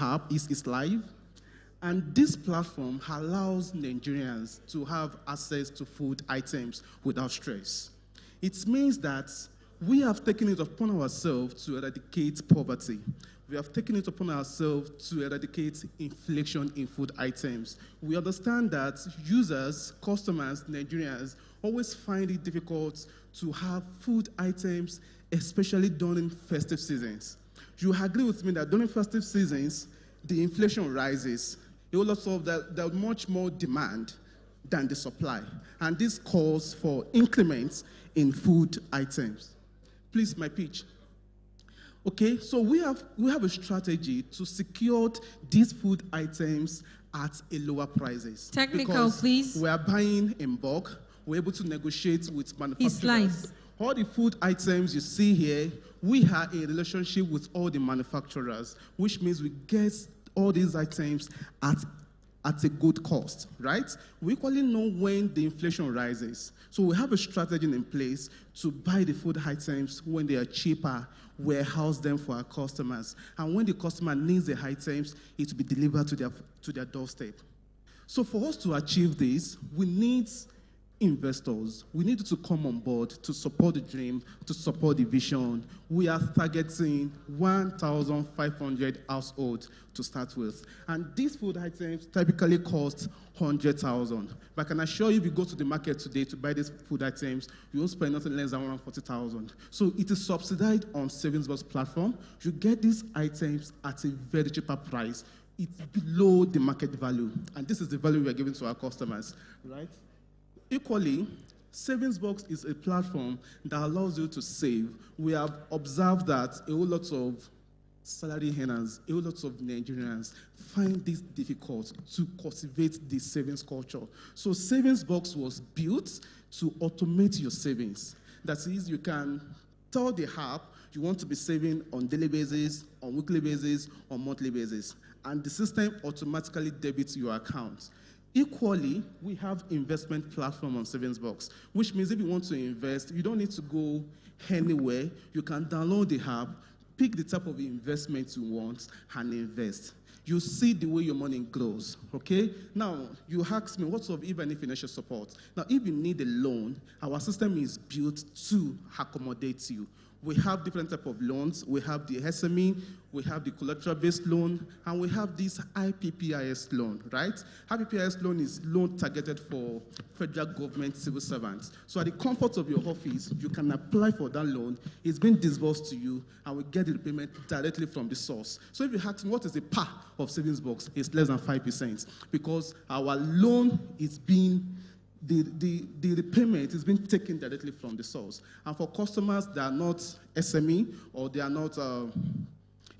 live. And this platform allows Nigerians to have access to food items without stress. It means that we have taken it upon ourselves to eradicate poverty. We have taken it upon ourselves to eradicate inflation in food items. We understand that users, customers, Nigerians always find it difficult to have food items, especially during festive seasons. You agree with me that during festive seasons, the inflation rises. It will also there's much more demand than the supply. And this calls for increments in food items. Please, my pitch. Okay, so we have a strategy to secure these food items at a lower prices. Technical, please. We are buying in bulk. We're able to negotiate with manufacturers. Slides. All the food items you see here, we have a relationship with all the manufacturers, which means we get all these items at a good cost, right? We equally know when the inflation rises. So we have a strategy in place to buy the food items when they are cheaper, warehouse them for our customers. And when the customer needs the items, it will be delivered to their doorstep. So for us to achieve this, we need investors. We need to come on board to support the dream, to support the vision. We are targeting 1,500 households to start with. And these food items typically cost 100,000. But I can assure you, if you go to the market today to buy these food items, you won't spend nothing less than 140,000. So it is subsidized on Savings Box platform. You get these items at a very cheaper price. It's below the market value. And this is the value we are giving to our customers, right? Equally, Savings Box is a platform that allows you to save. We have observed that a whole lot of salary earners, a whole lot of Nigerians find this difficult to cultivate the savings culture. So Savings Box was built to automate your savings. That is, you can tell the app you want to be saving on daily basis, on weekly basis, on monthly basis, and the system automatically debits your account. Equally, we have investment platform on Savings Box, which means if you want to invest, you don't need to go anywhere. You can download the app, pick the type of investment you want, and invest. You see the way your money grows, okay? Now, you ask me, what's of even financial support? Now, if you need a loan, our system is built to accommodate you. We have different type of loans. We have the SME, we have the collateral-based loan, and we have this IPPIS loan, right? IPPIS loan is loan targeted for federal government civil servants. So at the comfort of your office, you can apply for that loan. It's been disbursed to you, and we get the repayment directly from the source. So if you ask me what is the PAR of Savings Box, it's less than 5%, because our loan is being the repayment is being taken directly from the source. And for customers that are not SME or they are not a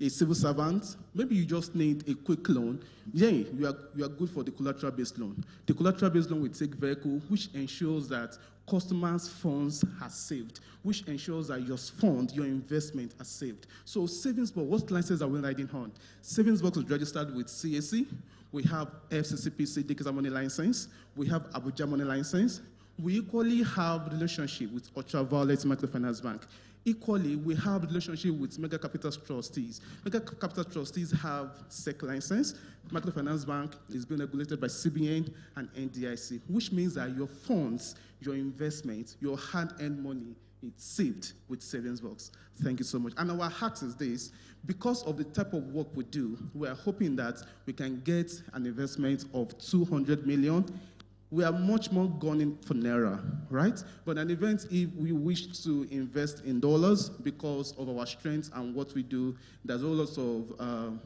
civil servant, maybe you just need a quick loan, yeah, you are good for the collateral-based loan. The collateral-based loan will take vehicle, which ensures that customers' funds are saved, which ensures that your fund, your investment are saved. So Savings Box, what licenses are we riding on? Savings Box is registered with CAC. We have FCCPC Digital Money License. We have Abuja Money License. We equally have relationship with Ultraviolet Microfinance Bank. Equally, we have relationship with Mega Capital Trustees. Mega Capital Trustees have SEC license. Microfinance Bank is being regulated by CBN and NDIC, which means that your funds, your investment, your hard-earned money, it's saved with Savings Box. Thank you so much. And our heart is this: because of the type of work we do, we are hoping that we can get an investment of 200 million. We are much more gunning for Naira, right? But an event, if we wish to invest in dollars because of our strengths and what we do, there's a lot of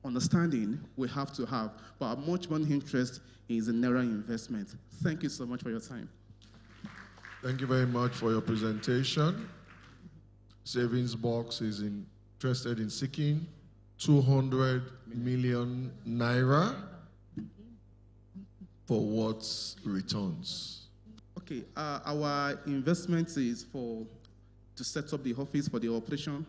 understanding we have to have. But our much more interest is in Naira investment. Thank you so much for your time. Thank you very much for your presentation. Savings Box is interested in seeking 200 million Naira for what returns? Okay, our investment is to set up the office for the operation,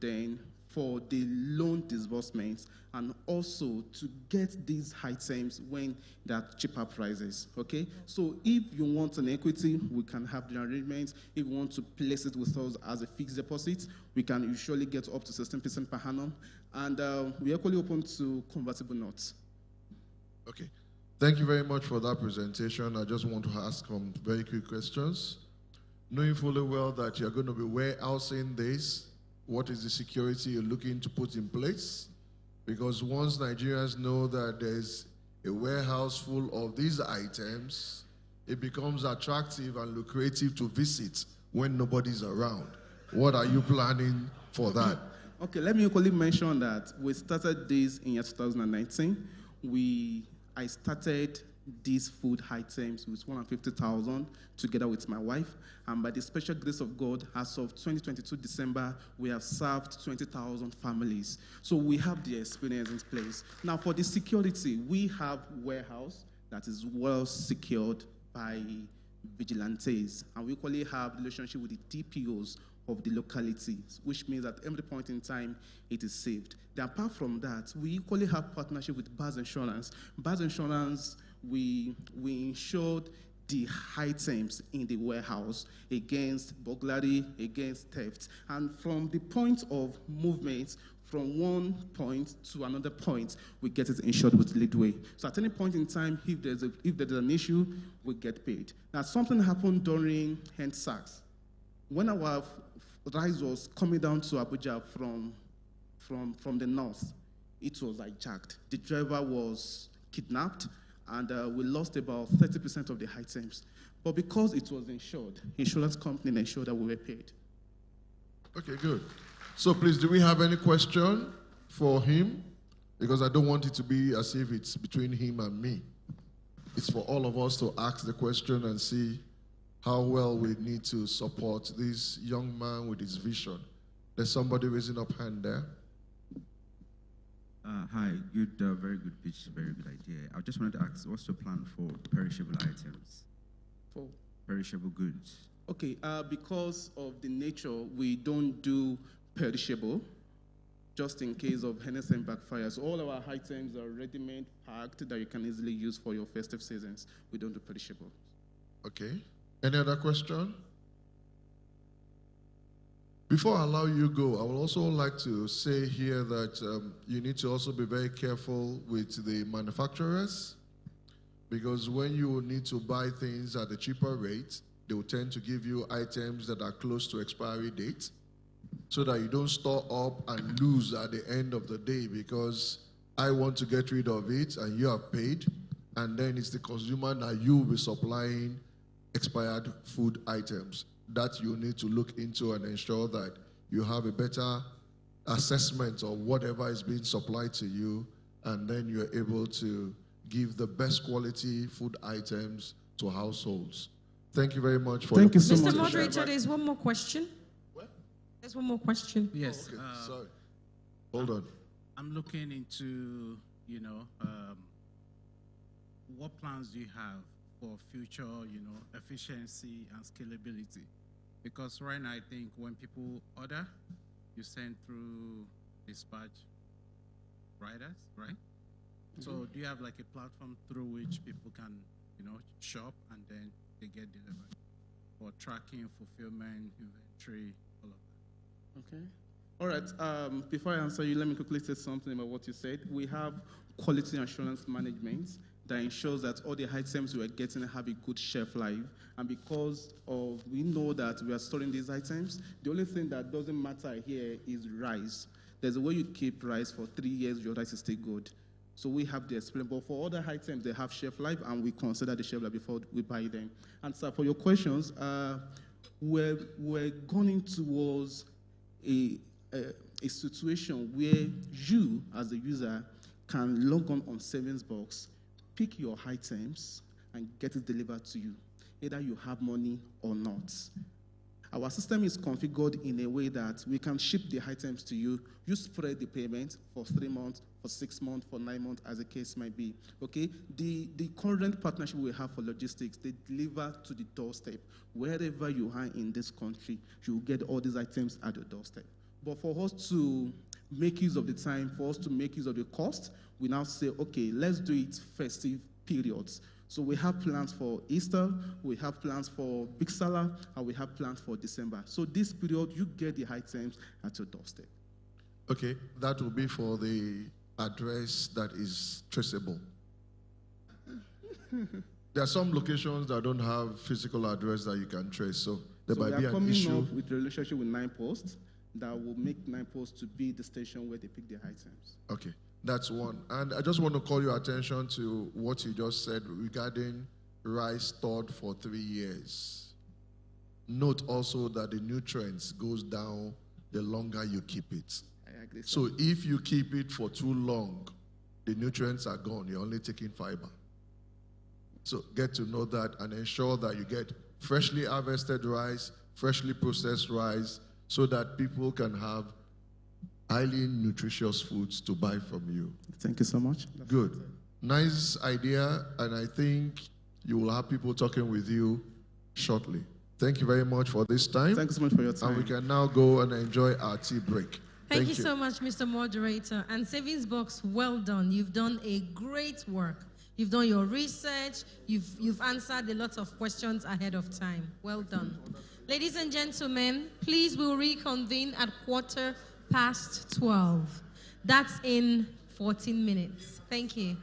then for the loan disbursements, and also to get these items when there are cheaper prices, okay? So if you want an equity, we can have the arrangements. If you want to place it with us as a fixed deposit, we can usually get up to 16% per annum, and we're equally open to convertible notes. Okay. Thank you very much for that presentation. I just want to ask some very quick questions. Knowing fully well that you're going to be warehousing this, what is the security you're looking to put in place? Because once Nigerians know that there's a warehouse full of these items, it becomes attractive and lucrative to visit when nobody's around. What are you planning for that? Okay, let me equally mention that we started this in year 2019. I started these food items with 150,000 together with my wife. And by the special grace of God, as of 2022 December, we have served 20,000 families. So we have the experience in place. Now for the security, we have warehouse that is well secured by vigilantes. And we equally have relationship with the DPOs of the locality, which means at every point in time, it is saved. Then apart from that, we equally have partnership with Baz Insurance. Baz Insurance, we insured the items in the warehouse against burglary, against theft. And from the point of movement, from one point to another point, we get it insured with leadway. So at any point in time, if there's an issue, we get paid. Now, something happened during hand sacks. When our rice was coming down to Abuja from the north, it was hijacked. The driver was kidnapped, and we lost about 30% of the items. But because it was insured, insurance company ensured that we were paid. Okay, good. So please, do we have any question for him? Because I don't want it to be as if it's between him and me. It's for all of us to ask the question and see how well we need to support this young man with his vision. There's somebody raising up hand there. Hi, good, very good pitch, very good idea. I just wanted to ask, what's your plan for perishable items? For perishable goods? Okay, because of the nature, we don't do perishable, just in case of anything backfires. All our items are ready-made, packed, that you can easily use for your festive seasons. We don't do perishable. Okay. Any other question? Before I allow you go, I would also like to say here that you need to also be very careful with the manufacturers, because when you need to buy things at a cheaper rate, they will tend to give you items that are close to expiry date, so that you don't store up and lose at the end of the day, because I want to get rid of it and you have paid, and then it's the consumer that you will be supplying expired food items. That you need to look into and ensure that you have a better assessment of whatever is being supplied to you, and then you're able to give the best quality food items to households. Thank you very much for Thank you so much. Mr. Moderator, there's one more question. What? There's one more question. Yes. Oh, okay. Sorry. Hold on. I'm looking into, what plans do you have for future, efficiency and scalability? Because right now, I think when people order, you send through dispatch riders, right? Mm-hmm. So do you have like a platform through which people can, shop and then they get delivered for tracking, fulfillment, inventory, all of that? Okay. All right. Before I answer you, let me quickly say something about what you said. We have quality assurance management that ensures that all the items we are getting have a good shelf life. And because we know that we are storing these items, the only thing that doesn't matter here is rice. There's a way you keep rice for 3 years, your rice is still good. So we have the explain. But for other items, they have shelf life, and we consider the shelf life before we buy them. And so for your questions, we're going towards a situation where you, as a user, can log on Savings Box, pick your items, and get it delivered to you, either you have money or not. Our system is configured in a way that we can ship the items to you. You spread the payment for 3 months, for 6 months, for 9 months, as the case might be. Okay? The current partnership we have for logistics, they deliver to the doorstep. Wherever you are in this country, you will get all these items at your doorstep. But for us to make use of the time, for us to make use of the cost, we now say, okay, let's do it festive periods. So we have plans for Easter, we have plans for Big Salah, and we have plans for December. So this period, you get the items at your doorstep. Okay, that will be for the address that is traceable. There are some locations that don't have physical address that you can trace, so there might be an issue. We are coming up with a relationship with 9 Post that will make 9 Post to be the station where they pick their items. Okay. That's one. And I just want to call your attention to what you just said regarding rice stored for 3 years. Note also that the nutrients goes down the longer you keep it. I agree. So if you keep it for too long, the nutrients are gone. You're only taking fiber. So get to know that and ensure that you get freshly harvested rice, freshly processed rice, so that people can have highly nutritious foods to buy from you. Thank you so much. Good. Nice idea, and I think you will have people talking with you shortly. Thank you very much for this time. Thank you so much for your time. And we can now go and enjoy our tea break. Thank you so much, Mr. Moderator. And Savings Box, well done. You've done a great work. You've done your research. You've answered a lot of questions ahead of time. Well done. Ladies and gentlemen, please we'll reconvene at 12:15. That's in 14 minutes. Thank you.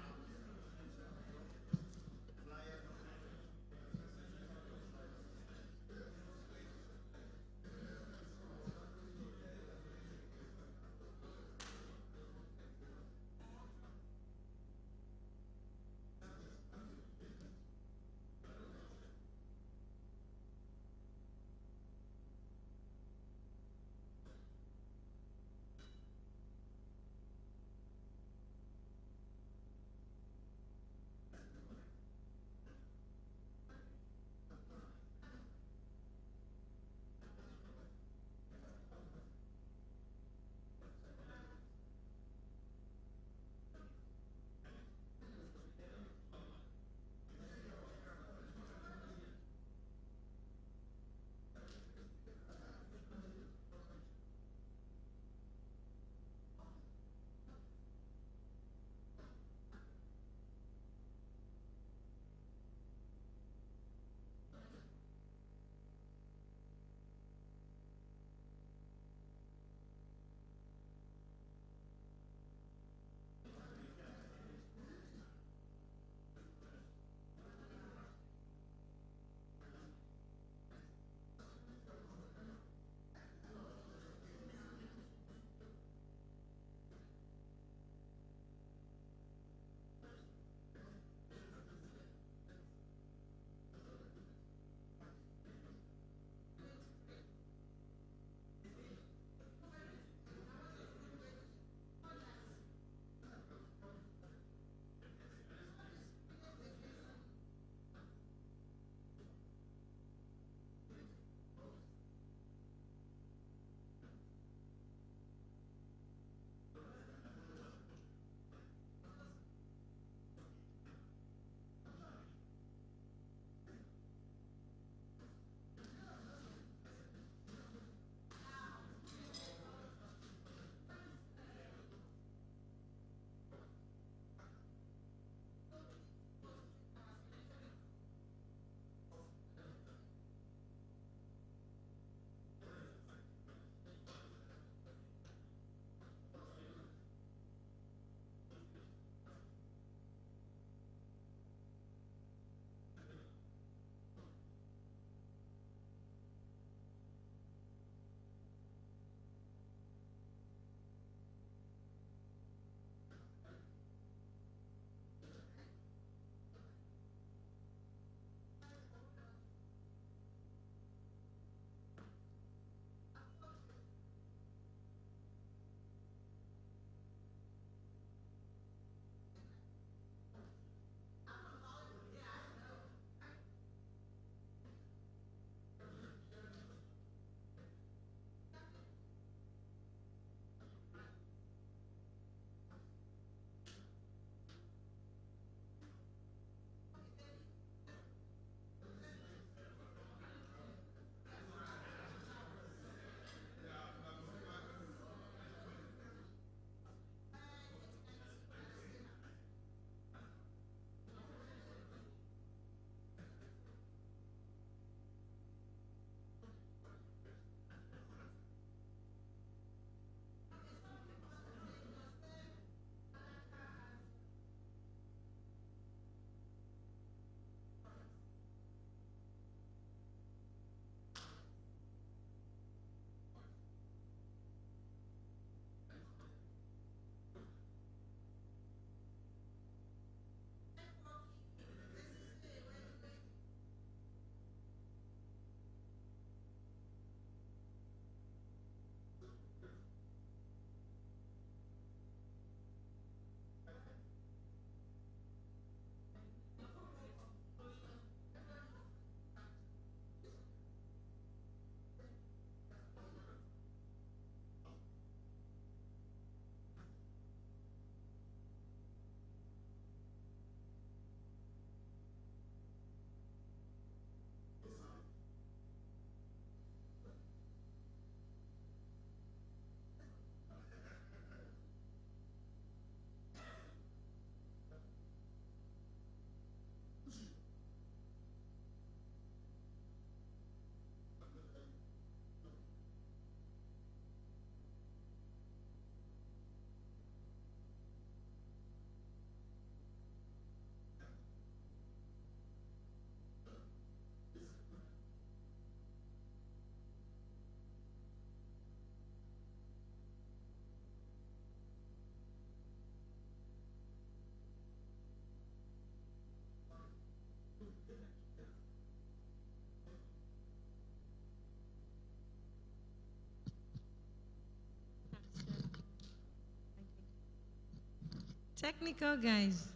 Technical, guys.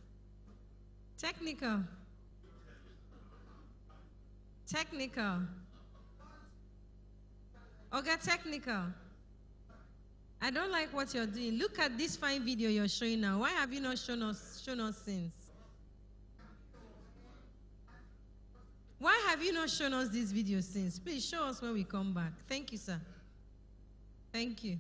Technical. Technical. Okay, technical. I don't like what you're doing. Look at this fine video you're showing now. Why have you not shown us since? Why have you not shown us this video since? Please show us when we come back. Thank you, sir. Thank you.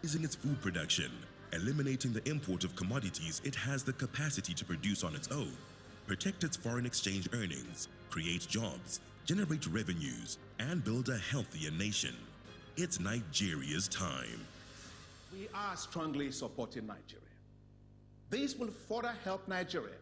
Increasing its food production, eliminating the import of commodities it has the capacity to produce on its own, protect its foreign exchange earnings, create jobs, generate revenues, and build a healthier nation. It's Nigeria's time. We are strongly supporting Nigeria. This will further help Nigeria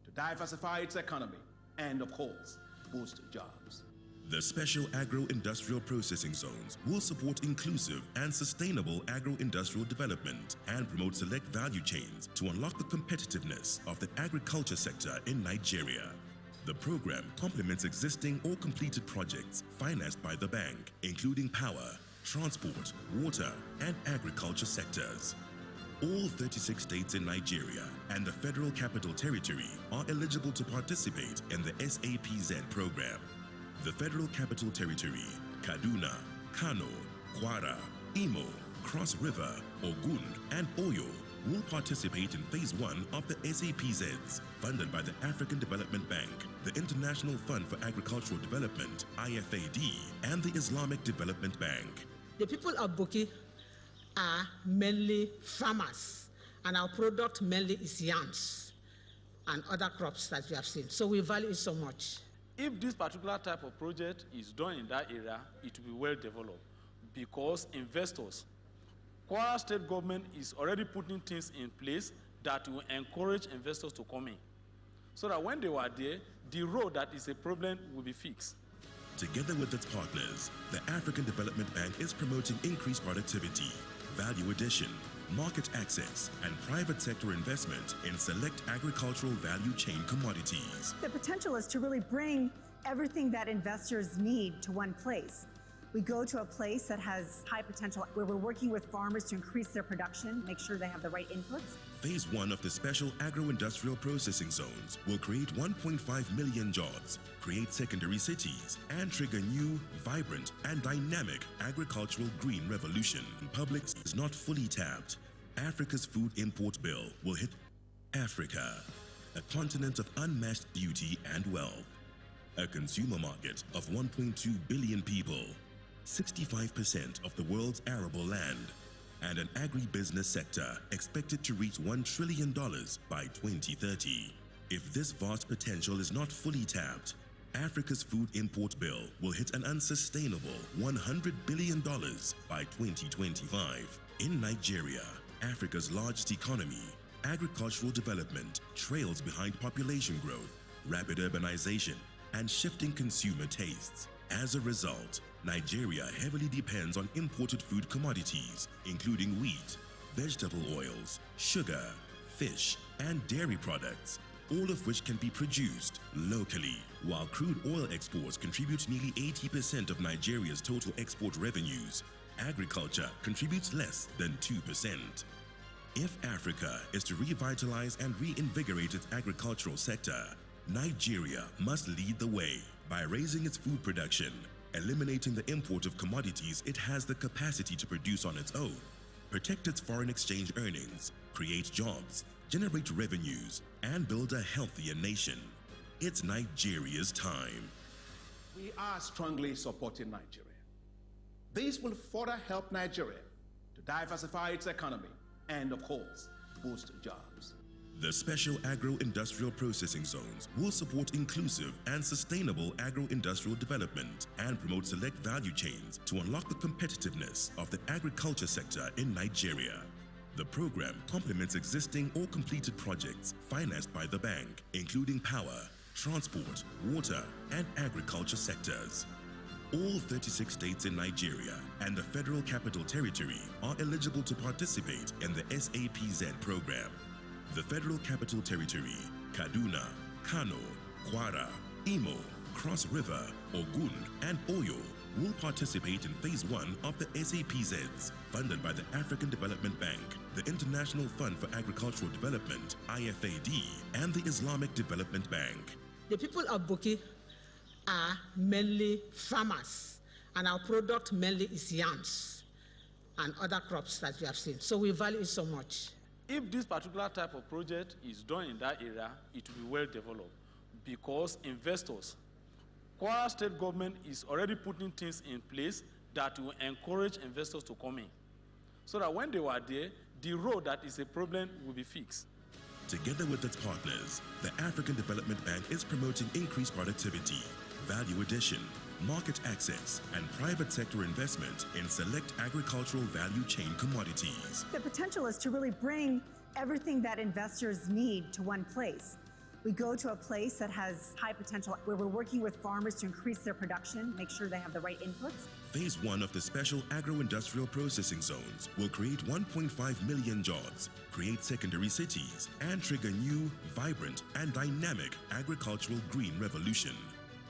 to diversify its economy and, of course, boost jobs. The special agro-industrial processing zones will support inclusive and sustainable agro-industrial development and promote select value chains to unlock the competitiveness of the agriculture sector in Nigeria. The program complements existing or completed projects financed by the bank, including power, transport, water, and agriculture sectors. All 36 states in Nigeria and the Federal Capital Territory are eligible to participate in the SAPZ program. The Federal Capital Territory, Kaduna, Kano, Kwara, Imo, Cross River, Ogun, and Oyo will participate in Phase 1 of the SAPZs, funded by the African Development Bank, the International Fund for Agricultural Development, IFAD, and the Islamic Development Bank. The people of Boki are mainly farmers, and our product mainly is yams and other crops that we have seen. So we value it so much. If this particular type of project is done in that area, it will be well developed because investors, Kwara State government is already putting things in place that will encourage investors to come in. So that when they were there, the road that is a problem will be fixed. Together with its partners, the African Development Bank is promoting increased productivity, value addition, market access, and private sector investment in select agricultural value chain commodities. The potential is to really bring everything that investors need to one place. We go to a place that has high potential, where we're working with farmers to increase their production, make sure they have the right inputs. Phase 1 of the special agro-industrial processing zones will create 1.5 million jobs, create secondary cities, and trigger new, vibrant, and dynamic agricultural green revolution. Publix is not fully tapped. Africa's food import bill will hit Africa, a continent of unmatched beauty and wealth, a consumer market of 1.2 billion people, 65% of the world's arable land, and an agribusiness sector expected to reach $1 trillion by 2030. If this vast potential is not fully tapped, Africa's food import bill will hit an unsustainable $100 billion by 2025. In Nigeria, Africa's largest economy, agricultural development trails behind population growth, rapid urbanization, and shifting consumer tastes. As a result, Nigeria heavily depends on imported food commodities, including wheat, vegetable oils, sugar, fish, and dairy products, all of which can be produced locally. While crude oil exports contribute nearly 80% of Nigeria's total export revenues, agriculture contributes less than 2%. If Africa is to revitalize and reinvigorate its agricultural sector, Nigeria must lead the way by raising its food production, eliminating the import of commodities it has the capacity to produce on its own, protect its foreign exchange earnings, create jobs, generate revenues, and build a healthier nation. It's Nigeria's time. We are strongly supporting Nigeria. This will further help Nigeria to diversify its economy and, of course, boost jobs. The special agro-industrial processing zones will support inclusive and sustainable agro-industrial development and promote select value chains to unlock the competitiveness of the agriculture sector in Nigeria. The program complements existing or completed projects financed by the bank, including power, transport, water, and agriculture sectors. All 36 states in Nigeria and the Federal Capital Territory are eligible to participate in the SAPZ program. The Federal Capital Territory, Kaduna, Kano, Kwara, Imo, Cross River, Ogun, and Oyo will participate in Phase 1 of the SAPZs, funded by the African Development Bank, the International Fund for Agricultural Development, IFAD, and the Islamic Development Bank. The people of Boki are mainly farmers, and our product mainly is yams and other crops that we have seen. So we value it so much. If this particular type of project is done in that area, it will be well developed because investors, Kwara State government is already putting things in place that will encourage investors to come in. So that when they were there, the road that is a problem will be fixed. Together with its partners, the African Development Bank is promoting increased productivity, value addition, market access, and private sector investment in select agricultural value chain commodities. The potential is to really bring everything that investors need to one place. We go to a place that has high potential, where we're working with farmers to increase their production, make sure they have the right inputs. Phase 1 of the special agro-industrial processing zones will create 1.5 million jobs, create secondary cities, and trigger new, vibrant, and dynamic agricultural green revolution.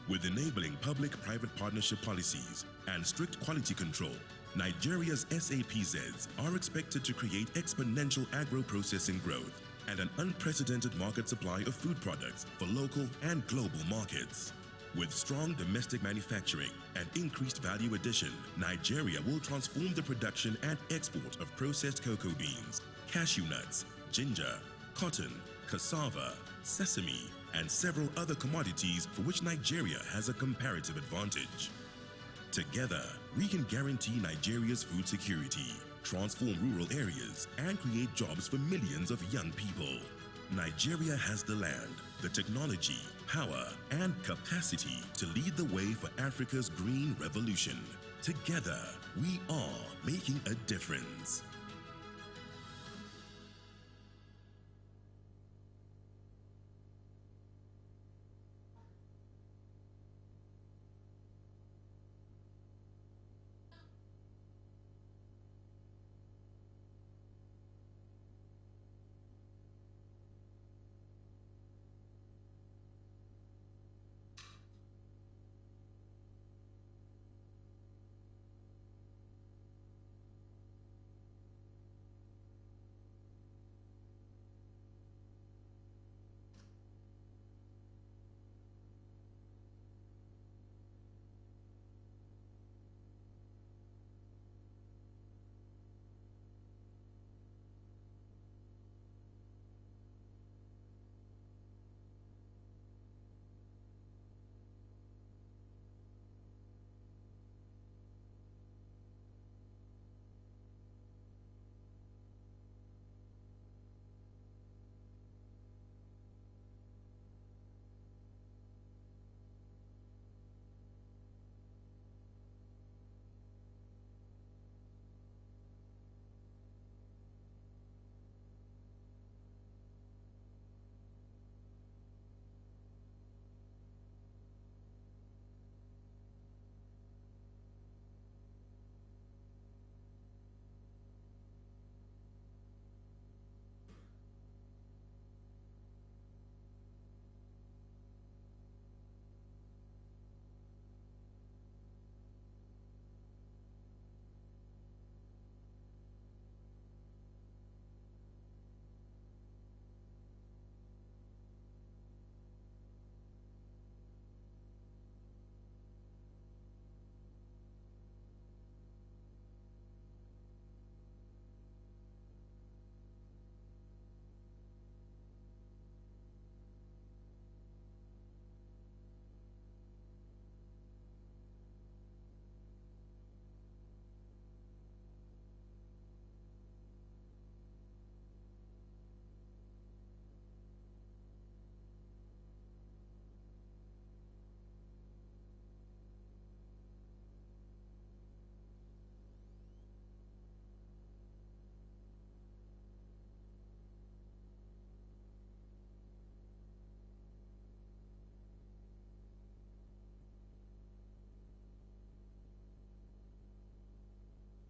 With enabling public-private partnership policies and strict quality control, Nigeria's SAPZs are expected to create exponential agro-processing growth and an unprecedented market supply of food products for local and global markets. With strong domestic manufacturing and increased value addition, Nigeria will transform the production and export of processed cocoa beans, cashew nuts, ginger, cotton, cassava, sesame, and several other commodities for which Nigeria has a comparative advantage. Together, we can guarantee Nigeria's food security, transform rural areas, and create jobs for millions of young people. Nigeria has the land, the technology, power, and capacity to lead the way for Africa's green revolution. Together, we are making a difference.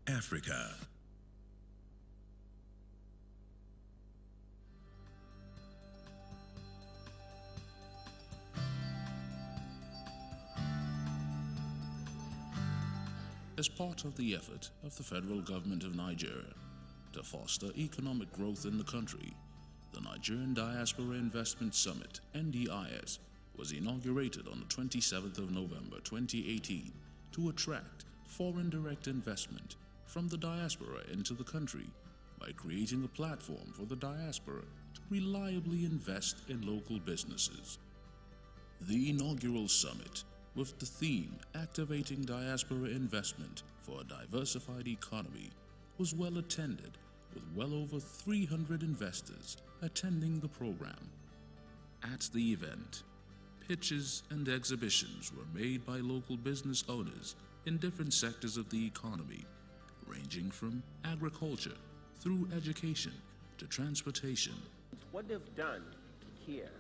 Africa. As part of the effort of the federal government of Nigeria to foster economic growth in the country, the Nigerian Diaspora Investment Summit, NDIS, was inaugurated on the 27th of November 2018 to attract foreign direct investment from the diaspora into the country by creating a platform for the diaspora to reliably invest in local businesses. The inaugural summit, with the theme Activating Diaspora Investment for a Diversified Economy, was well attended, with well over 300 investors attending the program. At the event, pitches and exhibitions were made by local business owners in different sectors of the economy, ranging from agriculture through education to transportation. What they've done here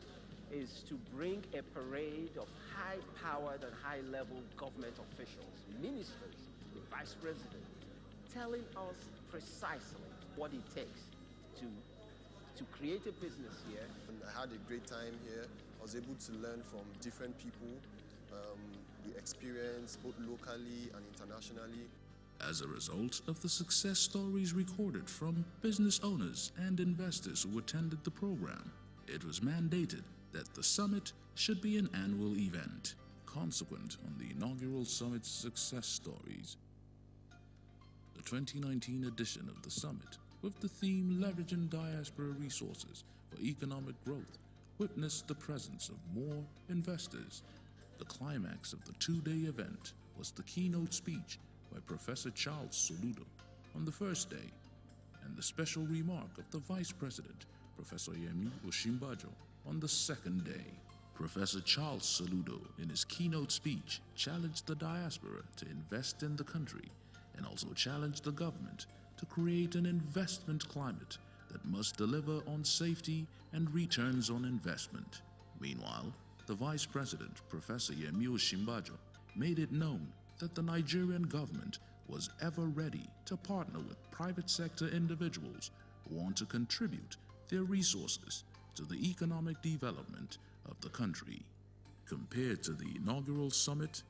is to bring a parade of high-powered and high-level government officials, ministers, the vice president, telling us precisely what it takes to create a business here. And I had a great time here. I was able to learn from different people, the experience both locally and internationally. As a result of the success stories recorded from business owners and investors who attended the program, it was mandated that the summit should be an annual event, consequent on the inaugural summit's success stories. The 2019 edition of the summit, with the theme Leveraging Diaspora Resources for Economic Growth, witnessed the presence of more investors. The climax of the two-day event was the keynote speech by Professor Charles Soludo on the first day, and the special remark of the Vice President, Professor Yemi Osinbajo, on the second day. Professor Charles Soludo, in his keynote speech, challenged the diaspora to invest in the country and also challenged the government to create an investment climate that must deliver on safety and returns on investment. Meanwhile, the Vice President, Professor Yemi Osinbajo, made it known that the Nigerian government was ever ready to partner with private sector individuals who want to contribute their resources to the economic development of the country. Compared to the inaugural summit,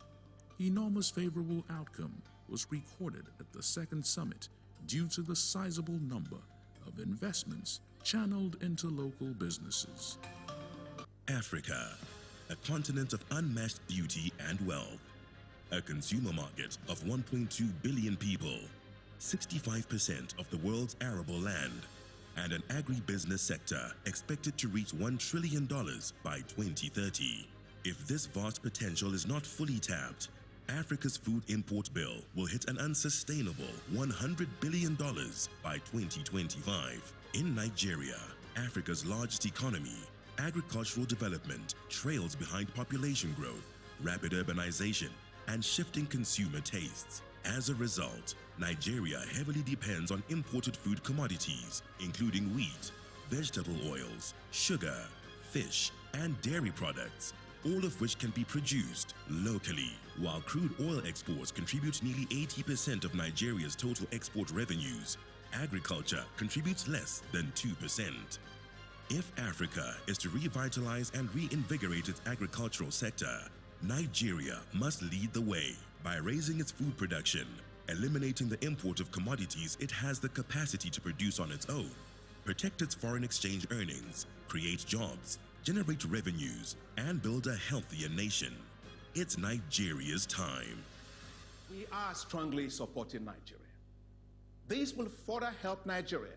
enormous favorable outcome was recorded at the second summit due to the sizable number of investments channeled into local businesses. Africa, a continent of unmatched beauty and wealth, a consumer market of 1.2 billion people, 65% of the world's arable land, and an agribusiness sector expected to reach $1 trillion by 2030. If this vast potential is not fully tapped, Africa's food import bill will hit an unsustainable $100 billion by 2025. In Nigeria, Africa's largest economy, agricultural development trails behind population growth, rapid urbanization, and shifting consumer tastes. As a result, Nigeria heavily depends on imported food commodities, including wheat, vegetable oils, sugar, fish, and dairy products, all of which can be produced locally. While crude oil exports contribute nearly 80% of Nigeria's total export revenues, agriculture contributes less than 2%. If Africa is to revitalize and reinvigorate its agricultural sector, Nigeria must lead the way by raising its food production, eliminating the import of commodities it has the capacity to produce on its own, protect its foreign exchange earnings, create jobs, generate revenues, and build a healthier nation. It's Nigeria's time. We are strongly supporting Nigeria. This will further help Nigeria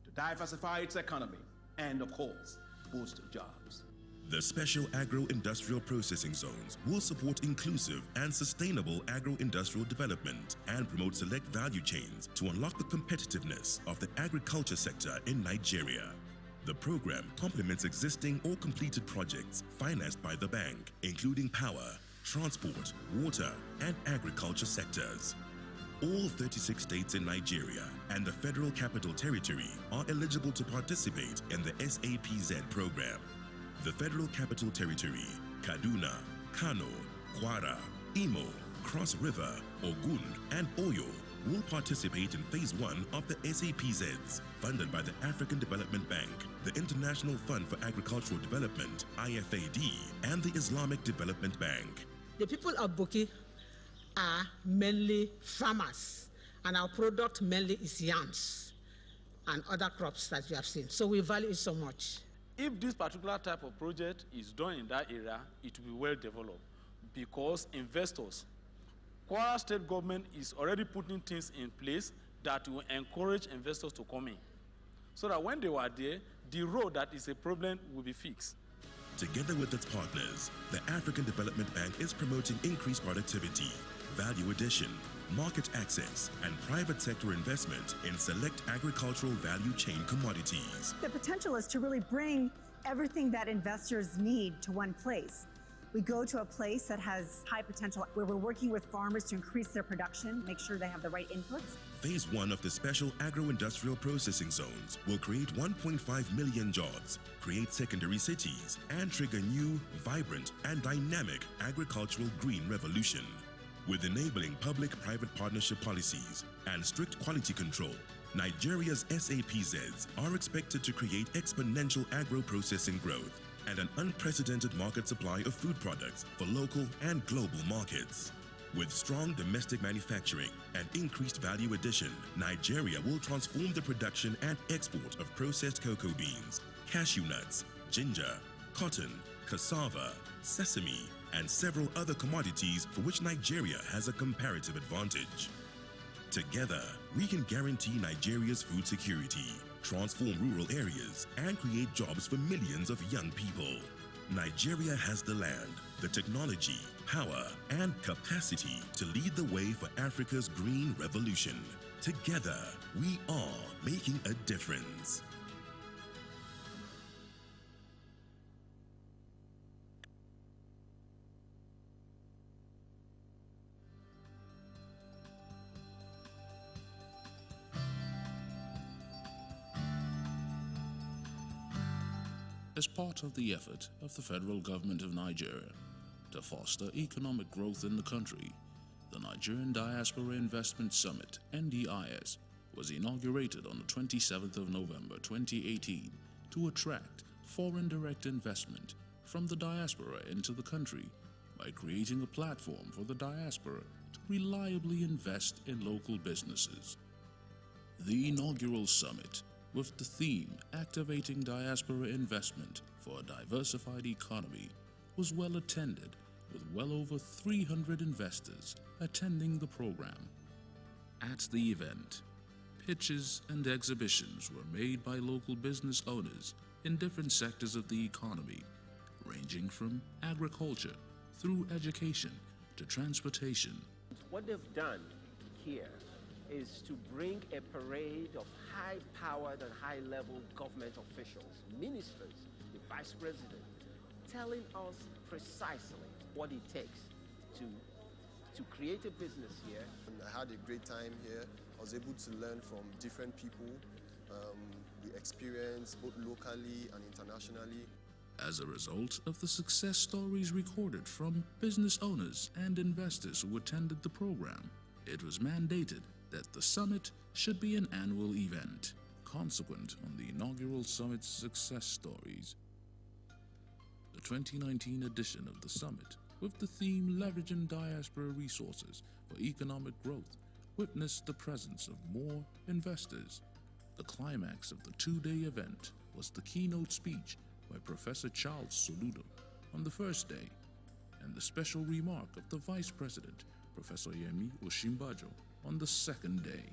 to diversify its economy and, of course, boost jobs. The special agro-industrial processing zones will support inclusive and sustainable agro-industrial development and promote select value chains to unlock the competitiveness of the agriculture sector in Nigeria. The program complements existing or completed projects financed by the bank, including power, transport, water, and agriculture sectors. All 36 states in Nigeria and the Federal Capital Territory are eligible to participate in the SAPZ program. The Federal Capital Territory, Kaduna, Kano, Kwara, Imo, Cross River, Ogun, and Oyo will participate in Phase 1 of the SAPZs, funded by the African Development Bank, the International Fund for Agricultural Development, IFAD, and the Islamic Development Bank. The people of Boki are mainly farmers, and our product mainly is yams and other crops that you have seen. So we value it so much. If this particular type of project is done in that area, it will be well developed because investors, Kwara State government is already putting things in place that will encourage investors to come in. So that when they were there, the road that is a problem will be fixed. Together with its partners, the African Development Bank is promoting increased productivity, value addition, market access, and private sector investment in select agricultural value chain commodities. The potential is to really bring everything that investors need to one place. We go to a place that has high potential, where we're working with farmers to increase their production, make sure they have the right inputs. Phase 1 of the special agro-industrial processing zones will create 1.5 million jobs, create secondary cities, and trigger new, vibrant, and dynamic agricultural green revolution. With enabling public-private partnership policies and strict quality control, Nigeria's SAPZs are expected to create exponential agro-processing growth and an unprecedented market supply of food products for local and global markets. With strong domestic manufacturing and increased value addition, Nigeria will transform the production and export of processed cocoa beans, cashew nuts, ginger, cotton, cassava, sesame, and several other commodities for which Nigeria has a comparative advantage. Together, we can guarantee Nigeria's food security, transform rural areas, and create jobs for millions of young people. Nigeria has the land, the technology, power, and capacity to lead the way for Africa's green revolution. Together, we are making a difference. As part of the effort of the federal government of Nigeria to foster economic growth in the country, the Nigerian Diaspora Investment Summit, NDIS, was inaugurated on the 27th of November 2018 to attract foreign direct investment from the diaspora into the country by creating a platform for the diaspora to reliably invest in local businesses. The inaugural summit, with the theme Activating Diaspora Investment for a Diversified Economy, was well attended, with well over 300 investors attending the program. At the event, pitches and exhibitions were made by local business owners in different sectors of the economy, ranging from agriculture through education to transportation. What they've done here is to bring a parade of high-powered and high-level government officials, ministers, the vice president, telling us precisely what it takes to create a business here. And I had a great time here. I was able to learn from different people. We experienced both locally and internationally. As a result of the success stories recorded from business owners and investors who attended the program, it was mandated that the summit should be an annual event. Consequent on the inaugural summit's success stories, the 2019 edition of the summit, with the theme Leveraging Diaspora Resources for Economic Growth, witnessed the presence of more investors. The climax of the two-day event was the keynote speech by Professor Charles Soludo on the first day, and the special remark of the Vice President, Professor Yemi Osinbajo, on the second day.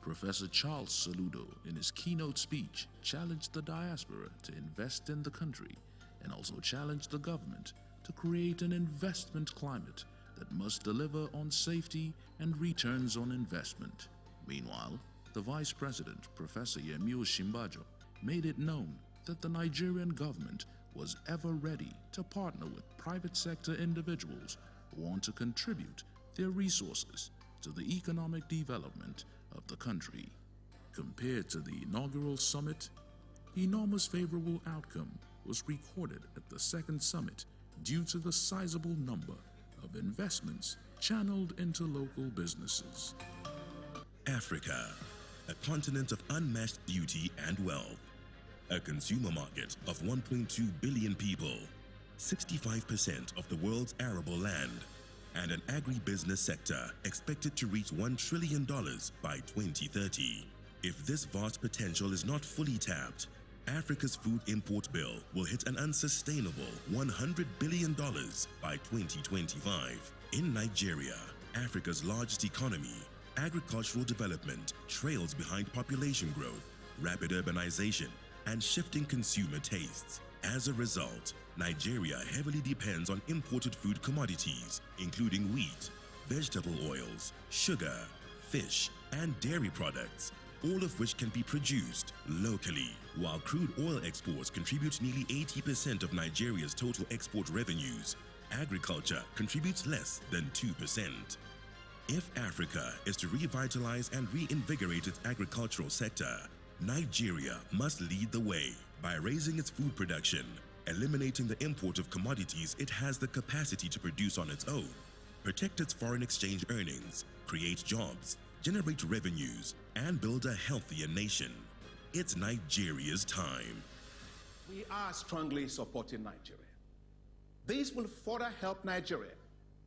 Professor Charles Soludo, in his keynote speech, challenged the diaspora to invest in the country and also challenged the government to create an investment climate that must deliver on safety and returns on investment. Meanwhile, the Vice President, Professor Yemi Osinbajo, made it known that the Nigerian government was ever ready to partner with private sector individuals who want to contribute their resources to the economic development of the country. Compared to the inaugural summit, enormous favorable outcome was recorded at the second summit due to the sizable number of investments channeled into local businesses. Africa, a continent of unmatched beauty and wealth, a consumer market of 1.2 billion people, 65% of the world's arable land, and an agribusiness sector expected to reach $1 trillion by 2030. If this vast potential is not fully tapped, Africa's food import bill will hit an unsustainable $100 billion by 2025. In Nigeria, Africa's largest economy, agricultural development trails behind population growth, rapid urbanization, and shifting consumer tastes. As a result, Nigeria heavily depends on imported food commodities, including wheat, vegetable oils, sugar, fish, and dairy products, all of which can be produced locally. While crude oil exports contribute nearly 80% of Nigeria's total export revenues, agriculture contributes less than 2%. If Africa is to revitalize and reinvigorate its agricultural sector, Nigeria must lead the way by raising its food production, eliminating the import of commodities it has the capacity to produce on its own, protect its foreign exchange earnings, create jobs, generate revenues, and build a healthier nation. It's Nigeria's time. We are strongly supporting Nigeria. This will further help Nigeria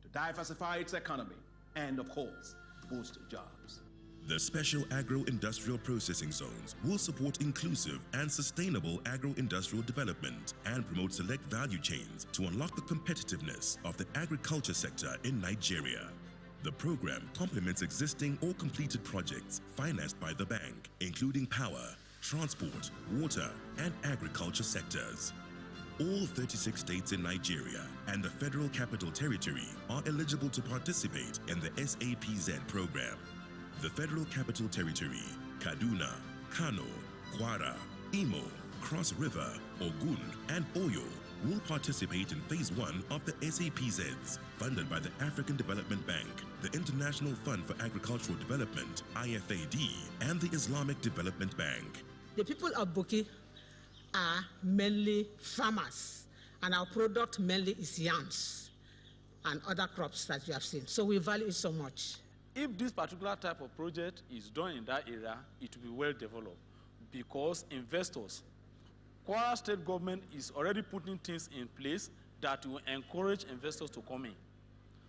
to diversify its economy and, of course, boost jobs. The special agro-industrial processing zones will support inclusive and sustainable agro-industrial development and promote select value chains to unlock the competitiveness of the agriculture sector in Nigeria. The program complements existing or completed projects financed by the bank, including power, transport, water, and agriculture sectors. All 36 states in Nigeria and the Federal Capital Territory are eligible to participate in the SAPZ program. The Federal Capital Territory, Kaduna, Kano, Kwara, Imo, Cross River, Ogun, and Oyo will participate in Phase 1 of the SAPZs, funded by the African Development Bank, the International Fund for Agricultural Development, IFAD, and the Islamic Development Bank. The people of Boki are mainly farmers, and our product mainly is yams and other crops that you have seen. So we value it so much. If this particular type of project is done in that area, it will be well developed because investors, Kwara State government is already putting things in place that will encourage investors to come in.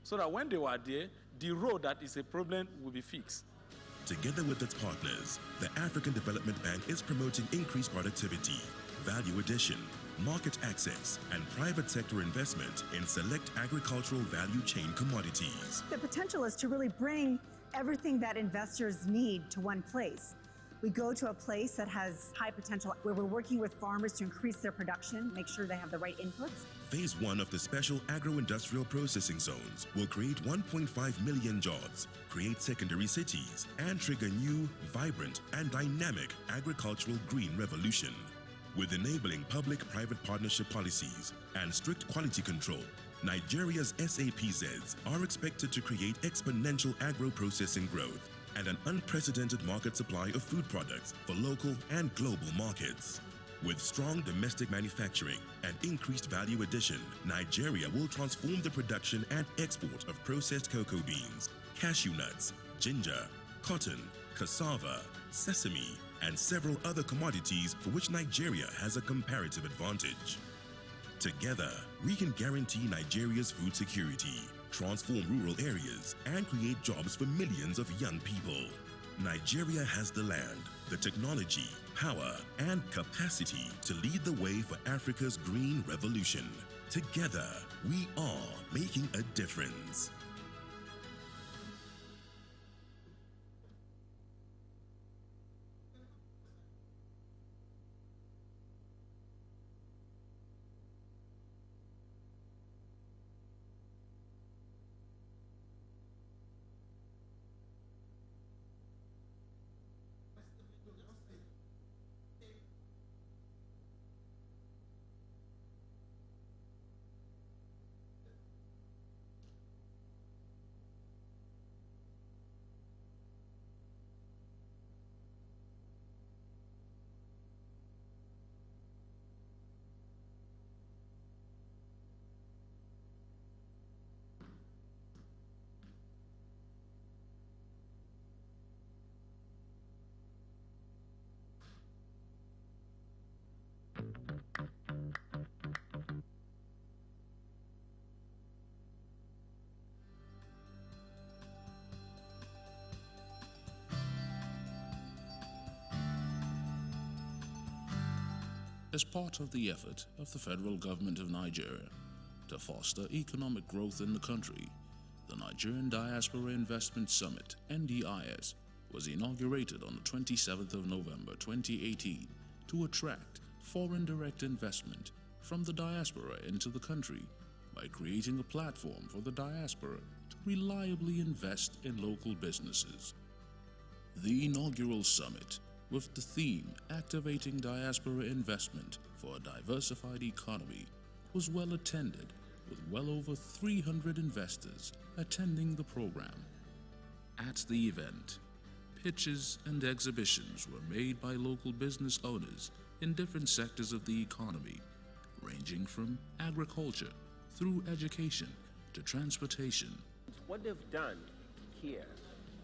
So that when they were there, the road that is a problem will be fixed. Together with its partners, the African Development Bank is promoting increased productivity, value addition, market access, and private sector investment in select agricultural value chain commodities. The potential is to really bring everything that investors need to one place. We go to a place that has high potential, where we're working with farmers to increase their production, make sure they have the right inputs. Phase 1 of the special agro-industrial processing zones will create 1.5 million jobs, create secondary cities, and trigger new, vibrant, and dynamic agricultural green revolution. With enabling public-private partnership policies and strict quality control, Nigeria's SAPZs are expected to create exponential agro-processing growth and an unprecedented market supply of food products for local and global markets. With strong domestic manufacturing and increased value addition, Nigeria will transform the production and export of processed cocoa beans, cashew nuts, ginger, cotton, cassava, sesame, and several other commodities for which Nigeria has a comparative advantage. Together, we can guarantee Nigeria's food security, transform rural areas, and create jobs for millions of young people. Nigeria has the land, the technology, power, and capacity to lead the way for Africa's green revolution. Together, we are making a difference. as part of the effort of the federal government of Nigeria to foster economic growth in the country. The Nigerian Diaspora Investment Summit, NDIS, was inaugurated on the 27th of November 2018 to attract foreign direct investment from the diaspora into the country by creating a platform for the diaspora to reliably invest in local businesses. The inaugural summit, with the theme Activating Diaspora Investment for a Diversified Economy, was well attended, with well over 300 investors attending the program. At the event, pitches and exhibitions were made by local business owners in different sectors of the economy, ranging from agriculture through education to transportation. What they've done here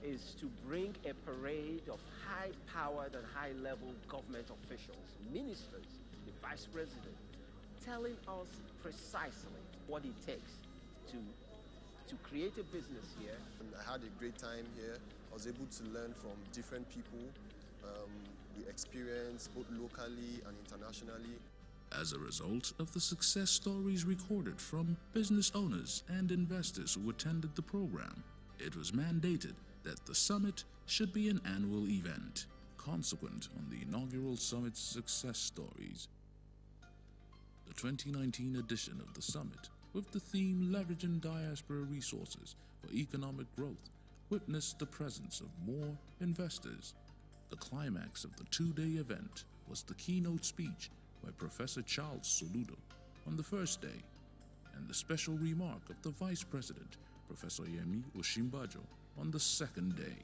is to bring a parade of high-powered and high-level government officials, ministers, the vice president, telling us precisely what it takes to create a business here. I had a great time here. I was able to learn from different people, the experience both locally and internationally. As a result of the success stories recorded from business owners and investors who attended the program, it was mandated that the summit should be an annual event, consequent on the inaugural summit's success stories. The 2019 edition of the summit, with the theme Leveraging Diaspora Resources for Economic Growth, witnessed the presence of more investors. The climax of the two-day event was the keynote speech by Professor Charles Soludo on the first day, and the special remark of the Vice President, Professor Yemi Osinbajo, on the second day.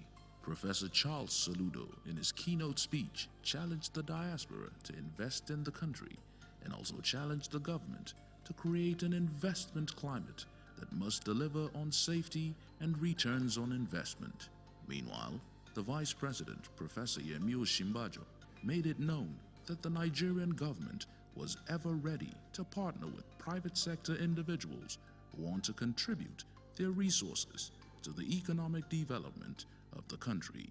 Professor Charles Soludo, in his keynote speech, challenged the diaspora to invest in the country and also challenged the government to create an investment climate that must deliver on safety and returns on investment. Meanwhile, the Vice President, Professor Yemi Osinbajo, made it known that the Nigerian government was ever ready to partner with private sector individuals who want to contribute their resources to the economic development of the country.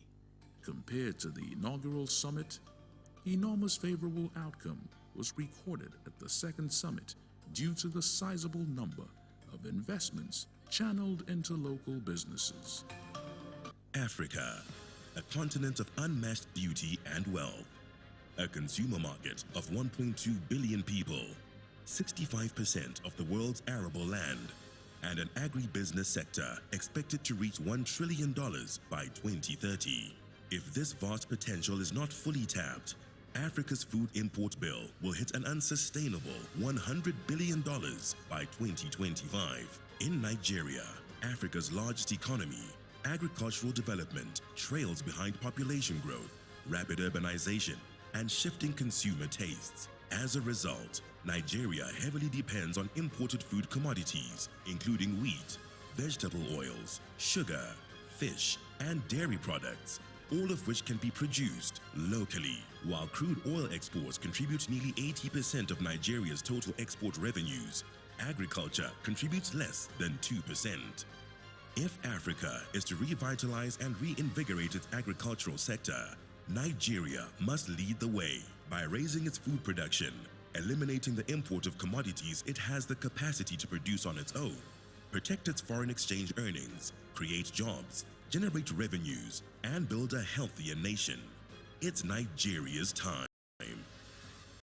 Compared to the inaugural summit, enormous favorable outcome was recorded at the second summit due to the sizable number of investments channeled into local businesses. Africa, a continent of unmatched beauty and wealth, a consumer market of 1.2 billion people, 65% of the world's arable land, and an agribusiness sector expected to reach $1 trillion by 2030. If this vast potential is not fully tapped, Africa's food import bill will hit an unsustainable $100 billion by 2025. In Nigeria, Africa's largest economy, agricultural development trails behind population growth, rapid urbanization, and shifting consumer tastes. As a result, Nigeria heavily depends on imported food commodities, including wheat, vegetable oils, sugar, fish, and dairy products, all of which can be produced locally. While crude oil exports contribute nearly 80% of Nigeria's total export revenues, agriculture contributes less than 2%. If Africa is to revitalize and reinvigorate its agricultural sector, Nigeria must lead the way by raising its food production, eliminating the import of commodities it has the capacity to produce on its own, protect its foreign exchange earnings, create jobs, generate revenues, and build a healthier nation. It's Nigeria's time.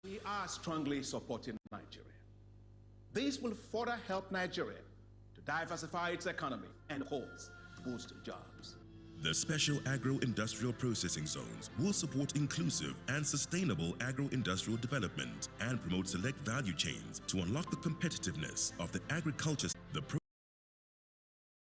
We are strongly supporting Nigeria. This will further help Nigeria to diversify its economy and, of course, boost jobs. The special agro-industrial processing zones will support inclusive and sustainable agro-industrial development and promote select value chains to unlock the competitiveness of the agriculture. The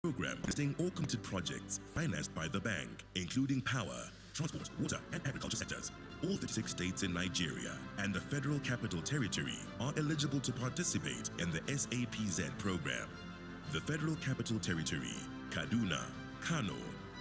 program listing all committed projects financed by the bank, including power, transport, water, and agriculture sectors. All 36 states in Nigeria and the Federal Capital Territory are eligible to participate in the SAPZ program. The Federal Capital Territory, Kaduna, Kano,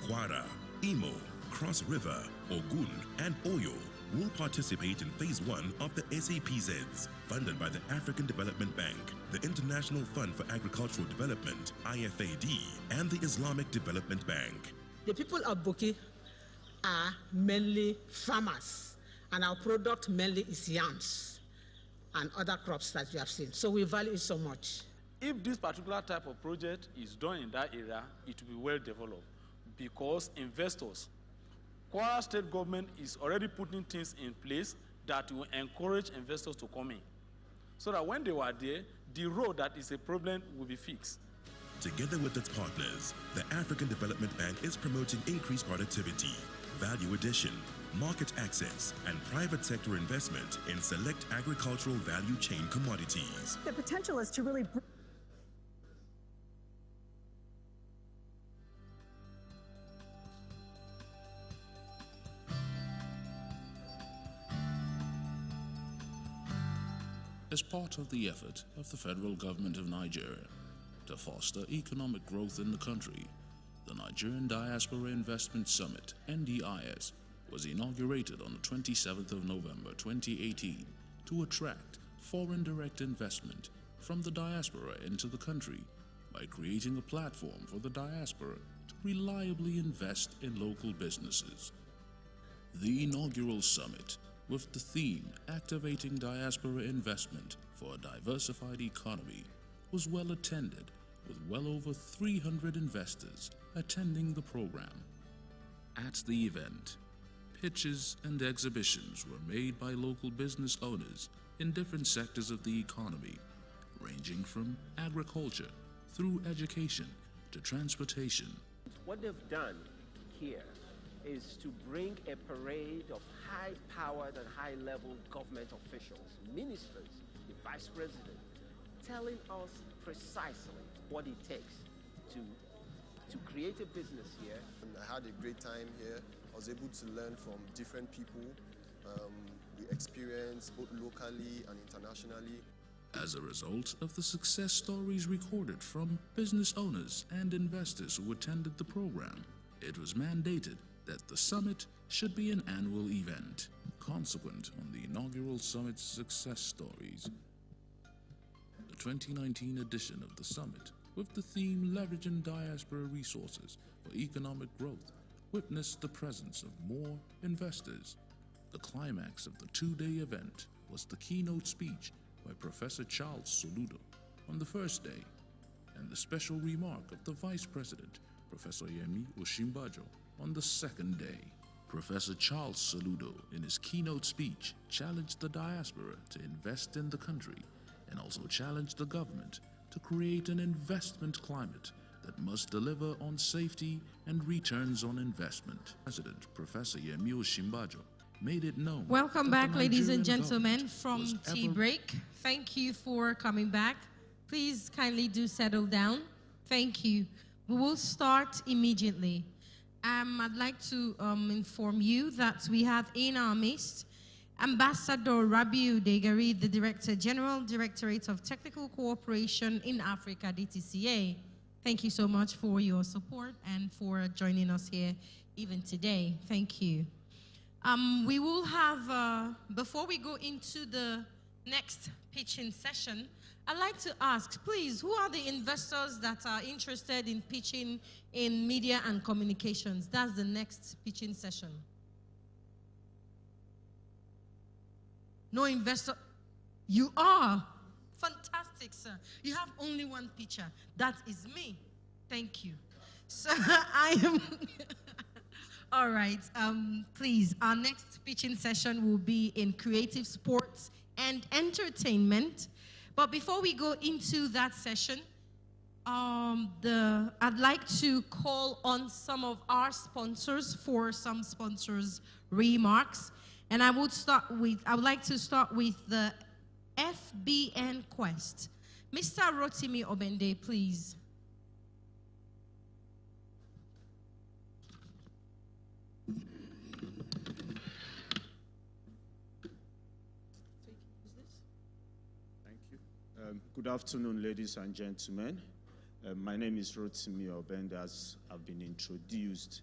Kwara, Imo, Cross River, Ogun, and Oyo will participate in Phase 1 of the SAPZs, funded by the African Development Bank, the International Fund for Agricultural Development, IFAD, and the Islamic Development Bank. The people of Boki are mainly farmers, and our product mainly is yams. and other crops that we have seen. So we value it so much. If this particular type of project is done in that area, it will be well developed because investors, Kwara State government is already putting things in place that will encourage investors to come in. So that when they were there, the road that is a problem will be fixed. Together with its partners, the African Development Bank is promoting increased productivity, value addition, market access, and private sector investment in select agricultural value chain commodities. The potential is to really As part of the effort of the federal government of Nigeria to foster economic growth in the country, the Nigerian Diaspora Investment Summit, NDIS, was inaugurated on the 27th of November 2018 to attract foreign direct investment from the diaspora into the country by creating a platform for the diaspora to reliably invest in local businesses. The inaugural summit, with the theme Activating Diaspora Investment for a Diversified Economy, was well attended, with well over 300 investors attending the program. At the event, pitches and exhibitions were made by local business owners in different sectors of the economy, ranging from agriculture through education to transportation. What they've done here is to bring a parade of high-powered and high-level government officials, ministers, the vice president, telling us precisely what it takes to create a business here. And I had a great time here. I was able to learn from different people. We experienced both locally and internationally. As a result of the success stories recorded from business owners and investors who attended the program, it was mandated that the summit should be an annual event. Consequent on the inaugural summit's success stories, the 2019 edition of the summit, with the theme Leveraging Diaspora Resources for Economic Growth, witnessed the presence of more investors. The climax of the two-day event was the keynote speech by Professor Charles Soludo on the first day, and the special remark of the Vice President, Professor Yemi Osinbajo, on the second day. Professor Charles Soludo, in his keynote speech, challenged the diaspora to invest in the country and also challenged the government to create an investment climate that must deliver on safety and returns on investment. President Professor Yemi Osinbajo made it known. Welcome back, ladies and gentlemen, from tea break. Thank you for coming back. Please kindly do settle down. Thank you. We will start immediately. I'd like to inform you that we have in our midst Ambassador Rabiu Degari, the Director General, Directorate of Technical Cooperation in Africa, DTCA. Thank you so much for your support and for joining us here even today. Thank you. We will have, before we go into the next pitching session, I'd like to ask, please, who are the investors that are interested in pitching in media and communications? That's the next pitching session. No investor? You are. Fantastic, sir. You have only one pitcher. That is me. Thank you. So I am... All right, please, our next pitching session will be in creative sports and entertainment. But before we go into that session, I'd like to call on some of our sponsors for some sponsors' remarks. And I would like to start with the FBN Quest. Mr. Rotimi Obende, please. Good afternoon, ladies and gentlemen. My name is Rotimi Obende, as I've been introduced.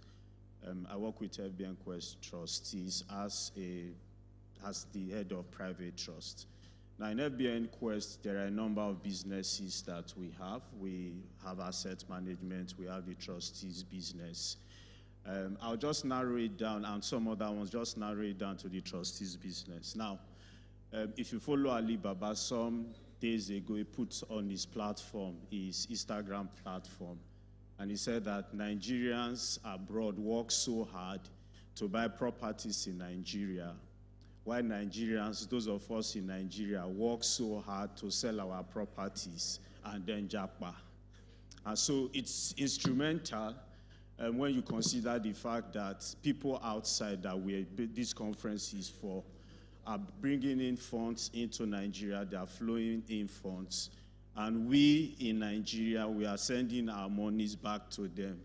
I work with FBN Quest Trustees as the head of private trust. Now, in FBN Quest, there are a number of businesses that we have. We have asset management, we have the trustees business. I'll just narrow it down, and some other ones, just narrow it down to the trustees business. Now, If you follow Alibaba, some days ago, he put on his platform, his Instagram platform, and he said that Nigerians abroad work so hard to buy properties in Nigeria, while Nigerians, those of us in Nigeria, work so hard to sell our properties and then japa. And so it's instrumental when you consider the fact that people outside that this conference is for are bringing in funds into Nigeria, they are flowing in funds. And we in Nigeria, we are sending our monies back to them.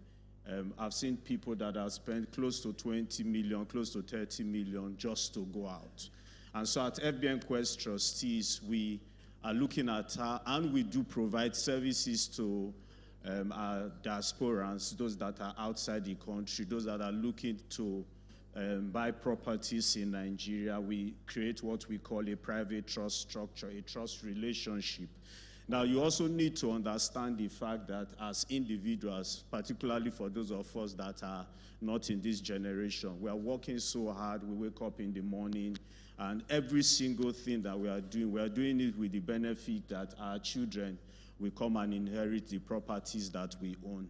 I've seen people that have spent close to 20 million, close to 30 million just to go out. And so at FBN Quest Trustees, we are looking at how, and we do provide services to our diasporans, those that are outside the country, those that are looking to buy properties in Nigeria. We create what we call a private trust structure, a trust relationship. Now, you also need to understand the fact that as individuals, particularly for those of us that are not in this generation, we are working so hard. We wake up in the morning, and every single thing that we are doing it with the benefit that our children will come and inherit the properties that we own.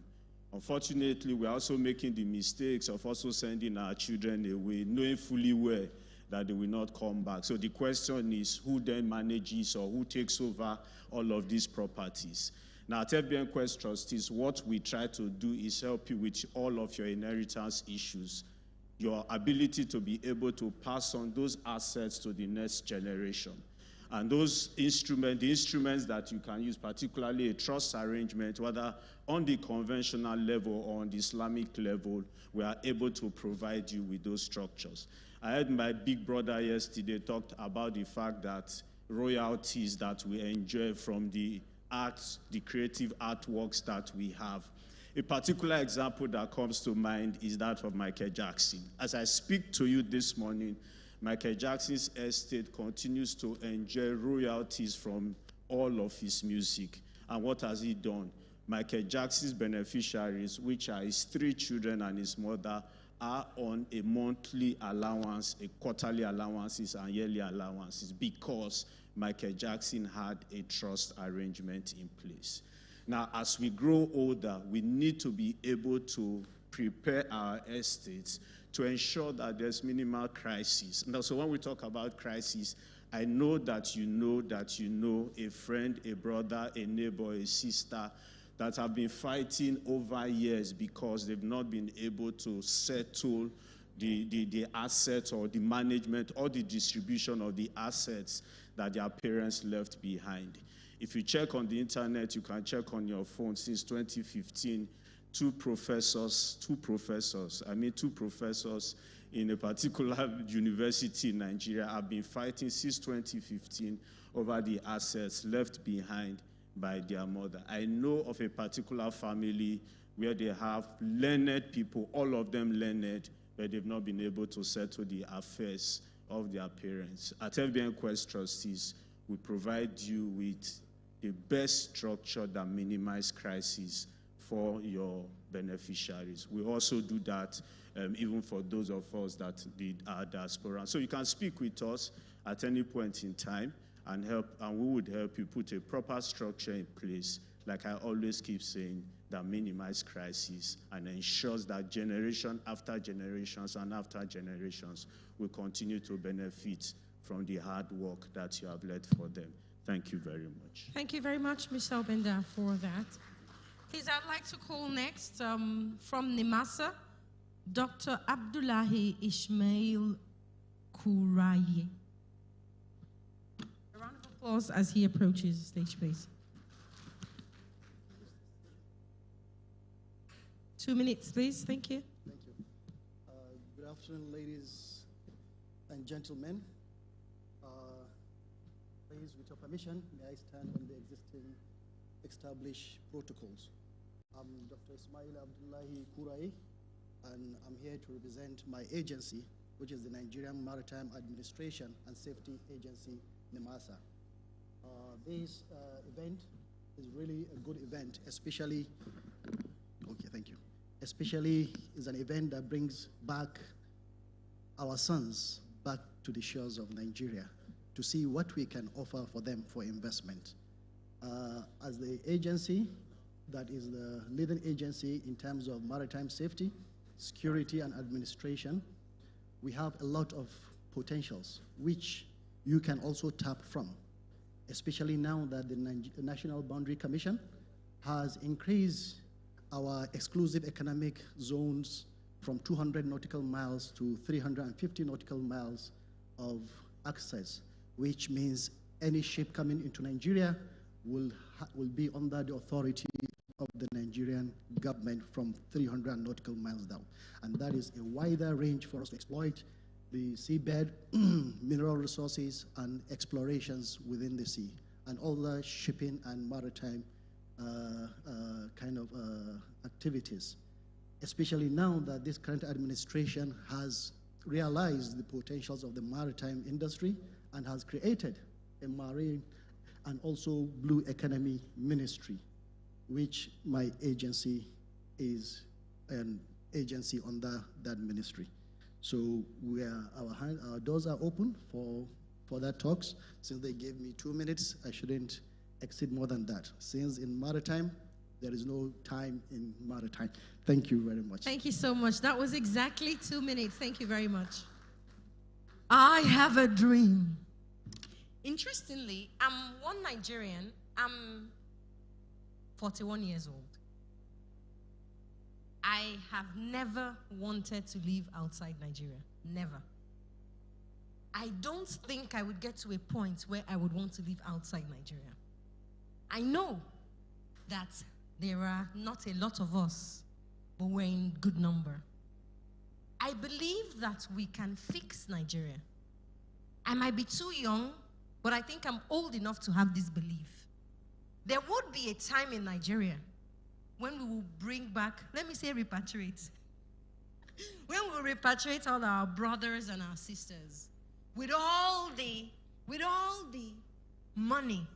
Unfortunately, we are also making the mistakes of also sending our children away, knowing fully well that they will not come back. So the question is, who then manages or who takes over all of these properties? Now, at FBN Quest Trustees, what we try to do is help you with all of your inheritance issues, your ability to be able to pass on those assets to the next generation. And those instruments, the instruments that you can use, particularly a trust arrangement, whether on the conventional level or on the Islamic level, we are able to provide you with those structures. I heard my big brother yesterday talked about the fact that royalties that we enjoy from the arts, the creative artworks that we have. A particular example that comes to mind is that of Michael Jackson. As I speak to you this morning, Michael Jackson's estate continues to enjoy royalties from all of his music. And what has he done? Michael Jackson's beneficiaries, which are his 3 children and his mother, are on a monthly allowance, a quarterly allowances, and yearly allowances because Michael Jackson had a trust arrangement in place. Now, as we grow older, we need to be able to prepare our estates to ensure that there's minimal crisis. Now, so when we talk about crisis, I know that you know a friend, a brother, a neighbor, a sister that have been fighting over years because they've not been able to settle the assets or the management or the distribution of the assets that their parents left behind. If you check on the internet, you can check on your phone. Since 2015, two professors in a particular university in Nigeria have been fighting since 2015 over the assets left behind by their mother. I know of a particular family where they have learned people, all of them learned, but they've not been able to settle the affairs of their parents. At FBN Quest Trustees, we provide you with the best structure that minimizes crisis for your beneficiaries. We also do that even for those of us that are diaspora. So you can speak with us at any point in time and we would help you put a proper structure in place, like I always keep saying, that minimizes crisis and ensures that generation after generations and after generations will continue to benefit from the hard work that you have led for them. Thank you very much. Thank you very much, Mr. Obenda, for that. Please, I'd like to call next from Nimasa, Dr. Abdullahi Ismail Kuraye. A round of applause as he approaches the stage, please. 2 minutes, please. Thank you. Thank you. Good afternoon, ladies and gentlemen. Please, with your permission, may I stand on the existing established protocols. I'm Dr. Ismail Abdullahi Kuraye, and I'm here to represent my agency, which is the Nigerian Maritime Administration and Safety Agency, NIMASA. This event is really a good event, especially is an event that brings back our sons back to the shores of Nigeria to see what we can offer for them for investment. As the agency that is the leading agency in terms of maritime safety, security, and administration, we have a lot of potentials which you can also tap from, especially now that the National Boundary Commission has increased our exclusive economic zones from 200 nautical miles to 350 nautical miles of access, which means any ship coming into Nigeria will be under the authority of the Nigerian government from 300 nautical miles down. And that is a wider range for us to exploit the seabed, mineral resources, and explorations within the sea, and all the shipping and maritime activities, especially now that this current administration has realized the potentials of the maritime industry and has created a marine and also blue economy ministry, which my agency is an agency under that ministry. So our doors are open for that talks. Since they gave me 2 minutes, I shouldn't exceed more than that. Since in maritime, there is no time in maritime. Thank you very much. Thank you so much. That was exactly 2 minutes. Thank you very much. I have a dream. Interestingly, I'm one Nigerian. I'm 41 years old. I have never wanted to live outside Nigeria. Never. I don't think I would get to a point where I would want to live outside Nigeria. I know that there are not a lot of us, but we're in good number. I believe that we can fix Nigeria. I might be too young, but I think I'm old enough to have this belief. There would be a time in Nigeria when we will bring back, let me say repatriate, when we will repatriate all our brothers and our sisters with all the money,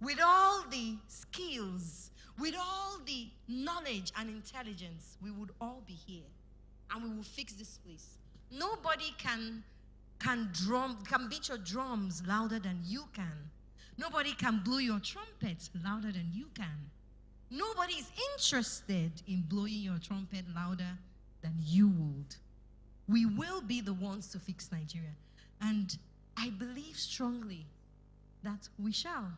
with all the skills, with all the knowledge and intelligence, we would all be here and we will fix this place. Nobody can beat your drums louder than you can. Nobody can blow your trumpet louder than you can. Nobody is interested in blowing your trumpet louder than you would. We will be the ones to fix Nigeria. And I believe strongly that we shall.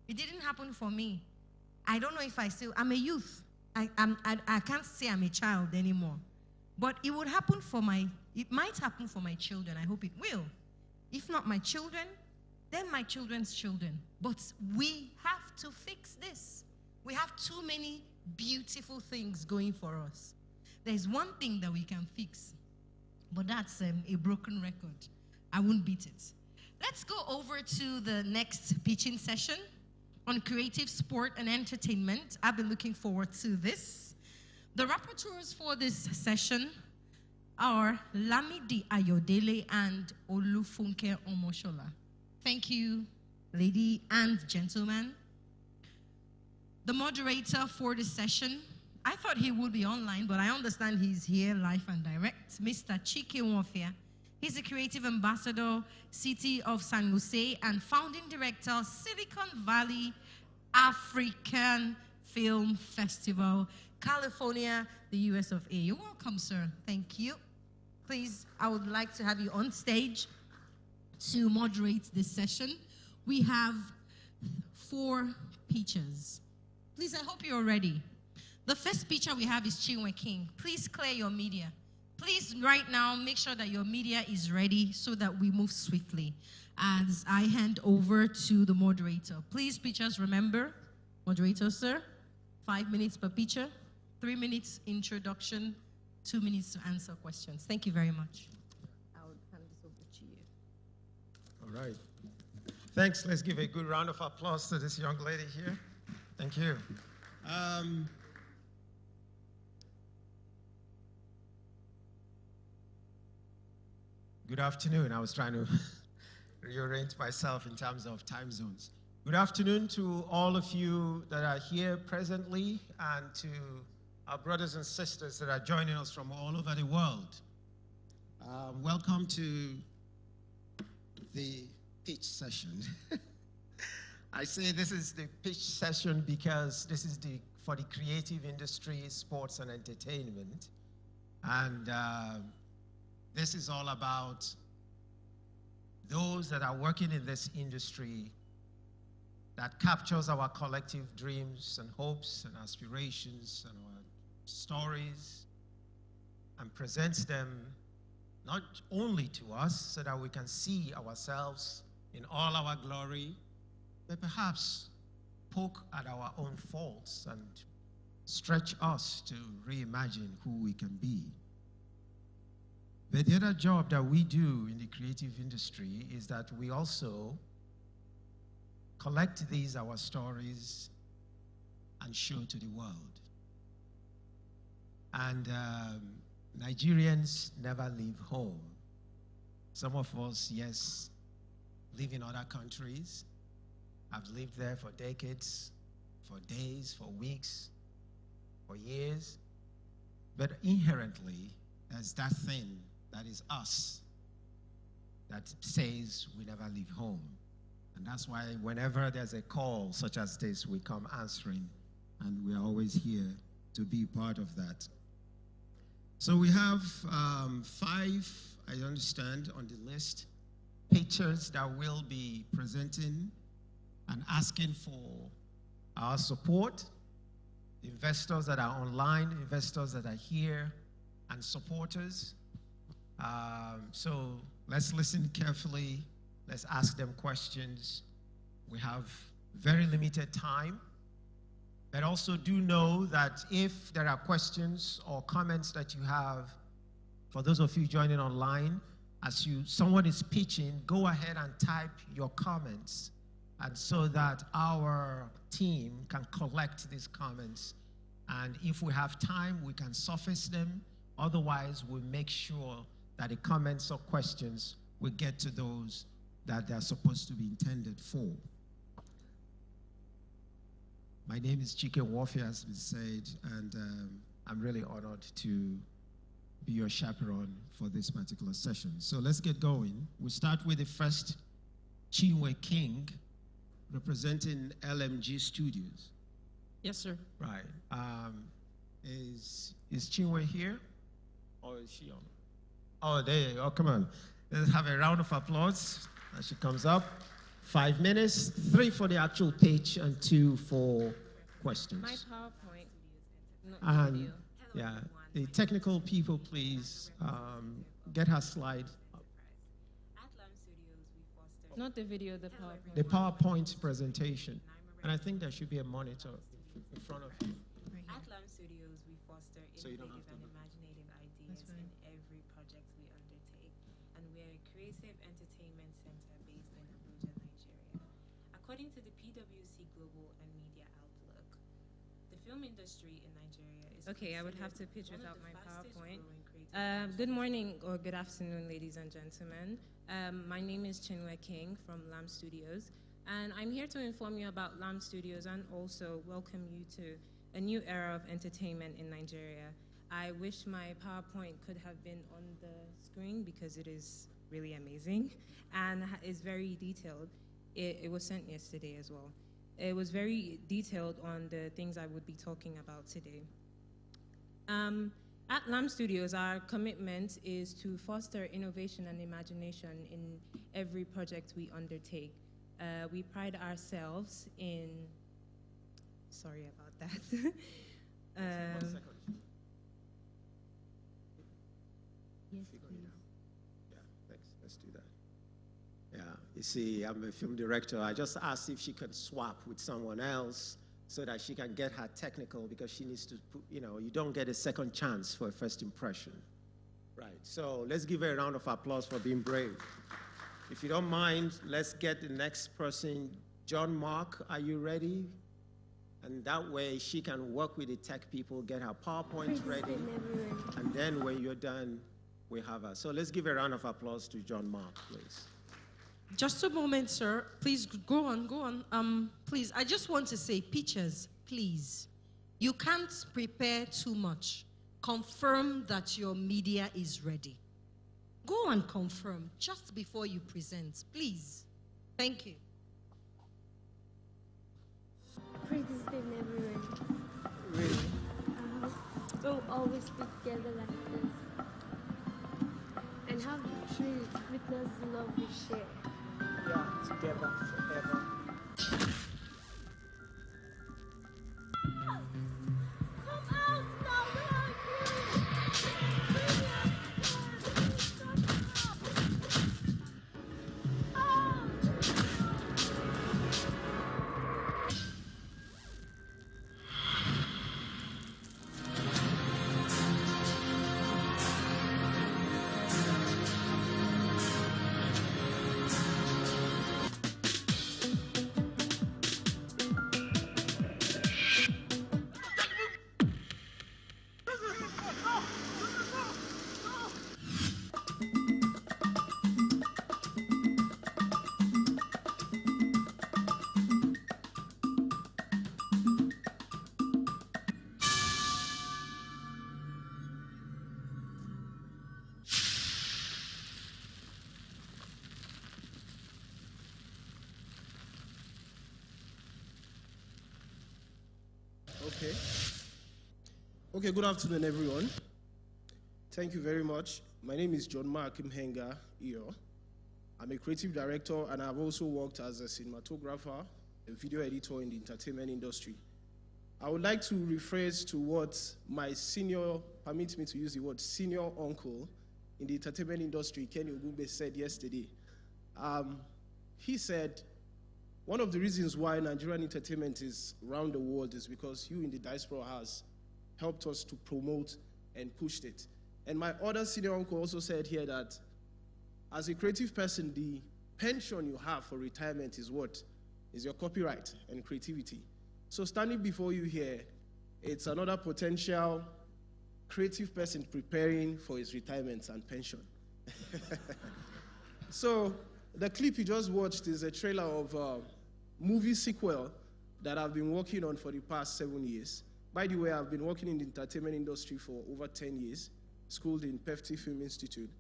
It didn't happen for me. I don't know if I'm a youth. I can't say I'm a child anymore. But it might happen for my children. I hope it will. If not my children, then my children's children. But we have to fix this. We have too many beautiful things going for us. There's one thing that we can fix, but that's a broken record. I won't beat it. Let's go over to the next pitching session on creative sport and entertainment. I've been looking forward to this. The rapporteurs for this session are Lamidi Ayodele and Olufunke Omoshola. Thank you, lady and gentlemen. The moderator for the session, I thought he would be online, but I understand he's here live and direct, Mr. Chike Nwofia. He's the creative ambassador, City of San Jose, and founding director, Silicon Valley African Film Festival, California, the US of A. You're welcome, sir. Thank you. Please, I would like to have you on stage to moderate this session. We have 4 pitchers. Please, I hope you're ready. The first pitcher we have is Chinwe King. Please clear your media. Please, right now, make sure that your media is ready so that we move swiftly as I hand over to the moderator. Please, pitchers, remember, moderator, sir, 5 minutes per pitcher, 3 minutes introduction, 2 minutes to answer questions. Thank you very much. I'll hand this over to you. All right. Thanks. Let's give a good round of applause to this young lady here. Thank you. Good afternoon. I was trying to rearrange myself in terms of time zones. Good afternoon to all of you that are here presently and to our brothers and sisters that are joining us from all over the world. Welcome to the pitch session. I say this is the pitch session because this is for the creative industry, sports and entertainment. And this is all about those that are working in this industry that captures our collective dreams and hopes and aspirations and our stories and presents them not only to us so that we can see ourselves in all our glory, but perhaps poke at our own faults and stretch us to reimagine who we can be. But the other job that we do in the creative industry is that we also collect these, our stories, and show to the world. And Nigerians never leave home. Some of us, yes, live in other countries. I've lived there for decades, for days, for weeks, for years. But inherently, there's that thing that is us that says we never leave home. And that's why whenever there's a call such as this, we come answering, and we are always here to be part of that. So we have 5, I understand, on the list, pictures that will be presenting and asking for our support, investors that are online, investors that are here, and supporters. So let's listen carefully. Let's ask them questions. We have very limited time. But also do know that if there are questions or comments that you have, for those of you joining online, as someone is pitching, go ahead and type your comments, and so that our team can collect these comments. And if we have time, we can surface them. Otherwise, we'll make sure that the comments or questions will get to those that they're supposed to be intended for. My name is Chike Warfare, as been said, and I'm really honored to be your chaperone for this particular session. So let's get going. We'll start with the first, Chinwe King, representing LMG Studios. Yes, sir. Right. Is Chinwe here? Or is she on? Oh, there you go. Oh, come on. Let's have a round of applause as she comes up. 5 minutes, 3 for the actual pitch and 2 for questions. My PowerPoint, not And video. yeah, the technical people, please get her slide. Not the video, the PowerPoint. The PowerPoint presentation. And I think there should be a monitor in front of you. At LAM Studios, we foster innovative and imaginative ideas in every project we undertake, and we are a creative entertainment center based in Abuja, Nigeria. According to the PwC Global and Media Outlook, the film industry in Nigeria is okay. I would have to pitch without my PowerPoint. Good morning or good afternoon, ladies and gentlemen. My name is Chinwe King from LAM Studios, and I'm here to inform you about LAM Studios and also welcome you to a new era of entertainment in Nigeria. I wish my PowerPoint could have been on the screen because it is really amazing and is very detailed. It was sent yesterday as well. It was very detailed on the things I would be talking about today. At LAM Studios, our commitment is to foster innovation and imagination in every project we undertake. We pride ourselves in, sorry about that. 1 second. Yes, yeah, thanks. Let's do that. Yeah, you see, I'm a film director. I just asked if she could swap with someone else so that she can get her technical, because she needs to, you don't get a second chance for a first impression. Right, so let's give her a round of applause for being brave. If you don't mind, let's get the next person. John Mark, are you ready? And that way she can work with the tech people, get her PowerPoint ready, and then when you're done, we have her. So let's give a round of applause to John Mark, please. Just a moment, sir. Please go on, go on. Please, I just want to say, pitchers, please. You can't prepare too much. Confirm that your media is ready. Go and confirm just before you present, please. Thank you. Prettiest thing never ends. Really? We'll always be together like this. And have the truth because the love we share. Yeah, together forever. Okay, good afternoon, everyone. Thank you very much. My name is John Mark Mhenga Iyo. I'm a creative director, and I've also worked as a cinematographer, a video editor in the entertainment industry. I would like to rephrase to what my senior, permit me to use the word senior uncle in the entertainment industry, Kenny Ogumbe, said yesterday. He said, one of the reasons why Nigerian entertainment is around the world is because you in the diaspora has helped us to promote and push it. And my other senior uncle also said here that as a creative person, the pension you have for retirement is what? Is your copyright and creativity. So standing before you here, it's another potential creative person preparing for his retirement and pension. So the clip you just watched is a trailer of a movie sequel that I've been working on for the past 7 years. By the way, I've been working in the entertainment industry for over 10 years, schooled in 14th Film Institute,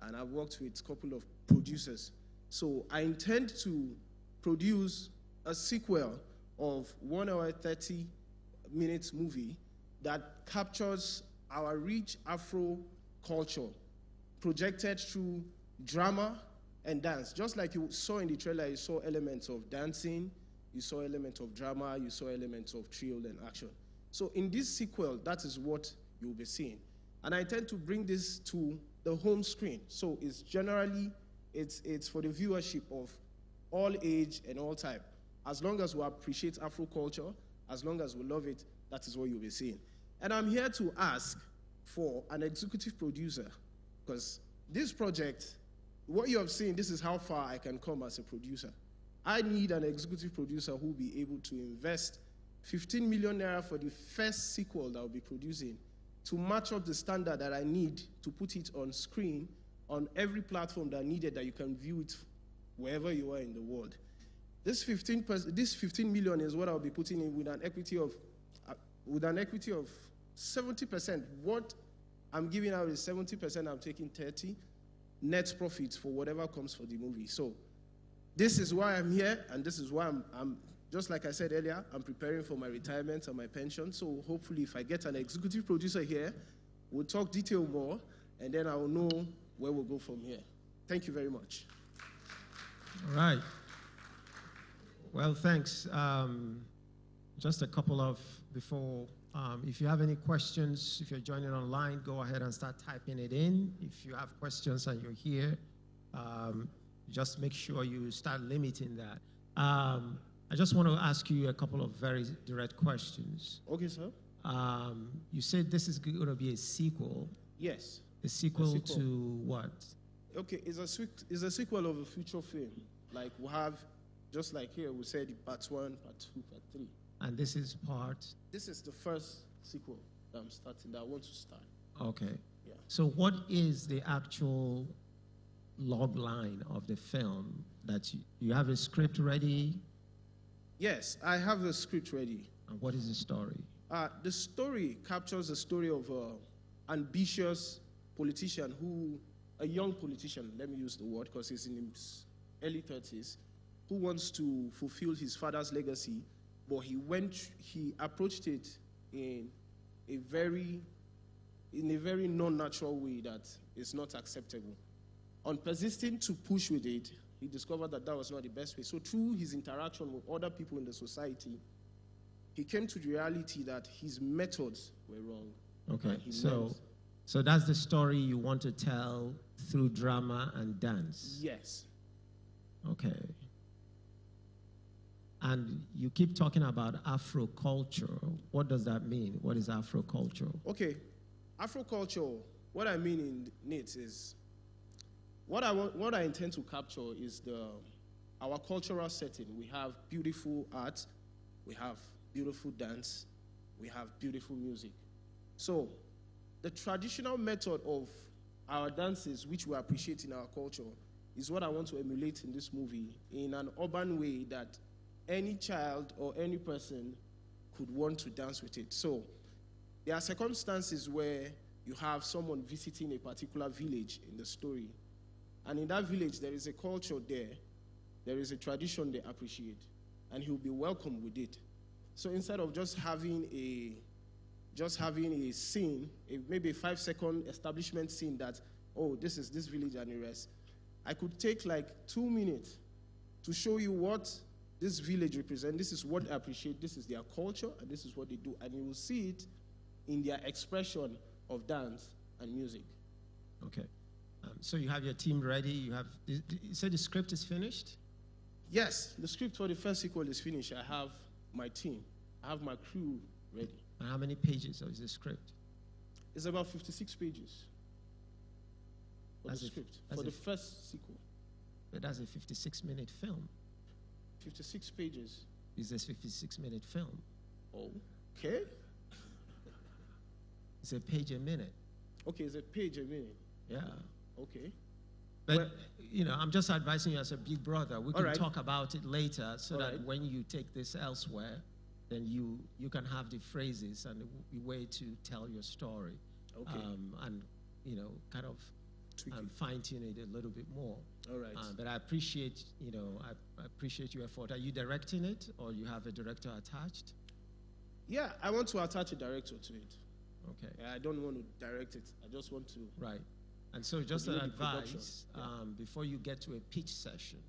and I've worked with a couple of producers. So I intend to produce a sequel of 1 hour 30 minutes movie that captures our rich Afro culture, projected through drama and dance. Just like you saw in the trailer, you saw elements of dancing, you saw elements of drama, you saw elements of thrill and action. So in this sequel, that is what you'll be seeing. And I intend to bring this to the home screen. So it's generally, it's for the viewership of all age and all type. As long as we appreciate Afro culture, as long as we love it, that is what you'll be seeing. And I'm here to ask for an executive producer, because this project, what you have seen, this is how far I can come as a producer. I need an executive producer who will be able to invest 15 million naira for the first sequel that I'll be producing to match up the standard that I need to put it on screen on every platform that needed, that you can view it wherever you are in the world. This 15 million is what I'll be putting in with an equity of 70%. What I'm giving out is 70%. I'm taking 30 net profits for whatever comes for the movie. So this is why I'm here, and this is why I'm just like I said earlier, I'm preparing for my retirement and my pension. So hopefully if I get an executive producer here, we'll talk detail more, and then I will know where we'll go from here. Thank you very much. All right. Well, thanks. Just a couple of, before, if you have any questions, if you're joining online, go ahead and start typing it in. If you have questions and you're here, just make sure you start limiting that. I just want to ask you a couple of very direct questions. Okay, sir. You said this is going to be a sequel. Yes. A sequel to what? Okay, it's a sequel of a feature film. Like we have, just like here, we said part 1, part 2, part 3. And this is part? This is the first sequel that I'm starting, that I want to start. Okay. Yeah. So what is the actual log line of the film? That you have a script ready? Yes, I have the script ready. And what is the story? The story captures the story of an ambitious politician a young politician, let me use the word because he's in his early 30s, who wants to fulfill his father's legacy, but he approached it in a very non-natural way that is not acceptable. On persisting to push with it, he discovered that that was not the best way. So through his interaction with other people in the society, he came to the reality that his methods were wrong. Okay, so that's the story you want to tell through drama and dance? Yes. Okay. And you keep talking about Afro culture. What does that mean? What is Afro culture? Okay, Afro culture, what I mean in it is, what I intend to capture is our cultural setting. We have beautiful art, we have beautiful dance, we have beautiful music. So the traditional method of our dances, which we appreciate in our culture, is what I want to emulate in this movie in an urban way that any child or any person could want to dance with it. So there are circumstances where you have someone visiting a particular village in the story, and in that village there is a culture there is a tradition they appreciate, and he'll be welcomed with it. So instead of just having a scene, maybe a 5-second establishment scene that, oh, this is this village and the rest, I could take like 2 minutes to show you what this village represents. This is what I appreciate, this is their culture, and this is what they do. And you will see it in their expression of dance and music. Okay. So you have your team ready. You said the script is finished? Yes, the script for the first sequel is finished. I have my team. I have my crew ready. And how many pages is the script? It's about 56 pages for the script, for the first sequel. But that's a 56-minute film. 56 pages. It's a 56-minute film. Okay. It's a page a minute. Okay, it's a page a minute. Yeah. Okay. But, you know, I'm just advising you as a big brother. We can right. talk about it later so that right. when you take this elsewhere, then you can have the phrases and the way to tell your story. Okay. And, you know, kind of fine-tune it a little bit more. All right. But I appreciate, you know, I appreciate your effort. Are you directing it, or you have a director attached? Yeah, I want to attach a director to it. Okay. I don't want to direct it. I just want to. Right. And so just an advice, before you get to a pitch session,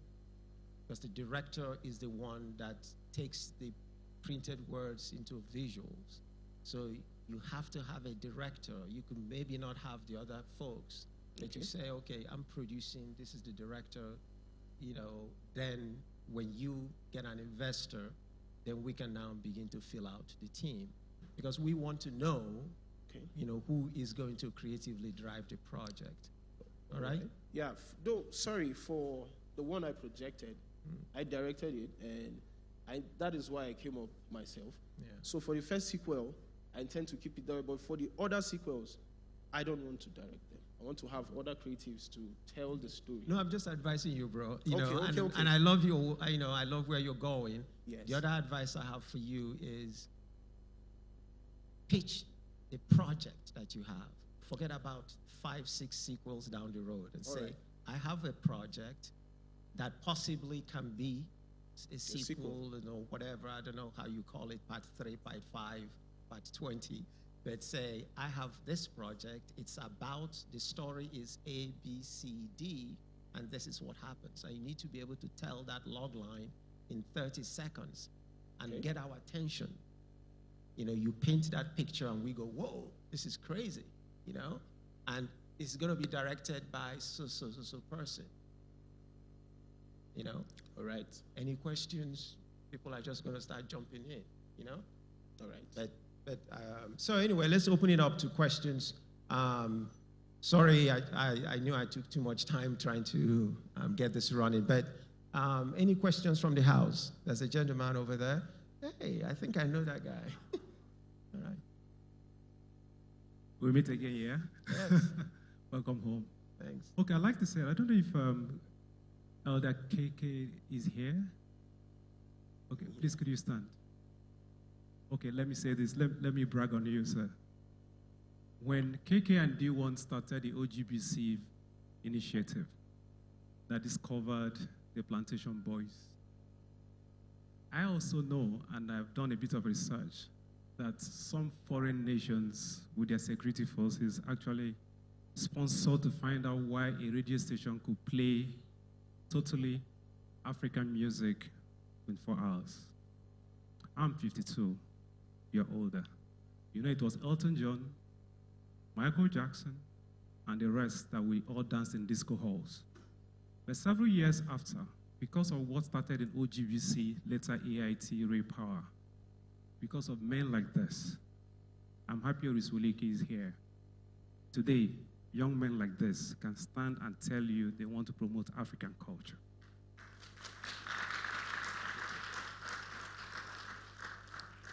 because the director is the one that takes the printed words into visuals. So you have to have a director. You could maybe not have the other folks. That you say, okay, I'm producing, this is the director, you know, then when you get an investor, then we can now begin to fill out the team. Because we want to know, you know, who is going to creatively drive the project. All right? Yeah, sorry, for the one I projected, I directed it, and that is why I came up myself. Yeah. So for the first sequel, I intend to keep it there, but for the other sequels, I don't want to direct them. I want to have other creatives to tell the story. No, I'm just advising you, bro. You know, okay. And I love you, you know, I love where you're going. Yes. The other advice I have for you is pitch the project that you have. Forget about 5-6 sequels down the road and say, I have a project that possibly can be a sequel, you know, whatever, I don't know how you call it, part 3, part 5, part 20. But say, I have this project, it's about, the story is A, B, C, D, and this is what happens. And you need to be able to tell that log line in 30 seconds and get our attention. You know, you paint that picture and we go, whoa, this is crazy, you know? And it's gonna be directed by so person, you know? All right. Any questions? People are just gonna start jumping in, you know? All right. So anyway, let's open it up to questions. Sorry, I knew I took too much time trying to get this running, but any questions from the house? There's a gentleman over there. Hey, I think I know that guy. All right. We meet again, yeah? Yes. Welcome home. Thanks. Okay, I'd like to say, I don't know if Elder KK is here. Okay, please could you stand? Okay, let me say this. Let me brag on you, sir. When KK and D1 started the OGBC initiative that discovered the Plantation Boys I also know, and I've done a bit of research, that some foreign nations with their security forces actually sponsor to find out why a radio station could play totally African music in 4 hours. I'm 52, you're older. You know, it was Elton John, Michael Jackson, and the rest that we all danced in disco halls. But several years after, because of what started in OGBC, later AIT, Ray Power, because of men like this, I'm happy Oris Wuleke is here. Today, young men like this can stand and tell you they want to promote African culture.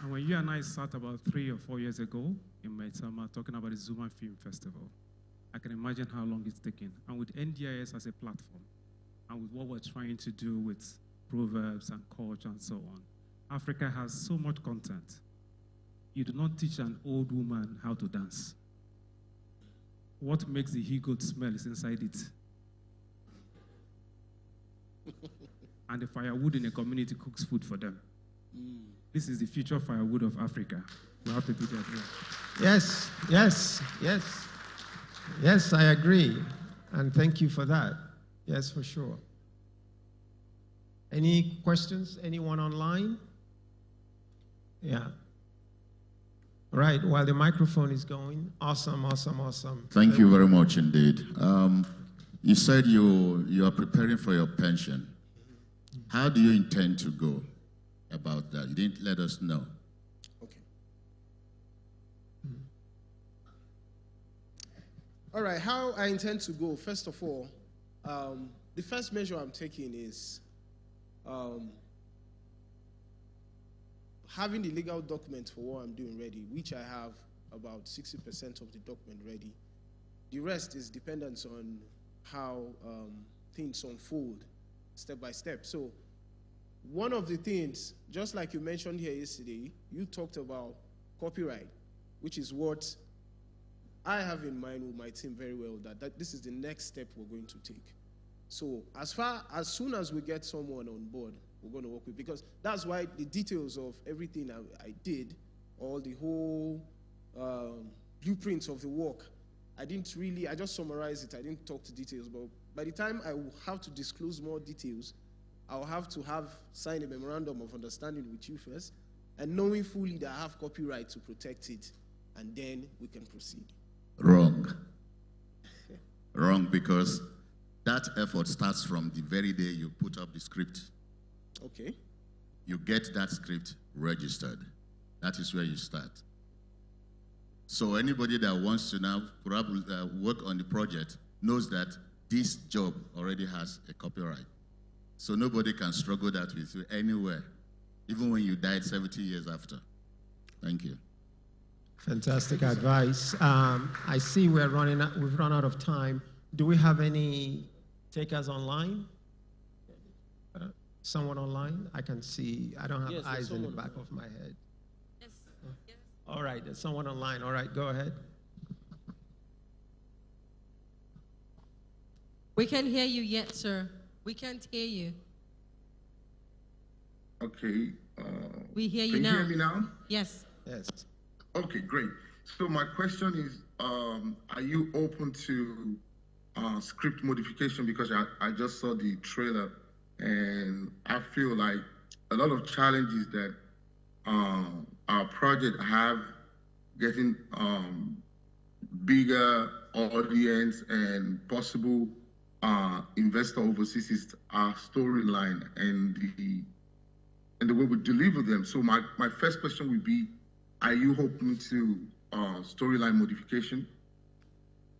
And when you and I sat about 3 or 4 years ago in Maitama talking about the Zuma Film Festival, I can imagine how long it's taken. And with NDIS as a platform, and with what we're trying to do with proverbs and culture and so on, Africa has so much content. You do not teach an old woman how to dance. What makes the he-goat smell is inside it. And the firewood in a community cooks food for them. This is the future firewood of Africa. We have to do that here. Yes, yes, yes. Yes, I agree. And thank you for that. Yes, for sure. Any questions? Anyone online? Yeah. All right, while the microphone is going, awesome, awesome, awesome. Thank you very much indeed. You said you are preparing for your pension. How do you intend to go about that? You didn't let us know. Okay. All right, how I intend to go, first of all, the first measure I'm taking is having the legal document for what I'm doing ready, which I have about 60% of the document ready. The rest is dependent on how things unfold step by step. So one of the things, just like you mentioned here yesterday, you talked about copyright, which is what I have in mind with my team very well, that this is the next step we're going to take. So as soon as we get someone on board, we're going to work with, because that's why the details of everything I did, all the whole blueprints of the work, I just summarized it. I didn't talk to details, but by the time I will have to disclose more details, I'll have to sign a memorandum of understanding with you first, and knowing fully that I have copyright to protect it, and then we can proceed. Wrong. Wrong, because that effort starts from the very day you put up the script. Okay. You get that script registered. That is where you start. So anybody that wants to now probably work on the project knows that this job already has a copyright. So nobody can struggle that with you anywhere, even when you died 70 years after. Thank you. Fantastic advice. I see we've run out of time. Do we have any takers online? Someone online? I can see. I don't have eyes in the back of my head. Yes. Yes. All right, there's someone online. All right, go ahead. We can't hear you yet, sir. We can't hear you. Okay. We hear you can now. Can you hear me now? Yes. Yes. Okay, great. So my question is, are you open to script modification? Because I just saw the trailer, and I feel like a lot of challenges that our project have, getting bigger audience and possible investor overseas, is our storyline and the way we deliver them. So my first question would be, are you open to storyline modification?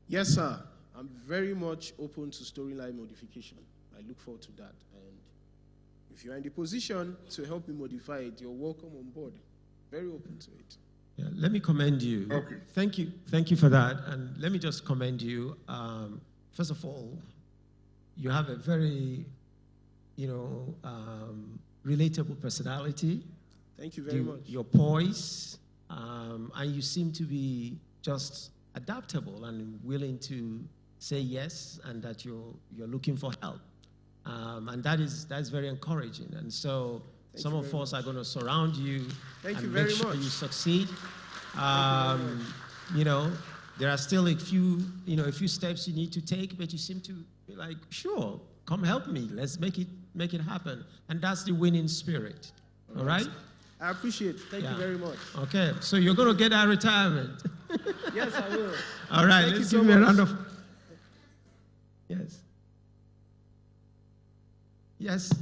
Yes, sir. I'm very much open to storyline modification. I look forward to that. And if you're in the position to help me modify it, you're welcome on board. Very open to it. Yeah, let me commend you. Okay. Thank you for that. And let me just commend you. First of all, you have a very, relatable personality. Thank you very much. Your poise, and you seem to be just adaptable and willing to say yes, and that you're looking for help, and that's very encouraging. And so, Some of us are going to surround you and very make sure much. you succeed. You know, there are still a few steps you need to take, but you seem to be like, sure, come help me. Let's make it happen. And that's the winning spirit. All right? I appreciate it. Thank you very much. Okay, so you're going to get that retirement. Yes, I will. All right, Thank let's you give so you a much. round of... Yes. Yes.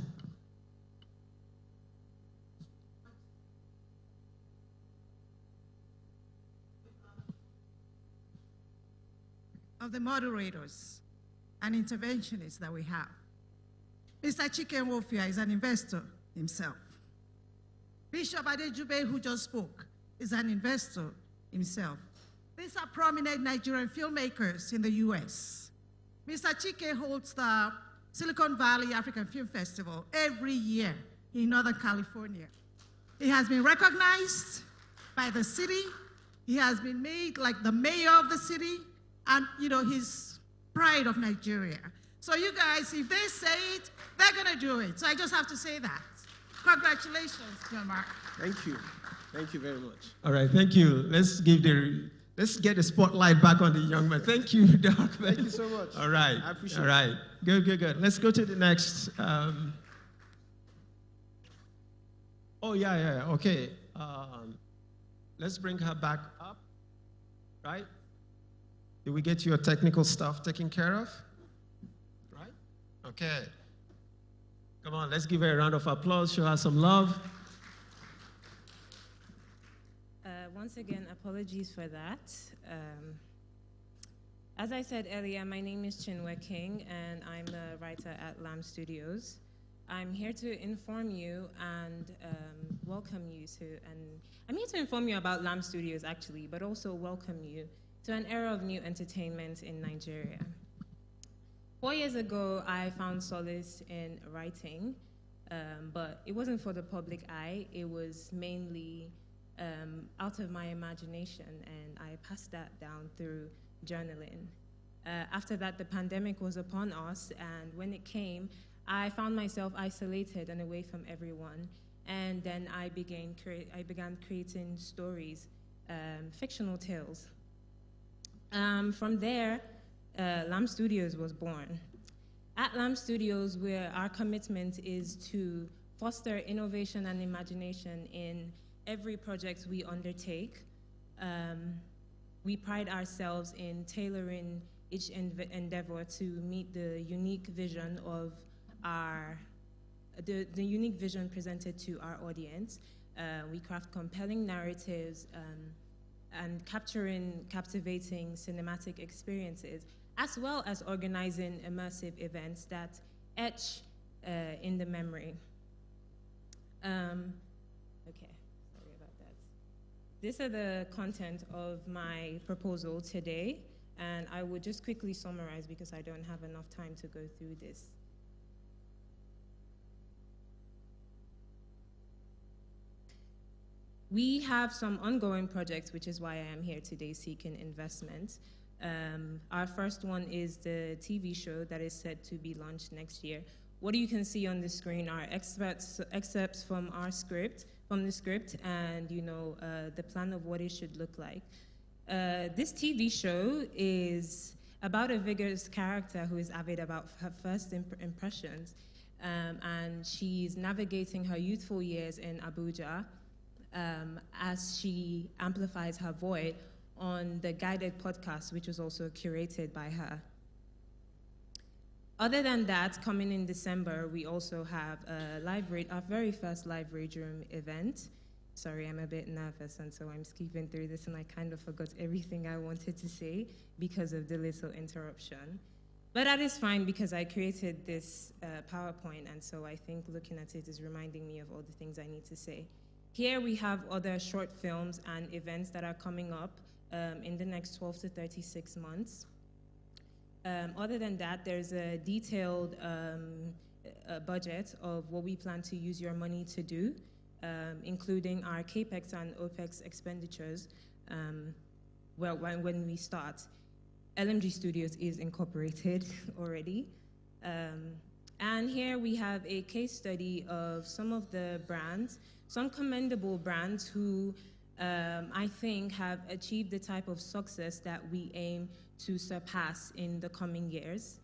Of the moderators and interventionists that we have. Mr. Chike Wofia is an investor himself. Bishop Adejube, who just spoke, is an investor himself. These are prominent Nigerian filmmakers in the US. Mr. Chike holds the Silicon Valley African Film Festival every year in Northern California. He has been recognized by the city. He has been made like the mayor of the city, and he's pride of Nigeria. So you guys, if they say it, they're gonna do it. So I just have to say that. Congratulations, John Mark. Thank you. Thank you very much. All right, thank you. Let's get the spotlight back on the young man. Thank you, Doc. Thank you so much. All right. I appreciate it. All right. Good. Let's go to the next. Oh, yeah. Okay. Let's bring her back up. Right? Did we get your technical stuff taken care of? Right? Okay. Come on, let's give her a round of applause. Show her some love. Once again, apologies for that. As I said earlier, my name is Chinwe King, and I'm the writer at Lamb Studios. I'm here to inform you and welcome you I'm here to inform you about Lamb Studios, actually, but also welcome you to an era of new entertainment in Nigeria. 4 years ago, I found solace in writing, but it wasn't for the public eye. It was mainly out of my imagination, and I passed that down through journaling. After that, the pandemic was upon us, and when it came, I found myself isolated and away from everyone. And then I began creating stories, fictional tales. From there, Lamb Studios was born. At Lamb Studios, where our commitment is to foster innovation and imagination in every project we undertake. We pride ourselves in tailoring each endeavor to meet the unique vision of the unique vision presented to our audience. We craft compelling narratives and captivating cinematic experiences, as well as organizing immersive events that etch in the memory. Okay, sorry about that. These are the content of my proposal today, and I will just quickly summarize because I don't have enough time to go through this. We have some ongoing projects, which is why I am here today seeking investment. Our first one is the TV show that is set to be launched next year. What you can see on the screen are excerpts from the script, and the plan of what it should look like. This TV show is about a vigorous character who is avid about her first impressions, and she's navigating her youthful years in Abuja as she amplifies her voice on the guided podcast, which was also curated by her. Other than that, coming in December, we also have our very first live read room event. Sorry, I'm a bit nervous, and so I'm skipping through this, and I kind of forgot everything I wanted to say because of the little interruption. But that is fine because I created this PowerPoint, and so I think looking at it is reminding me of all the things I need to say. Here we have other short films and events that are coming up in the next 12 to 36 months. Other than that, there's a detailed budget of what we plan to use your money to do, including our CAPEX and OPEX expenditures when we start. LMG Studios is incorporated already. And here we have a case study of some of the brands, some commendable brands who I think have achieved the type of success that we aim to surpass in the coming years.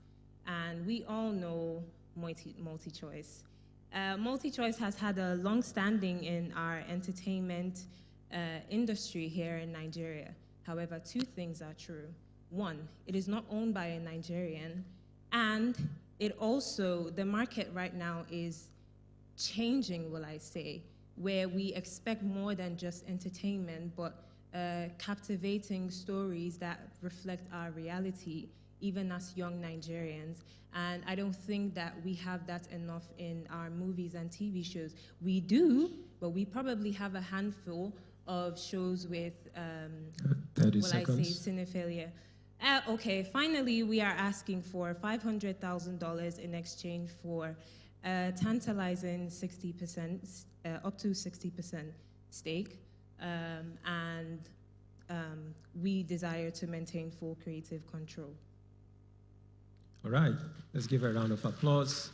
And we all know MultiChoice. MultiChoice has had a long standing in our entertainment industry here in Nigeria. However, two things are true. One, it is not owned by a Nigerian, and it also, the market right now is changing, will I say, where we expect more than just entertainment, but captivating stories that reflect our reality, even as young Nigerians. And I don't think that we have that enough in our movies and TV shows. We do, but we probably have a handful of shows with, 30 will seconds. I say, cinephilia. Okay, finally, we are asking for $500,000 in exchange for tantalizing 60%, up to 60% stake, and we desire to maintain full creative control. All right, let's give a round of applause.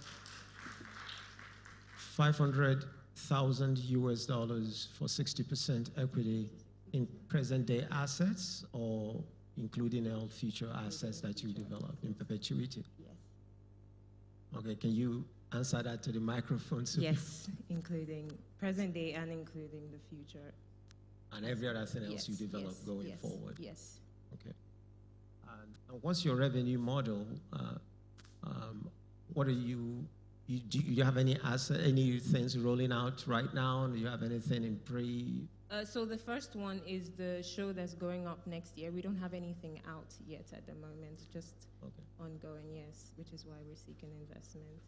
$500,000 for 60% equity in present-day assets, or including all future assets that you develop in perpetuity? Yes. Okay, can you answer that to the microphone? So Yes, including present day and including the future. And every other thing else you develop going forward? Yes. Okay. And what's your revenue model? What are do you have any any things rolling out right now? Do you have anything in pre? So the first one is the show that's going up next year. We don't have anything out yet at the moment, just ongoing, yes, which is why we're seeking investment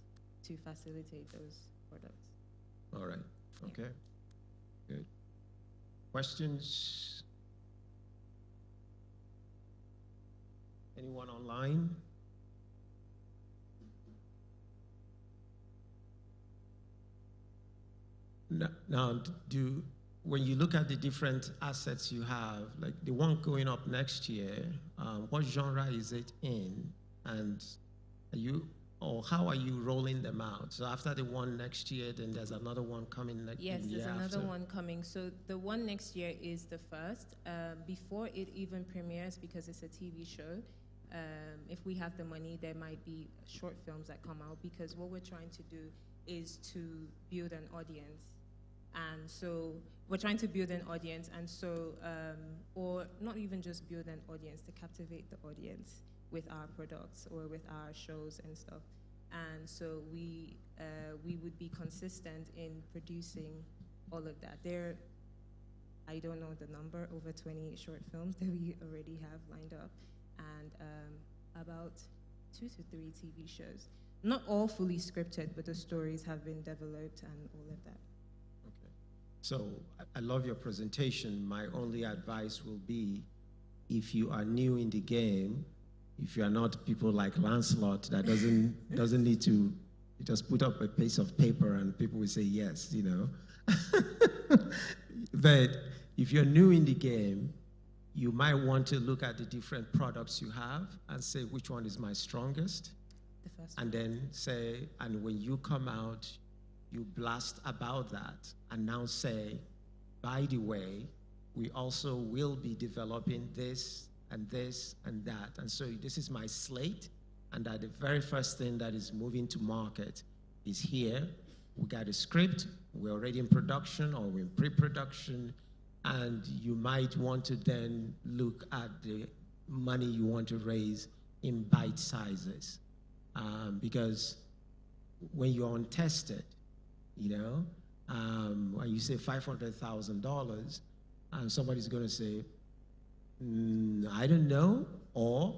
to facilitate those products. All right, okay, good. Questions? Anyone online? Now, when you look at the different assets you have, like the one going up next year, what genre is it in? And how are you rolling them out? So after the one next year, then there's another one coming next year. Yes, there's another one coming. So the one next year is the first. Before it even premieres, because it's a TV show, if we have the money, there might be short films that come out, because what we're trying to do is to build an audience. And so we're trying to build an audience, and so, or not even just build an audience, to captivate the audience with our products or with our shows and stuff. And so we would be consistent in producing all of that. I don't know the number, over 20 short films that we already have lined up, and about 2 to 3 TV shows. Not all fully scripted, but the stories have been developed and all of that. So I love your presentation. My only advice will be, if you are new in the game, if you are not people like Lancelot that doesn't need to just put up a piece of paper and people will say yes, you know. But if you're new in the game, you might want to look at the different products you have and say which one is my strongest. The first and then say, and when you come out, you blast about that and now say, by the way, we also will be developing this and this and that. And so this is my slate, and that the very first thing that is moving to market is here. We got a script, we're already in production or we're in pre-production, and you might want to then look at the money you want to raise in bite sizes. Because when you're untested, you know, when you say $500,000, and somebody's going to say, I don't know, or,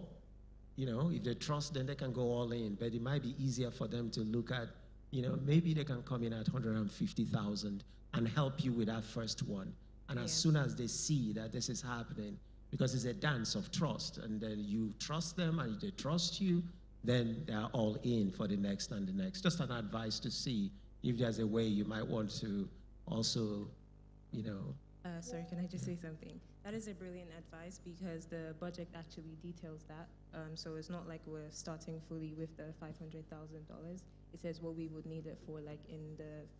you know, if they trust, then they can go all in. But it might be easier for them to look at, you know, maybe they can come in at 150,000 and help you with that first one. And as soon as they see that this is happening, because it's a dance of trust, and then you trust them and they trust you, then they're all in for the next and the next. Just an advice to see if there's a way you might want to also, you know. Sorry, can I just say something? That is a brilliant advice because the budget actually details that. So it's not like we're starting fully with the $500,000. It says what we would need it for, like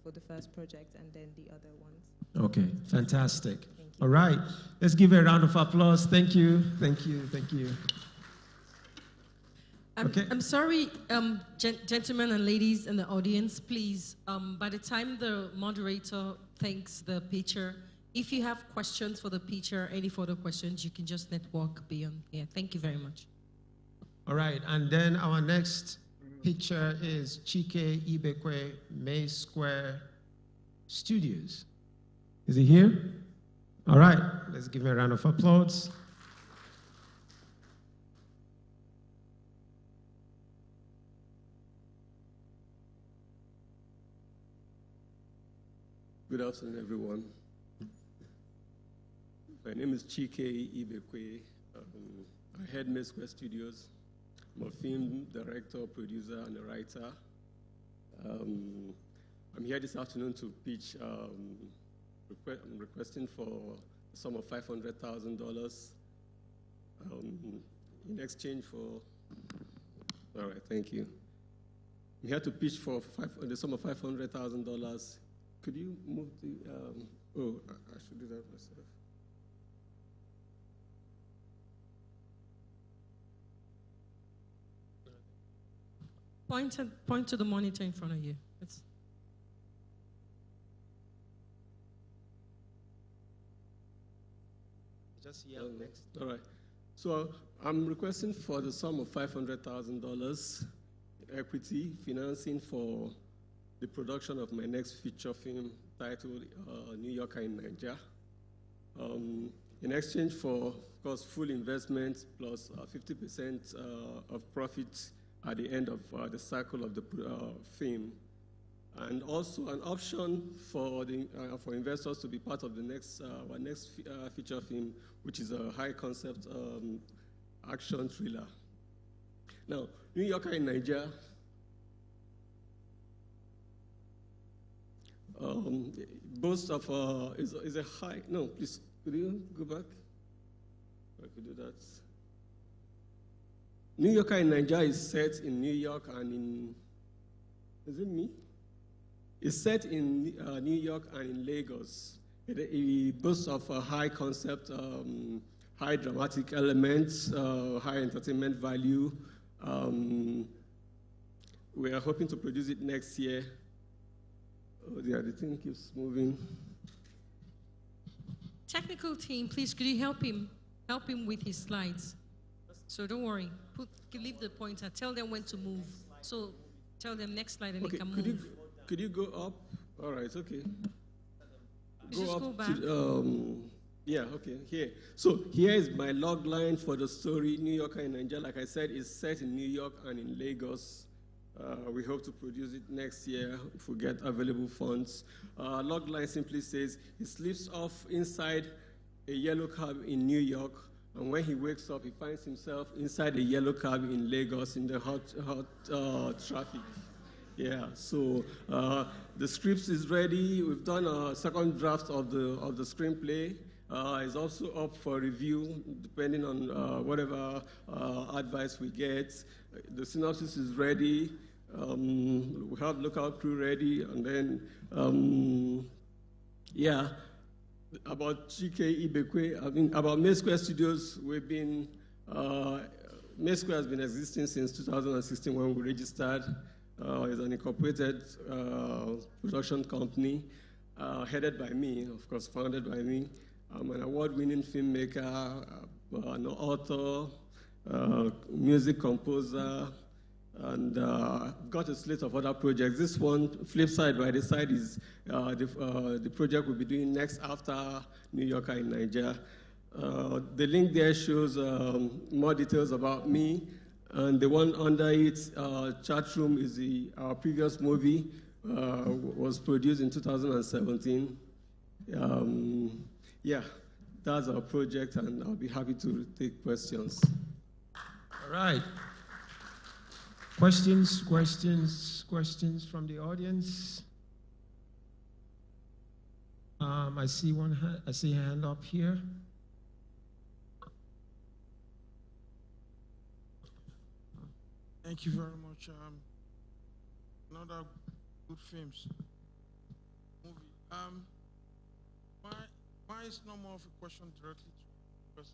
for the first project and then the other ones. Okay, fantastic. All right, let's give a round of applause. Thank you, thank you, thank you. I'm sorry, gentlemen and ladies in the audience, please, by the time the moderator thanks the pitcher, if you have questions for the pitcher, any further questions, you can just network beyond here. Thank you very much. All right, and then our next pitcher is Chike Ibekwe, May Square Studios. Is he here? All right, let's give him a round of applause. Good afternoon, everyone. My name is Chike Ibekwe. I head May Square Studios. I'm a film director, producer, and a writer. I'm here this afternoon to pitch. I'm requesting for a sum of $500,000 in exchange for. All right, thank you. I'm here to pitch for the sum of $500,000. Could you move the, I should do that myself. Point to the monitor in front of you. Just yell next. All right. So I'm requesting for the sum of $500,000 equity financing for the production of my next feature film titled New Yorker in Nigeria. In exchange for, of course, full investment plus 50% of profit at the end of the cycle of the film, and also an option for investors to be part of the next our next feature film, which is a high concept action thriller. Now, New Yorker in Nigeria. Boast of is a high. No, please, could you go back? I could do that. New Yorker in Nigeria is set in New York and in. Is it me? It's set in New York and in Lagos. It boasts of a high concept, high dramatic elements, high entertainment value. We are hoping to produce it next year. Oh dear, the thing keeps moving. Technical team, please, could you help him? Help him with his slides. So don't worry. Leave the pointer. Tell them when to move. So tell them next slide and they can move. Could you go up? All right, okay. Go back. Yeah, okay, here. So here is my log line for the story, New Yorker in Nigeria. Like I said, it's set in New York and in Lagos. We hope to produce it next year if we get available funds. Log line simply says he sleeps off inside a yellow cab in New York, and when he wakes up, he finds himself inside a yellow cab in Lagos in the hot traffic. Yeah, so the script is ready. We've done a second draft of the screenplay. It's also up for review, depending on whatever advice we get. The synopsis is ready. We have local crew ready, and then yeah. About Chike Ibekwe, about May Square Studios, we've been May Square has been existing since 2016 when we registered. It's an incorporated production company headed by me, of course, founded by me. I'm an award-winning filmmaker, an author, music composer, and got a slate of other projects. This one, flip side by the side, is the project we'll be doing next after New Yorker in Nigeria. The link there shows more details about me, and the one under it, chat room, is our previous movie, was produced in 2017. Yeah, that's our project, and I'll be happy to take questions. All right. Questions from the audience? I see a hand up here. Thank you very much. Another good films movie. Mine is no more of a question directly to because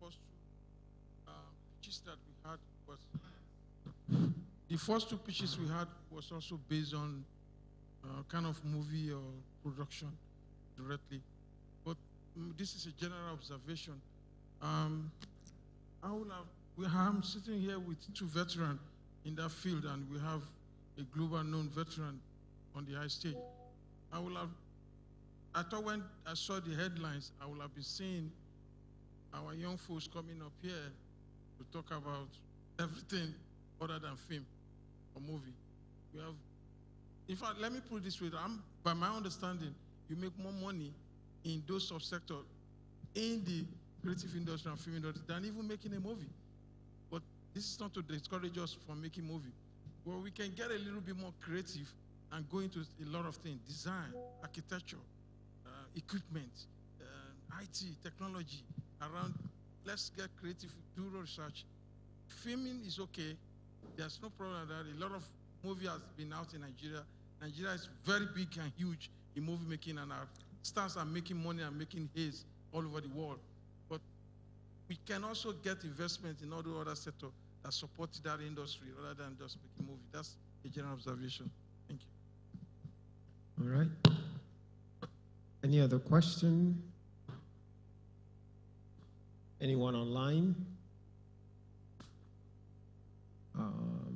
the first two pitches that we had was the first two pitches we had was also based on kind of movie or production directly, but this is a general observation. I'm sitting here with two veterans in that field, and we have a global known veteran on the high stage. I thought when I saw the headlines, I would have been seeing our young folks coming up here to talk about everything other than film or movie. We have, in fact, let me put it this way, by my understanding, you make more money in those subsectors in the creative industry and film industry than even making a movie. But this is not to discourage us from making movie. Well, we can get a little bit more creative and go into a lot of things, design, architecture, equipment, IT, technology, around, let's get creative, do research. Filming is okay, there's no problem with that. A lot of movie has been out in Nigeria. Nigeria is very big and huge in movie making, and our stars are making money and making haze all over the world. But we can also get investment in all the other sectors that support that industry rather than just making movie. That's a general observation. Thank you. All right. Any other question? Anyone online?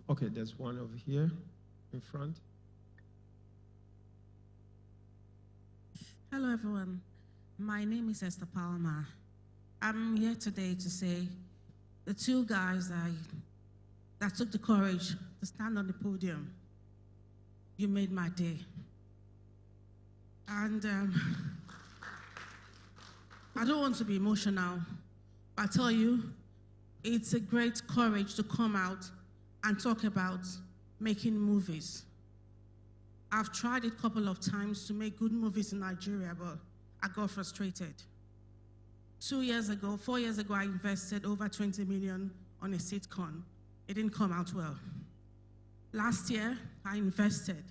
Okay, there's one over here in front. Hello, everyone. My name is Esther Palmer. I'm here today to say the two guys that took the courage to stand on the podium, you made my day. And I don't want to be emotional, but I tell you, it's a great courage to come out and talk about making movies. I've tried it a couple of times to make good movies in Nigeria, but I got frustrated. 4 years ago, I invested over 20 million on a sitcom. It didn't come out well. Last year, I invested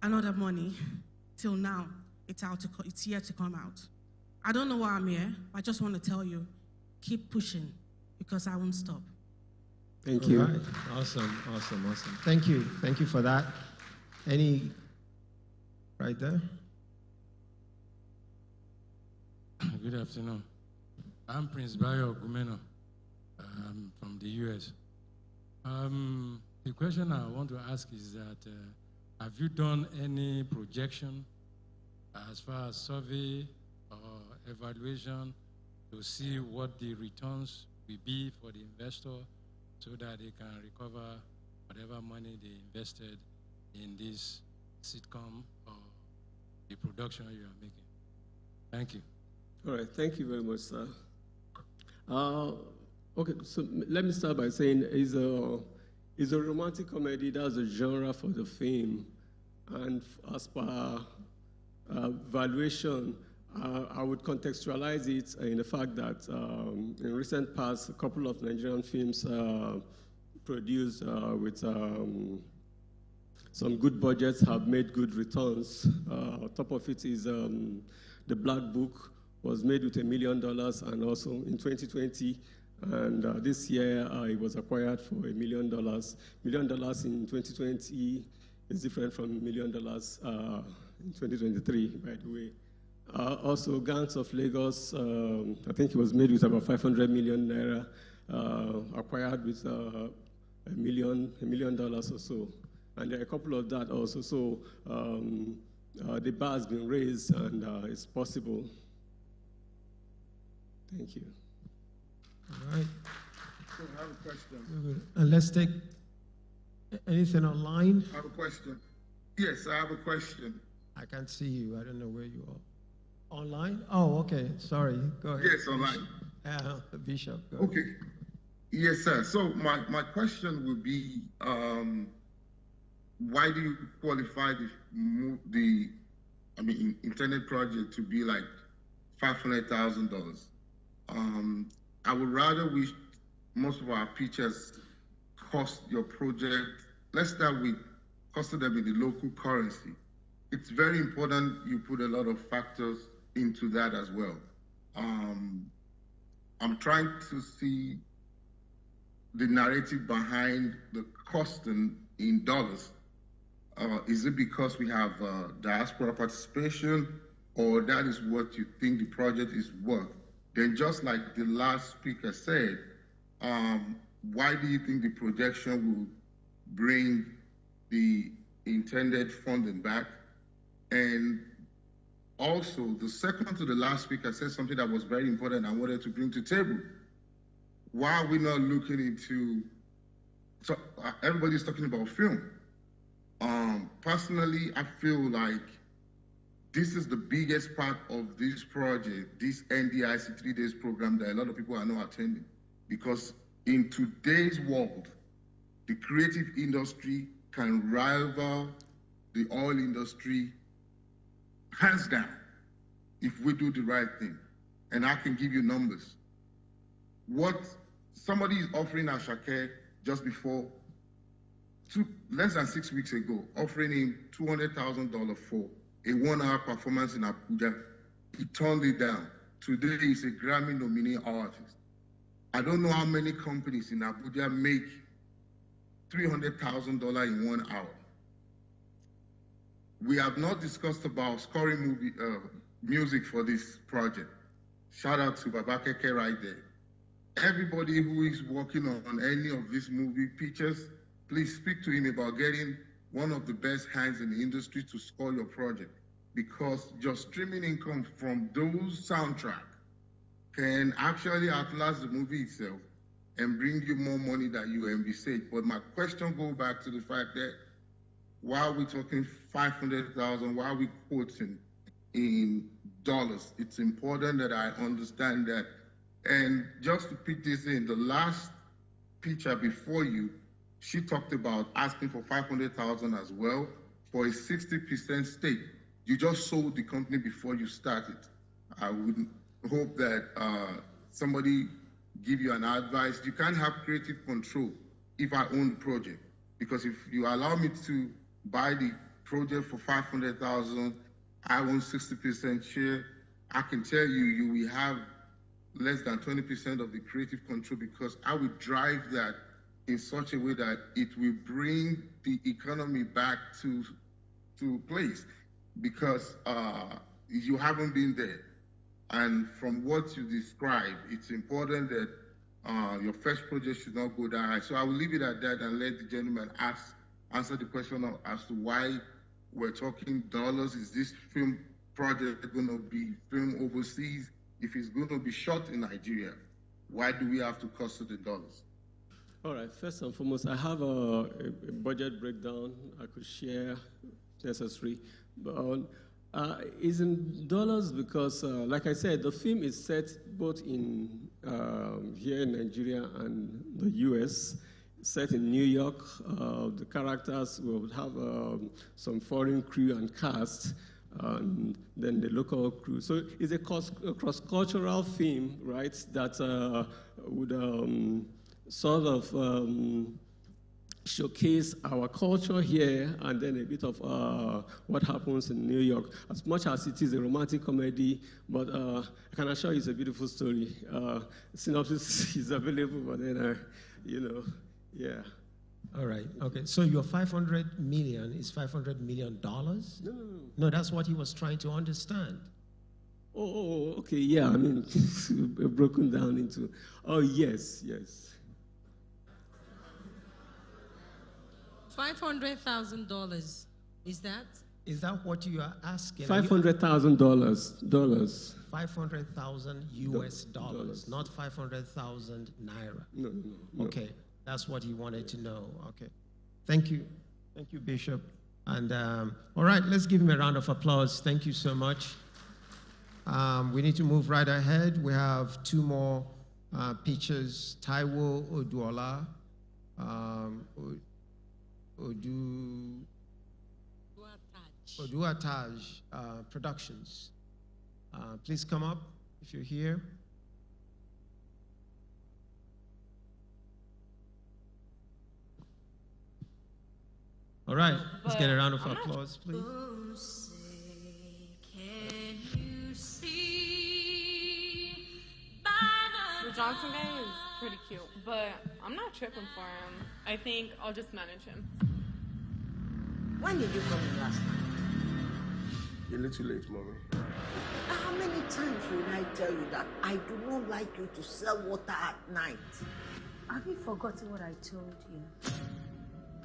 another money. Till now, it's yet to come out. I don't know why I'm here, but I just want to tell you, keep pushing, because I won't stop. Thank you. Right. Awesome. Thank you for that. Any, right there? Good afternoon. I'm Prince Bayo Gumeno. I'm from the U.S. The question I want to ask is that, have you done any projection as far as survey or evaluation to see what the returns will be for the investor so that they can recover whatever money they invested in this sitcom or the production you are making? Thank you. All right, thank you very much, sir. Okay, so let me start by saying it's a romantic comedy. That's a genre for the film. And as per valuation, I would contextualize it in the fact that in recent past, a couple of Nigerian films produced with some good budgets have made good returns. Top of it is The Black Book was made with $1 million, and also in 2020, and this year it was acquired for $1 million. $1 million in 2020 is different from $1 million in 2023, by the way. Also, Gangs of Lagos, I think it was made with about 500 million naira, acquired with $1 million or so. And there are a couple of that also. So the bar has been raised, and it's possible. Thank you. All right. So I have a question. And let's take anything online. I have a question. Yes, I have a question. I can't see you. I don't know where you are. Online? Oh, okay. Sorry. Go ahead. Yes, online. Bishop, go ahead. Okay. Yes, sir. So my question would be, why do you qualify the internet project to be like $500,000? I would rather wish most of our pitchers cost your project, let's start with costing them in the local currency. It's very important you put a lot of factors into that as well. I'm trying to see the narrative behind the costing in dollars. Is it because we have diaspora participation, or that is what you think the project is worth? Then just like the last speaker said, why do you think the projection will bring the intended funding back? And also, the second to the last speaker said something that was very important I wanted to bring to the table. Why are we not looking into, so everybody's talking about film. Personally, I feel like this is the biggest part of this project, this NDIC 3 days program that a lot of people are not attending. Because in today's world, the creative industry can rival the oil industry hands down if we do the right thing. And I can give you numbers. What somebody is offering Ashake just before, less than 6 weeks ago, offering him $200,000 for a 1-hour performance in Abuja. He turned it down. Today he's a Grammy nominee artist. I don't know how many companies in Abuja make $300,000 in 1 hour. We have not discussed about scoring music for this project. Shout out to Babakeke right there. Everybody who is working on any of these movie pictures, please speak to him about getting one of the best hands in the industry to score your project, because your streaming income from those soundtracks can actually outlast the movie itself and bring you more money than you envisage. But my question goes back to the fact that why are we talking 500,000? Why are we quoting in dollars? It's important that I understand that. And just to put this in, the last picture before you, she talked about asking for 500,000 as well for a 60% stake. You just sold the company before you started. I would hope that somebody give you an advice. You can't have creative control if I own the project, because if you allow me to buy the project for 500,000, I own 60% share. I can tell you, you will have less than 20% of the creative control, because I will drive that in such a way that it will bring the economy back to place, because you haven't been there. And from what you described, it's important that your first project should not go that high. So I will leave it at that and let the gentleman answer the question as to why we're talking dollars. Is this film project going to be filmed overseas? If it's going to be shot in Nigeria, why do we have to cost it in dollars? All right, first and foremost, I have a budget breakdown I could share if necessary. But it's in dollars because, like I said, the film is set both in here in Nigeria and the US, set in New York. The characters will have some foreign crew and cast, and then the local crew. So it's a cross-cultural film, right, that would sort of showcase our culture here and then a bit of what happens in New York. As much as it is a romantic comedy, but I can assure you it's a beautiful story. Synopsis is available, but then, you know, yeah. All right, okay. So your 500 million is $500 million? No. No, that's what he was trying to understand. Oh, okay, yeah, I mean, broken down into, oh, yes. $500,000, is that? Is that what you are asking? $500,000. $500,000 US dollars, not 500,000 naira. No. Okay, that's what he wanted to know. Okay, thank you, Bishop. And all right, let's give him a round of applause. Thank you so much. We need to move right ahead. We have two more pictures. Taiwo Oduola, Oduataj Productions. Please come up if you're here. All right, let's get a round of applause, please. The Johnson guy is pretty cute, but I'm not tripping for him. I think I'll just manage him. When did you come in last night? You're a little late, Mommy. How many times will I tell you that I do not like you to sell water at night? Have you forgotten what I told you?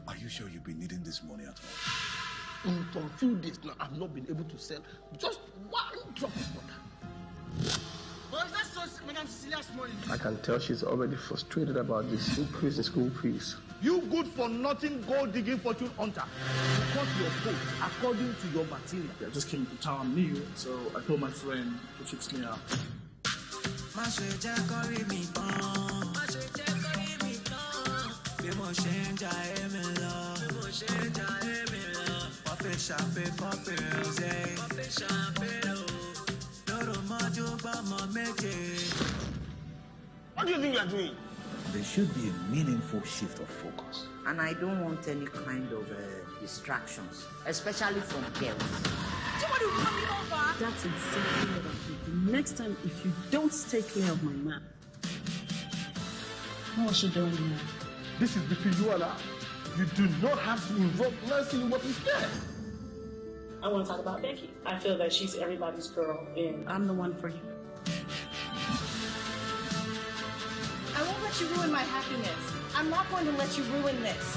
Are you sure you've been needing this money at all? For a few days now, I've not been able to sell just one drop of water. But is that so, Madam Cecilia's money? I can tell she's already frustrated about this increase in school fees. You good for nothing gold digging fortune hunter. You cut your coat according to your material. I just came to town new, so I told my friend to fix me up. What do you think you are doing? There should be a meaningful shift of focus. And I don't want any kind of distractions, especially from girls. Somebody will come over. That's exactly what I'm thinking. Next time, if you don't stay clear of my map, what's she doing here? This is between you and I. You do not have to involve Nancy in what is there. I want to talk about Becky. I feel that she's everybody's girl, and I'm the one for you. I won't let you ruin my happiness. I'm not going to let you ruin this.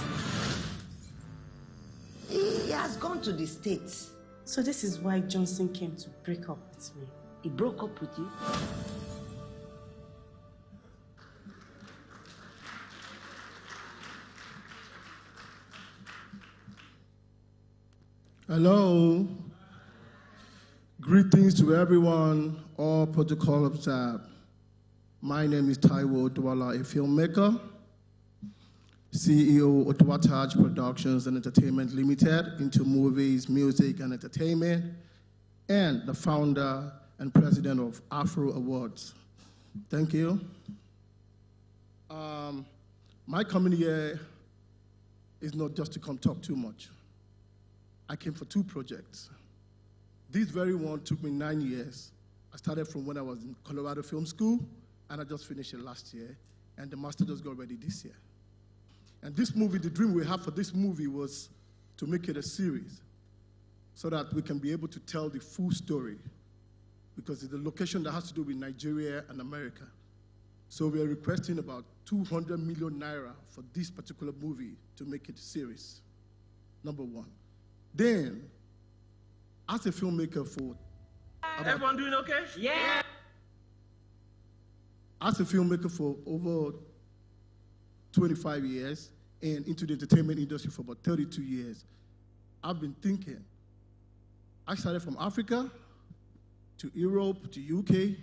He has gone to the States. So this is why Johnson came to break up with me. He broke up with you? Hello. Greetings to everyone, all protocol observed. My name is Taiwo Douala, a filmmaker, CEO of Taj Productions and Entertainment Limited, into movies, music, and entertainment, and the founder and president of Afro Awards. Thank you. My coming here is not just to come talk too much. I came for 2 projects. This very one took me 9 years. I started from when I was in Colorado Film School, and I just finished it last year, and the master just got ready this year. And this movie, the dream we have for this movie was to make it a series so that we can be able to tell the full story, because it's the location that has to do with Nigeria and America. So we are requesting about 200 million naira for this particular movie to make it a series, number 1. Then, as a filmmaker for... Everyone doing okay? Yeah! As a filmmaker for over 25 years and into the entertainment industry for about 32 years, I've been thinking. I started from Africa to Europe, to UK,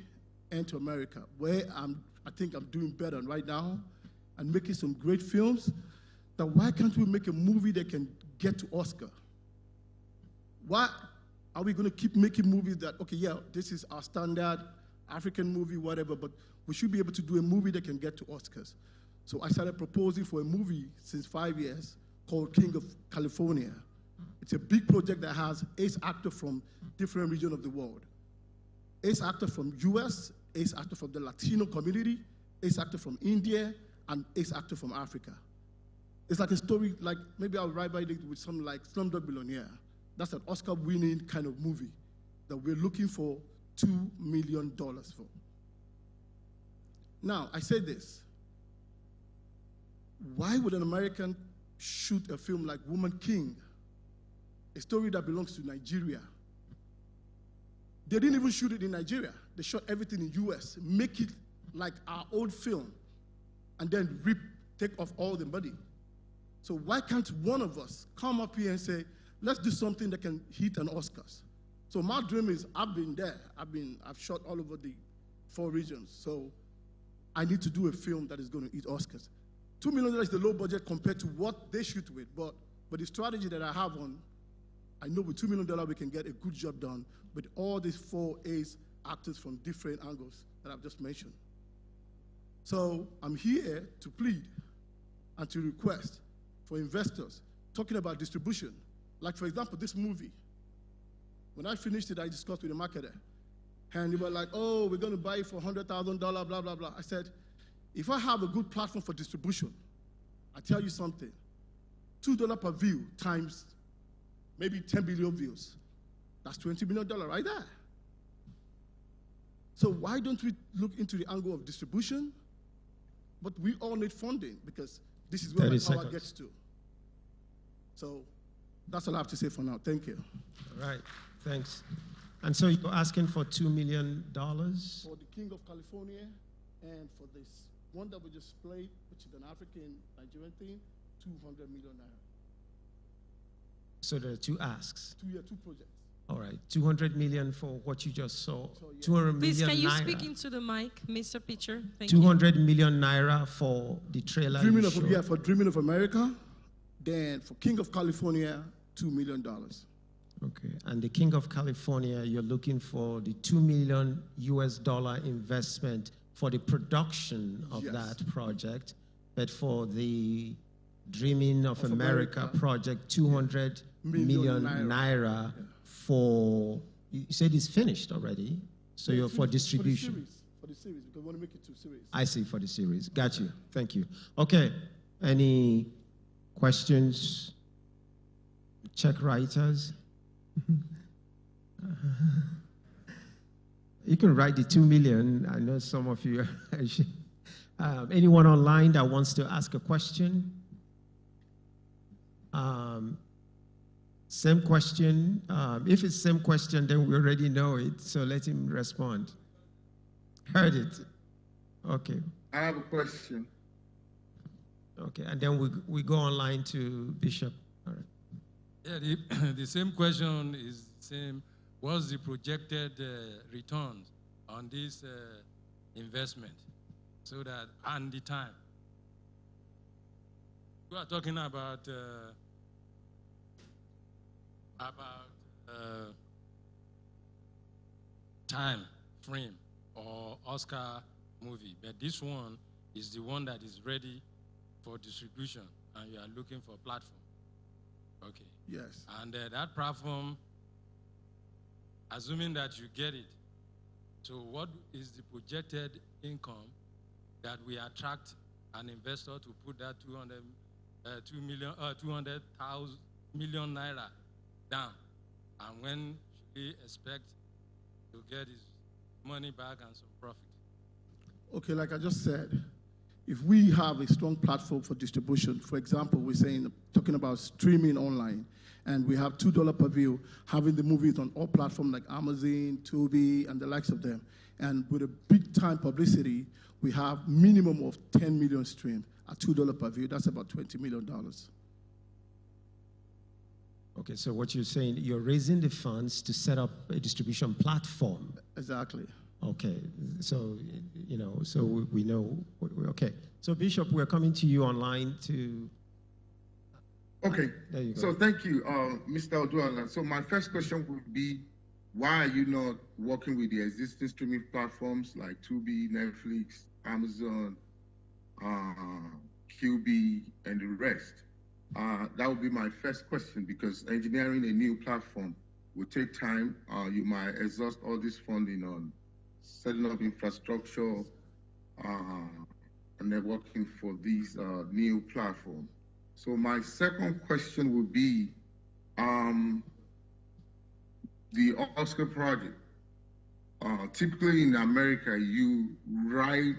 and to America, where I think I'm doing better right now and making some great films. That why can't we make a movie that can get to Oscar? Why are we going to keep making movies that, okay, yeah, this is our standard African movie, whatever, but we should be able to do a movie that can get to Oscars. So I started proposing for a movie since 5 years called King of California. It's a big project that has ace actors from different regions of the world. Ace actor from US, ace actor from the Latino community, ace actor from India, and ace actor from Africa. It's like a story, like maybe I'll write by it with something like Slumdog Millionaire. That's an Oscar-winning kind of movie that we're looking for $2 million for. Now, I say this. Why would an American shoot a film like Woman King, a story that belongs to Nigeria? They didn't even shoot it in Nigeria. They shot everything in US, make it like our old film, and then take off all the money. So why can't one of us come up here and say, let's do something that can hit an Oscars? So my dream is, I've been there. I've shot all over the 4 regions. So I need to do a film that is going to hit Oscars. $2 million is the low budget compared to what they shoot with. But the strategy that I have I know with $2 million we can get a good job done with all these 4 ace actors from different angles that I've just mentioned. So I'm here to plead and to request for investors talking about distribution. Like, for example, this movie. When I finished it, I discussed with the marketer. And they were like, oh, we're going to buy it for $100,000, blah, blah, blah. I said, if I have a good platform for distribution, I tell you something, $2 per view times maybe 10 billion views. That's $20 million right there. So why don't we look into the angle of distribution? But we all need funding because this is where my power gets to. So that's all I have to say for now. Thank you. All right, thanks. And so you're asking for $2 million? For the King of California and for this one that we just played, which is an African-Nigerian thing, 200 million naira. So there are two asks. Two projects. All right, 200 million for what you just saw. 200 million Please, can you naira. speak into the mic, Mr. Pitcher? Thank 200 million naira for the trailer. For Dreaming of America. Then for King of California, $2 million. Okay, and the King of California, you're looking for the $2 million investment for the production of that project, but for the Dreaming of America project, 200 million naira for, you said it's finished already, so you're for distribution. For the series, because we want to make it 2 series. I see, for the series. Got you. Thank you. Okay, any questions? Check writers? You can write the 2 million. I know some of you. Anyone online that wants to ask a question? Same question. If it's same question, then we already know it. So let him respond. Heard it. Okay. I have a question. Okay, and then we go online to Bishop. All right. Yeah, the same question is the same. What's the projected returns on this investment? So that, and the time. We are talking about time frame or Oscar movie, but this one is the one that is ready for distribution, and you are looking for a platform. Okay. Yes. And that platform, assuming that you get it, so what is the projected income that we attract an investor to put that 200,000 million naira down? And when should we expect to get his money back and some profit? Okay, like I just said, if we have a strong platform for distribution, for example, talking about streaming online, and we have $2 per view, having the movies on all platforms like Amazon, Tubi, and the likes of them, and with a big-time publicity, we have minimum of 10 million streams at $2 per view. That's about $20 million. Okay, so what you're saying, you're raising the funds to set up a distribution platform. Exactly. Okay, so, so we know, okay. So Bishop, we're coming to you online to... Okay, there you go. So thank you, Mr. Oduala. So my first question would be, why are you not working with the existing streaming platforms like Tubi, Netflix, Amazon, QB, and the rest? That would be my first question, because engineering a new platform will take time. You might exhaust all this funding on setting up infrastructure and networking for these new platforms. So my second question would be, the Oscar project. Typically in America, you write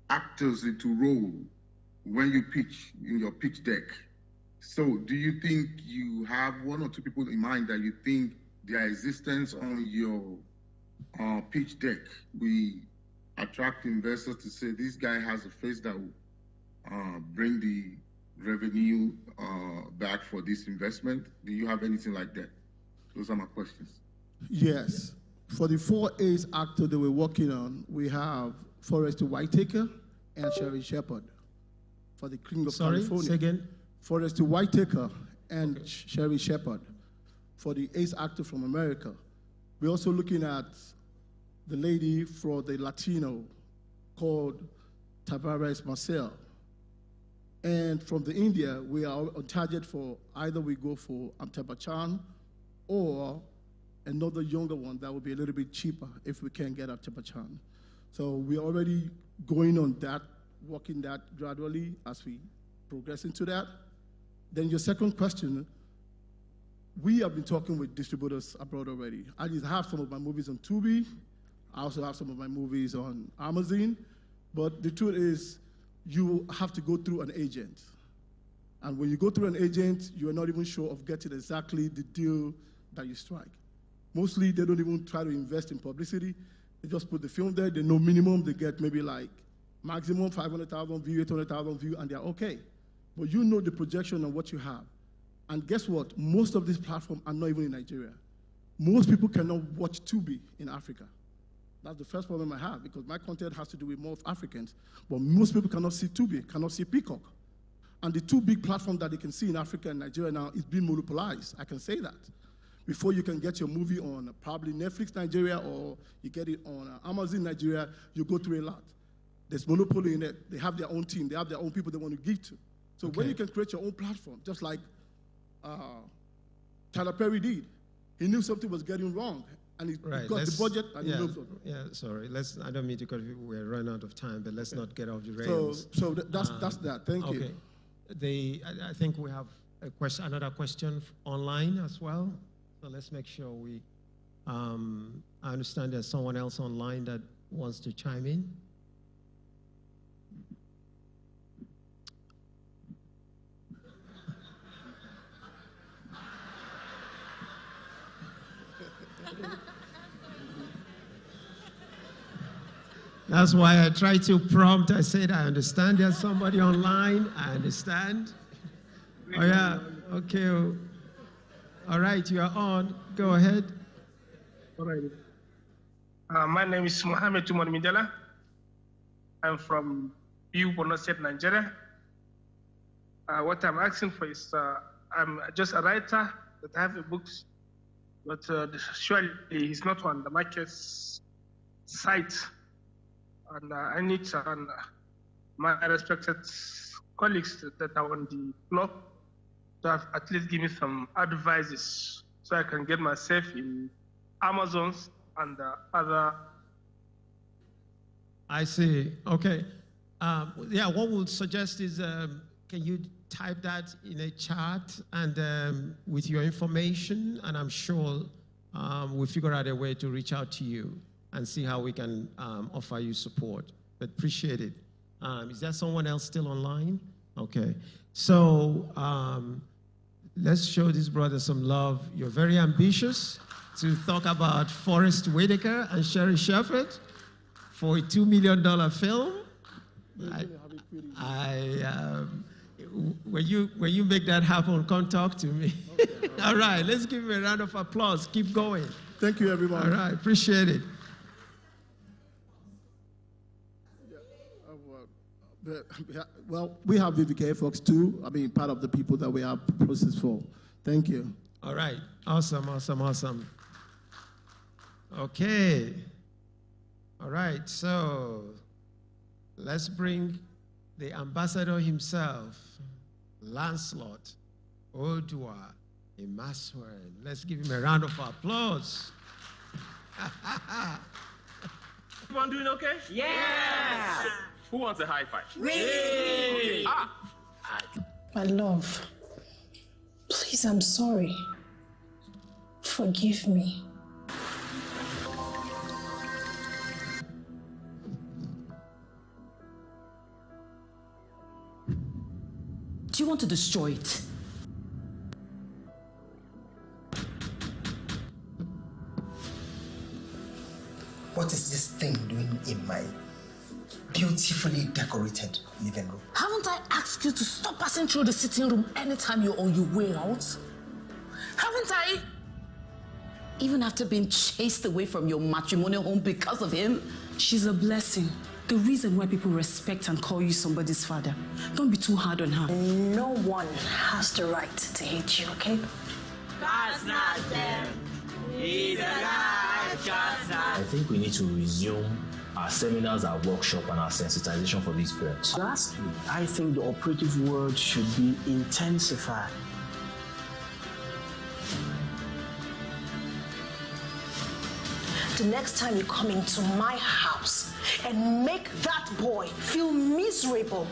actors into role when you pitch in your pitch deck. So do you think you have one or two people in mind that you think their existence on your pitch deck will attract investors to say, this guy has a face that will bring the revenue back for this investment? Do you have anything like that? Those are my questions. Yes. For the 4 A's actors that we're working on, we have Forrest Whitaker and Sherry Shepard. For the King of California. Say again? Forrest Whitaker and Sherry Shepard. For the Ace actor from America. We're also looking at the lady for the Latino called Tavares Marcel. And from the India, we are on target for either we go for Amitabh Bachchan or another younger one that will be a little bit cheaper if we can get Amitabh Bachchan. So we're already going on that, working that gradually as we progress into that. Then your second question, we have been talking with distributors abroad already. I just have some of my movies on Tubi. I also have some of my movies on Amazon. But the truth is, you have to go through an agent. And when you go through an agent, you are not even sure of getting exactly the deal that you strike. Mostly, they don't even try to invest in publicity. They just put the film there. They know minimum. They get maybe like maximum 500,000 views, 800,000 views, and they're okay. But you know the projection on what you have. And guess what? Most of these platforms are not even in Nigeria. Most people cannot watch Tubi in Africa. That's the first problem I have, because my content has to do with more of Africans. But most people cannot see Tubi, cannot see Peacock. And the two big platforms that they can see in Africa and Nigeria now is being monopolized. I can say that. Before you can get your movie on probably Netflix Nigeria or you get it on Amazon Nigeria, you go through a lot. There's monopoly in it. They have their own team. They have their own people they want to give to. So when you can create your own platform, just like Tyler Perry did, he knew something was getting wrong, and he got the budget, and he moved on. Yeah, sorry. I don't mean to, because we're running out of time, but let's not get off the rails. So that's that. Thank you. I think we have a question, another question online as well. So let's make sure we. I understand there's someone else online that wants to chime in. That's why I try to prompt. I said, I understand there's somebody online. I understand. Oh, yeah. Okay. All right. You are on. Go ahead. All right. My name is Mohamed Tumon Mindela. I'm from Biu, Borno State, Nigeria. What I'm asking for is, I'm just a writer that I have a book, but surely he's not on the market site. And I need my respected colleagues that are on the blog to have at least give me some advices so I can get myself in Amazon's and other. I see. Okay. Yeah, what we'll suggest is, can you type that in a chat and with your information, and I'm sure we'll figure out a way to reach out to you and see how we can offer you support. But appreciate it. Is there someone else still online? Okay. So let's show this brother some love. You're very ambitious to talk about Forrest Whitaker and Sherry Shepherd for a $2 million film. When you make that happen, come talk to me. Okay. All right, let's give him a round of applause. Keep going. Thank you, everyone. All right, appreciate it. Well, we have VVK folks too. I mean, part of the people that we have process for. Thank you. All right. Awesome, awesome, awesome. Okay. All right. So let's bring the ambassador himself, Lancelot Odua Emaswen. Let's give him a round of applause. Everyone doing okay? Yeah! Who wants a high five? Me! Okay. My love, please, I'm sorry. Forgive me. Do you want to destroy it? What is this thing doing in my beautifully decorated living room? Haven't I asked you to stop passing through the sitting room anytime you're on your way out? Haven't I? Even after being chased away from your matrimonial home because of him? She's a blessing. The reason why people respect and call you somebody's father. Don't be too hard on her. No one has the right to hate you, okay? That's not them. He's alive, just not. I think we need to resume our seminars, our workshop, and our sensitization for these parents. Lastly, I think the operative word should be intensify. The next time you come into my house and make that boy feel miserable,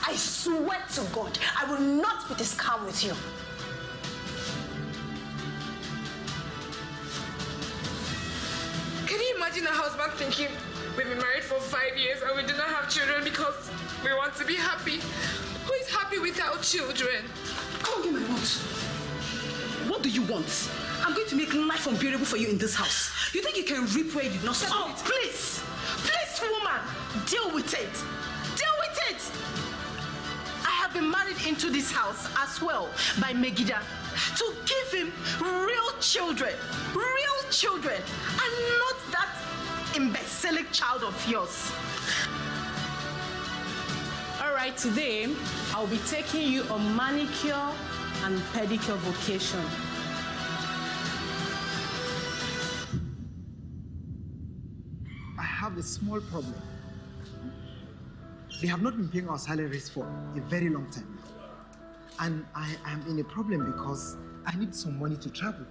I swear to God, I will not be this calm with you. Can you imagine a husband thinking, we've been married for 5 years and we do not have children because we want to be happy? Who is happy without children? Come on, give my remote. What do you want? I'm going to make life unbearable for you in this house. You think you can reap where you did not sow? Oh, please! Please, woman! Deal with it! Deal with it! I have been married into this house as well by Megida to give him real children, and not that imbecilic child of yours. All right, today I'll be taking you on manicure and pedicure vacation. I have a small problem. They have not been paying our salaries for a very long time. And I am in a problem because I need some money to travel.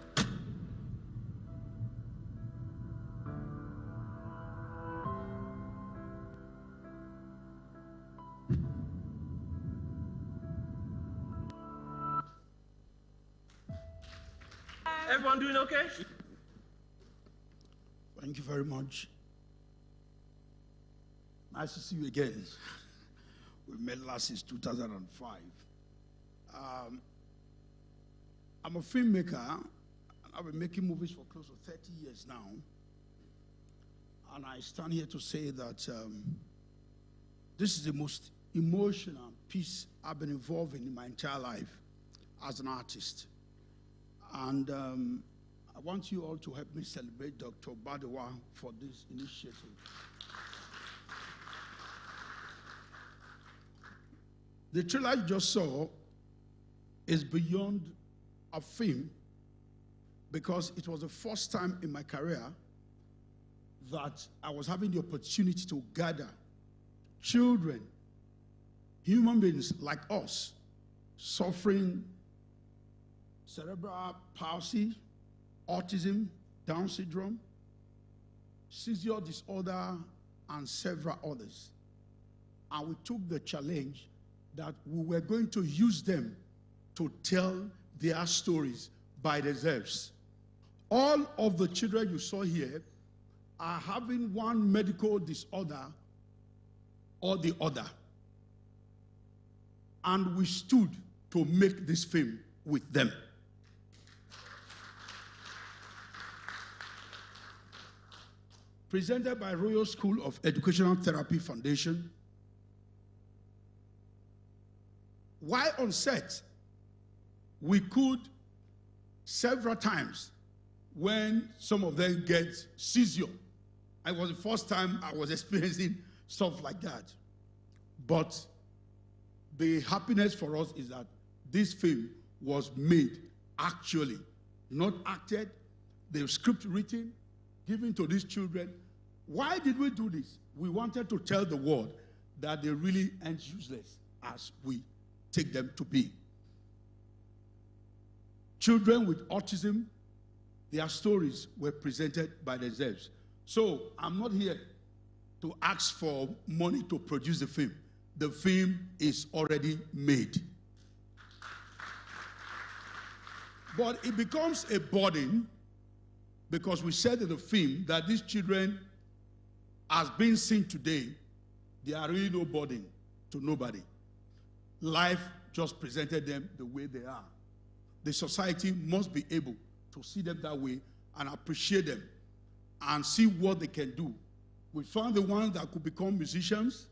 Everyone doing okay? Thank you very much. Nice to see you again. We met last since 2005. I'm a filmmaker, and I've been making movies for close to 30 years now. And I stand here to say that this is the most emotional piece I've been involved in my entire life as an artist. And I want you all to help me celebrate Dr. Badewa for this initiative. The trailer you just saw is beyond a film because it was the first time in my career that I was having the opportunity to gather children, human beings like us, suffering cerebral palsy, autism, Down syndrome, seizure disorder, and several others. And we took the challenge that we were going to use them to tell their stories by themselves. All of the children you saw here are having one medical disorder or the other. And we stood to make this film with them. Presented by Royal School of Educational Therapy Foundation. While on set, we could several times when some of them get seizure. It was the first time I was experiencing stuff like that. But the happiness for us is that this film was made actually, not acted, the script written, given to these children. Why did we do this? We wanted to tell the world that they really aren't useless as we take them to be. Children with autism, their stories were presented by themselves. So I'm not here to ask for money to produce the film. The film is already made. But it becomes a burden because we said in the film that these children, as being seen today, they are really no burden to nobody. Life just presented them the way they are. The society must be able to see them that way and appreciate them and see what they can do. We found the ones that could become musicians,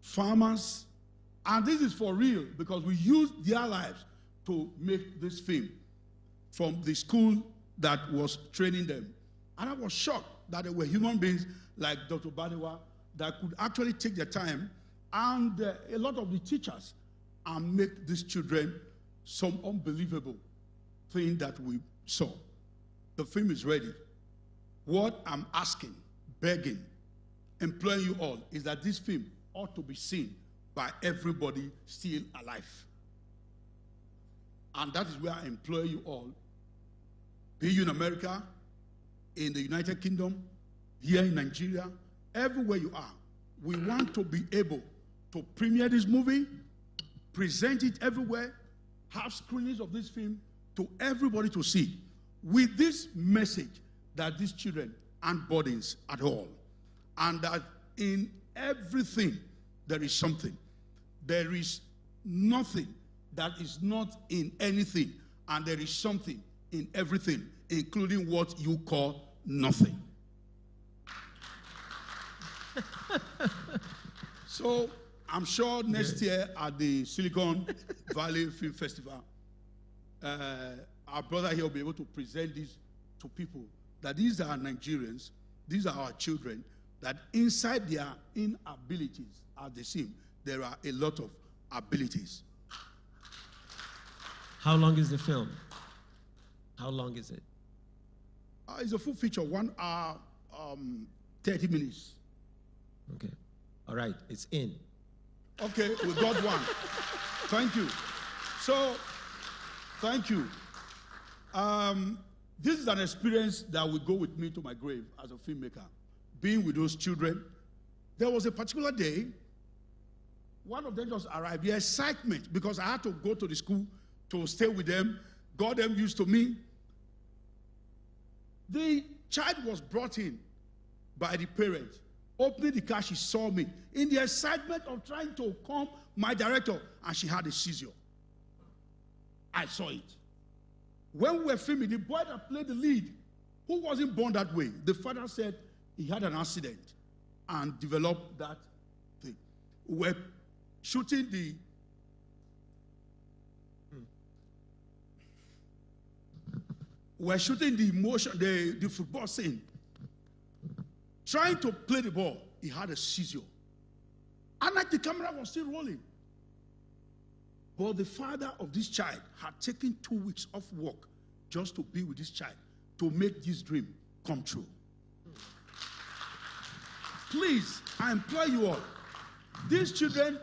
farmers, and this is for real because we used their lives to make this film from the school that was training them. And I was shocked that there were human beings like Dr. Badewa that could actually take their time and a lot of the teachers and make these children some unbelievable thing that we saw. The film is ready. What I'm asking, begging, employing you all is that this film ought to be seen by everybody still alive. And that is where I employ you all, be you in America, in the United Kingdom, here in Nigeria, everywhere you are. We want to be able to premiere this movie, present it everywhere, have screenings of this film to everybody to see, with this message that these children aren't burdens at all, and that in everything there is something. There is nothing that is not in anything, and there is something in everything, including what you call nothing. So I'm sure next year at the Silicon Valley Film Festival, our brother here will be able to present this to people, that these are Nigerians, these are our children, that inside their inabilities, as they seem, there are a lot of abilities. How long is the film? How long is it? It's a full feature, 1 hour, 30 minutes. Okay. All right, it's in. Okay, we got one. Thank you. So, thank you. This is an experience that will go with me to my grave as a filmmaker. Being with those children. There was a particular day, one of them just arrived. The excitement, because I had to go to the school to stay with them, got them used to me. The child was brought in by the parent. Opening the car, she saw me. In the excitement of trying to calm my director, and she had a seizure. I saw it. When we were filming, the boy that played the lead, who wasn't born that way, the father said he had an accident and developed that thing. We were shooting the emotion, the football scene. Trying to play the ball, he had a seizure. And like the camera was still rolling. But the father of this child had taken 2 weeks off work just to be with this child, to make this dream come true. Please, I implore you all, these children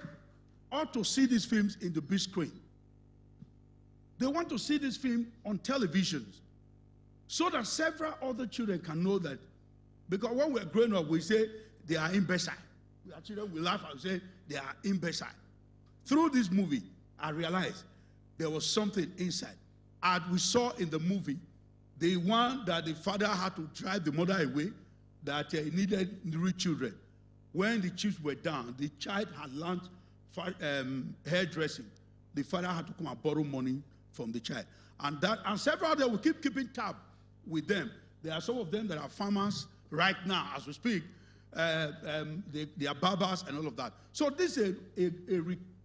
ought to see these films in the big screen. They want to see this film on televisions so that several other children can know that. Because when we're growing up, we say they are imbecile. Our children will laugh and say they are imbecile. Through this movie, I realized there was something inside. As we saw in the movie, the one that the father had to drive the mother away, that he needed rich children. When the chips were down, the child had learned hairdressing. The father had to come and borrow money from the child. And several of them will keep keeping tab with them. There are some of them that are farmers right now, as we speak. They are barbers and all of that. So this is a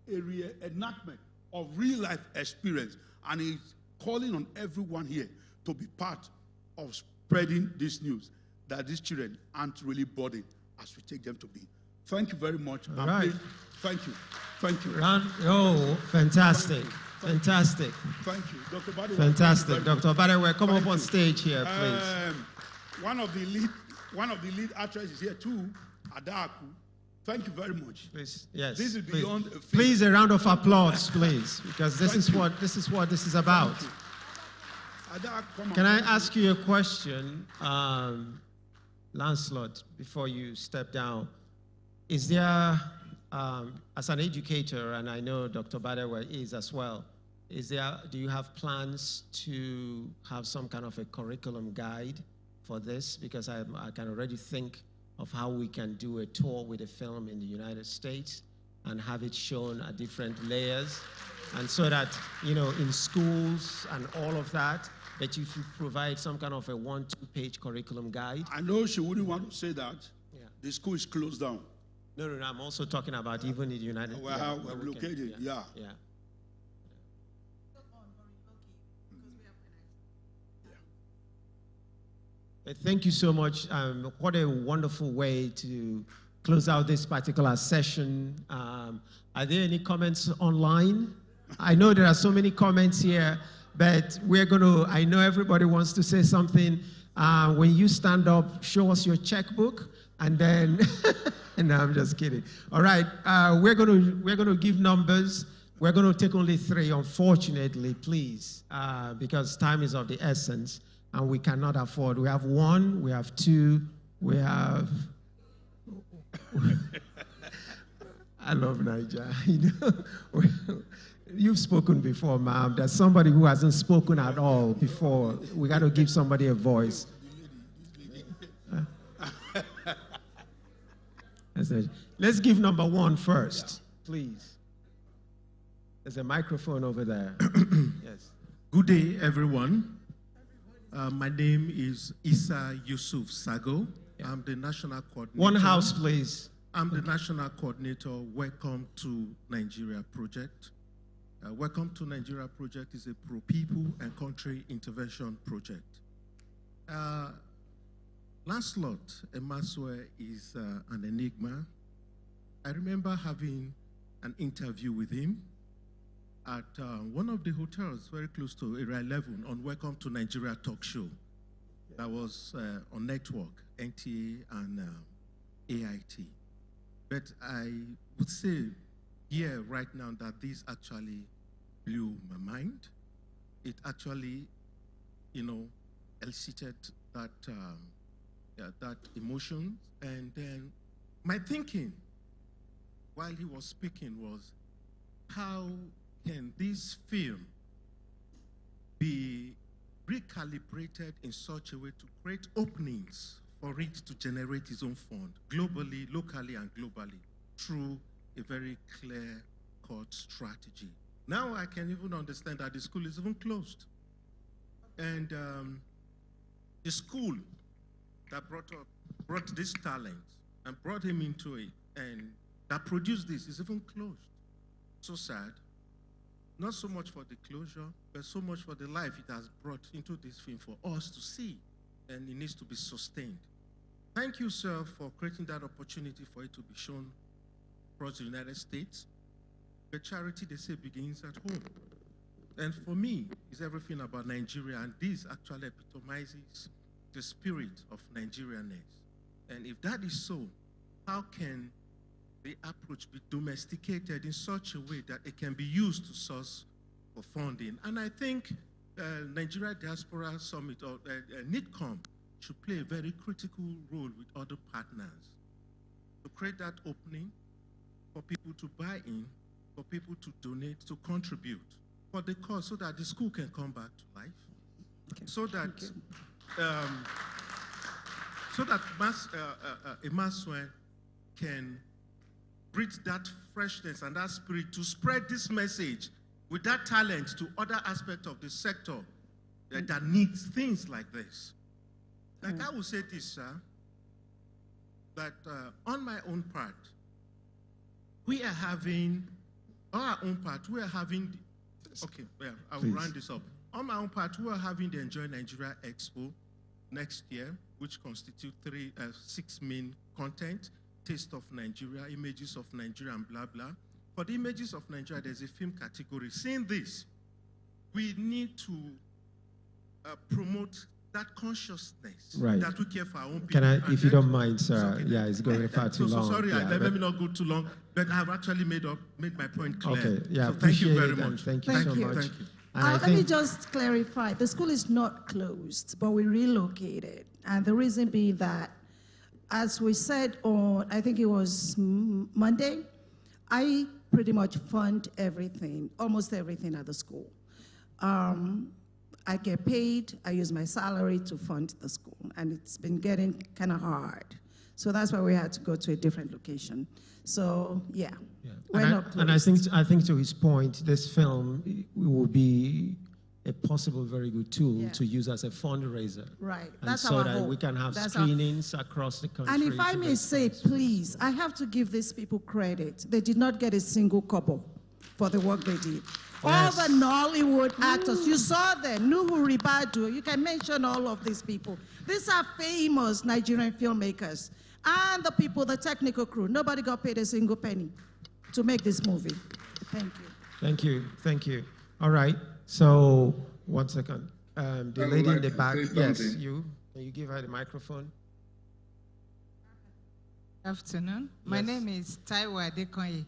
reenactment of real life experience, and he's calling on everyone here to be part of spreading this news that these children aren't really burdened as we take them to be. Thank you very much. All right. Thank you. Thank you. Oh, fantastic. Fantastic. Thank you. Dr. Badewe. Fantastic. Dr. Badewe, come up on stage here, please. One of the lead actresses here too, Adaku. Thank you very much. Please, yes. This is beyond a film. Please, a round of applause, please, because this is what this is about. Can I ask you a question, Lancelot, before you step down? Is there, as an educator, and I know Dr. Badewe is as well, do you have plans to have some kind of a curriculum guide for this? Because I can already think of how we can do a tour with a film in the United States and have it shown at different layers. And so that, in schools and all of that, that you should provide some kind of a 1-2 page curriculum guide. I know she wouldn't want to say that. Yeah. The school is closed down. No, I'm also talking about even in the United States. We're located, yeah. Thank you so much. What a wonderful way to close out this particular session. Are there any comments online? I know there are so many comments here, but I know everybody wants to say something. When you stand up, show us your checkbook, And then, no, I'm just kidding. All right, we're gonna give numbers. We're gonna take only 3, unfortunately, please, because time is of the essence, and we cannot afford. We have 1, we have 2, we have. I love Niger. You know, you've spoken before, ma'am. There's somebody who hasn't spoken at all before. We got to give somebody a voice. Let's give number 1 first, please. There's a microphone over there. Yes. Good day, everyone. My name is Issa Yusuf Sago. Yeah. I'm the national coordinator. One house, please. I'm the national coordinator, Welcome to Nigeria project. Welcome to Nigeria project is a pro-people and country intervention project. Lancelot Emaswe is an enigma. I remember having an interview with him at one of the hotels very close to Area 11 on Welcome to Nigeria talk show. That was on network, NTA and AIT. But I would say here right now that this actually blew my mind. It actually, you know, elicited that that emotion. And then my thinking while he was speaking was, how can this film be recalibrated in such a way to create openings for it to generate its own fund globally, locally, and globally through a very clear-cut strategy. Now I can even understand that the school is even closed. And the school that brought this talent and brought him into it and that produced this is even closed. So sad. Not so much for the closure, but so much for the life it has brought into this film for us to see, and it needs to be sustained. Thank you, sir, for creating that opportunity for it to be shown across the United States. But charity, they say, begins at home. And for me, it's everything about Nigeria, and this actually epitomizes the spirit of Nigerianness. And if that is so, how can the approach be domesticated in such a way that it can be used to source for funding? And I think Nigeria Diaspora Summit or NITCOM should play a very critical role with other partners to create that opening for people to buy in, for people to donate, to contribute for the cause, so that the school can come back to life, so that Emaswe can breathe that freshness and that spirit to spread this message with that talent to other aspects of the sector that needs things like this. Like I will say this, sir, that on my own part, we are having, I will round this up. On my own part, we are having the Enjoy Nigeria Expo next year, which constitute 6 main content: Taste of Nigeria, Images of Nigeria, and blah, blah. For the Images of Nigeria, there's a film category. Seeing this, we need to promote that consciousness, that we care for our own people. Can I, if you don't mind, sir? Okay, yeah, it's going far too long. Sorry, yeah, let me not go too long, but I have actually made my point clear. Okay, yeah, so thank you very much. Thank you so much. Thank you. Let me just clarify. The school is not closed, but we relocated. And the reason being that, as we said on, I think it was Monday, I pretty much fund everything, almost everything at the school. I get paid, I use my salary to fund the school, and it's been getting kind of hard. So that's why we had to go to a different location. So, yeah. We're not closed. And I think to his point, this film will be a possible very good tool to use as a fundraiser. Right. And that's so our that hope. we can have screenings across the country. And if I may say, please, I have to give these people credit. They did not get a single kobo for the work they did. All the Nollywood actors, you saw them, Nuhu Ribadu, you can mention all of these people. These are famous Nigerian filmmakers. And the people, the technical crew, nobody got paid a single penny to make this movie. Thank you. Thank you, thank you. All right, so 1 second. The lady in the back, yes, you. Can you give her the microphone? Afternoon. My name is Taiwo Adekoye.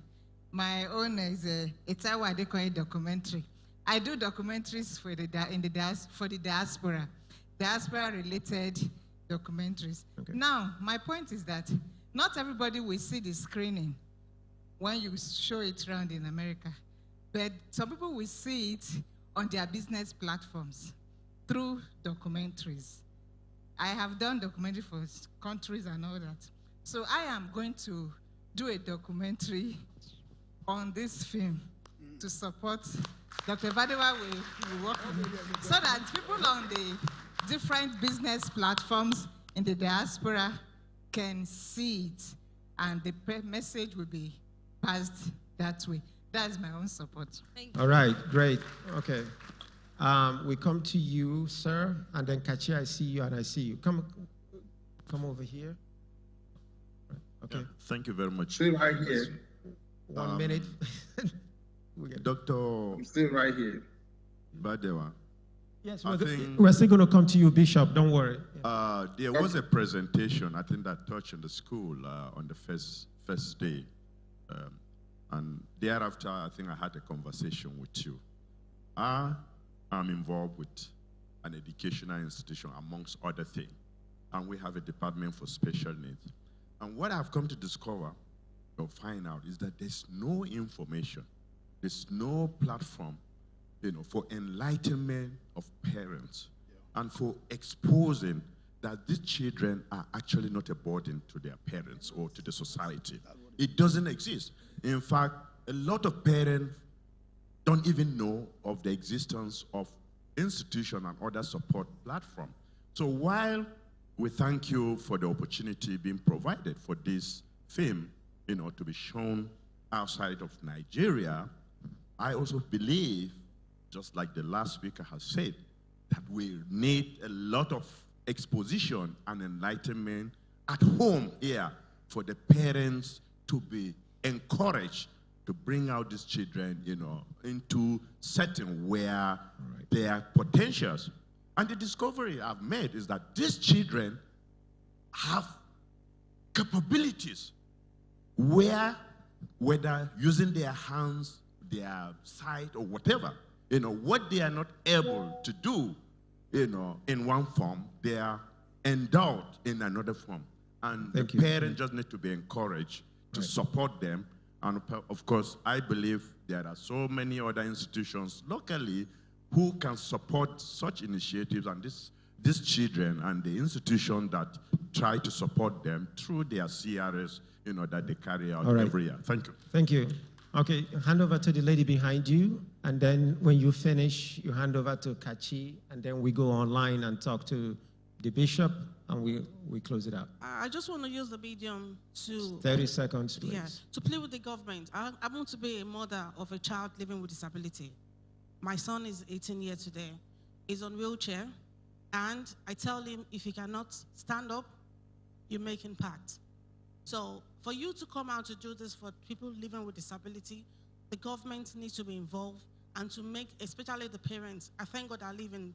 My own is a Taiwo Adekoye documentary. I do documentaries for the diaspora, diaspora-related documentaries. Okay. Now, my point is that not everybody will see the screening when you show it around in America, but some people will see it on their business platforms through documentaries. I have done documentary for countries and all that. So I am going to do a documentary on this film to support Dr. Badewa will work with me, so that people on the different business platforms in the diaspora can see it, and the message will be passed that way. That's my own support. Thank you. All right, great. Okay. We come to you, sir, and then Kachi, I see you and I see you. Come over here. Okay. Yeah, thank you very much. Stay right here. 1 minute. Dr. I'm still right here. Badewa. Yes, we're still going to come to you, Bishop. Don't worry. There was a presentation, I think, that touched on the school on the first day. And thereafter, I think I had a conversation with you. I am involved with an educational institution, amongst other things. And we have a department for special needs. And what I've come to discover or find out is that there's no information, there's no platform, for enlightenment of parents and for exposing that these children are actually not a burden to their parents or to the society. It doesn't exist. In fact, a lot of parents don't even know of the existence of institution and other support platform. So while we thank you for the opportunity being provided for this film, to be shown outside of Nigeria, I also believe, just like the last speaker has said, that we need a lot of exposition and enlightenment at home here for the parents to be encouraged to bring out these children, into setting where their potentials. And the discovery I've made is that these children have capabilities where, whether using their hands, their sight, or whatever, what they are not able to do, in one form, they are endowed in another form. And the parents just need to be encouraged to support them. And of course, I believe there are so many other institutions locally who can support such initiatives, and these children and the institution that try to support them through their CRS, that they carry out every year. Thank you. Thank you. Okay, hand over to the lady behind you, and then when you finish, you hand over to Kachi, and then we go online and talk to the bishop, and we close it out. I just want to use the medium to... 30 seconds, please. Yeah, to plead with the government. I want to be a mother of a child living with disability. My son is 18 years today. He's on wheelchair, and I tell him if he cannot stand up, you make impact. So for you to come out to do this for people living with disability, the government needs to be involved and to make, especially the parents. I thank God I live in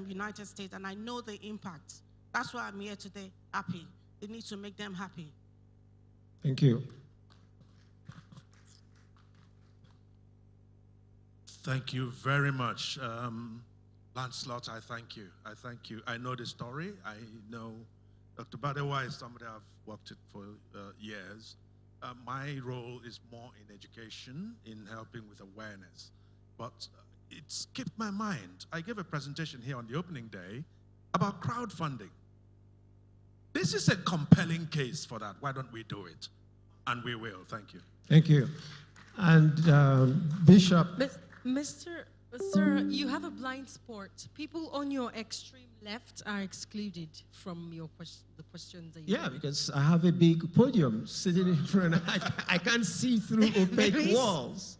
United States and I know the impact. That's why I'm here today, happy. They need to make them happy. Thank you. Thank you very much. Lancelot, I thank you. I thank you. I know the story. I know Dr. Badewa is somebody I've worked with for years. My role is more in education, in helping with awareness. But it skipped my mind. I gave a presentation here on the opening day about crowdfunding. This is a compelling case for that. Why don't we do it? And we will. Thank you. Thank you. And Bishop. Sir, you have a blind spot. People on your extreme left are excluded from the questions that you Yeah, because I have a big podium sitting in front. I can't see through opaque walls.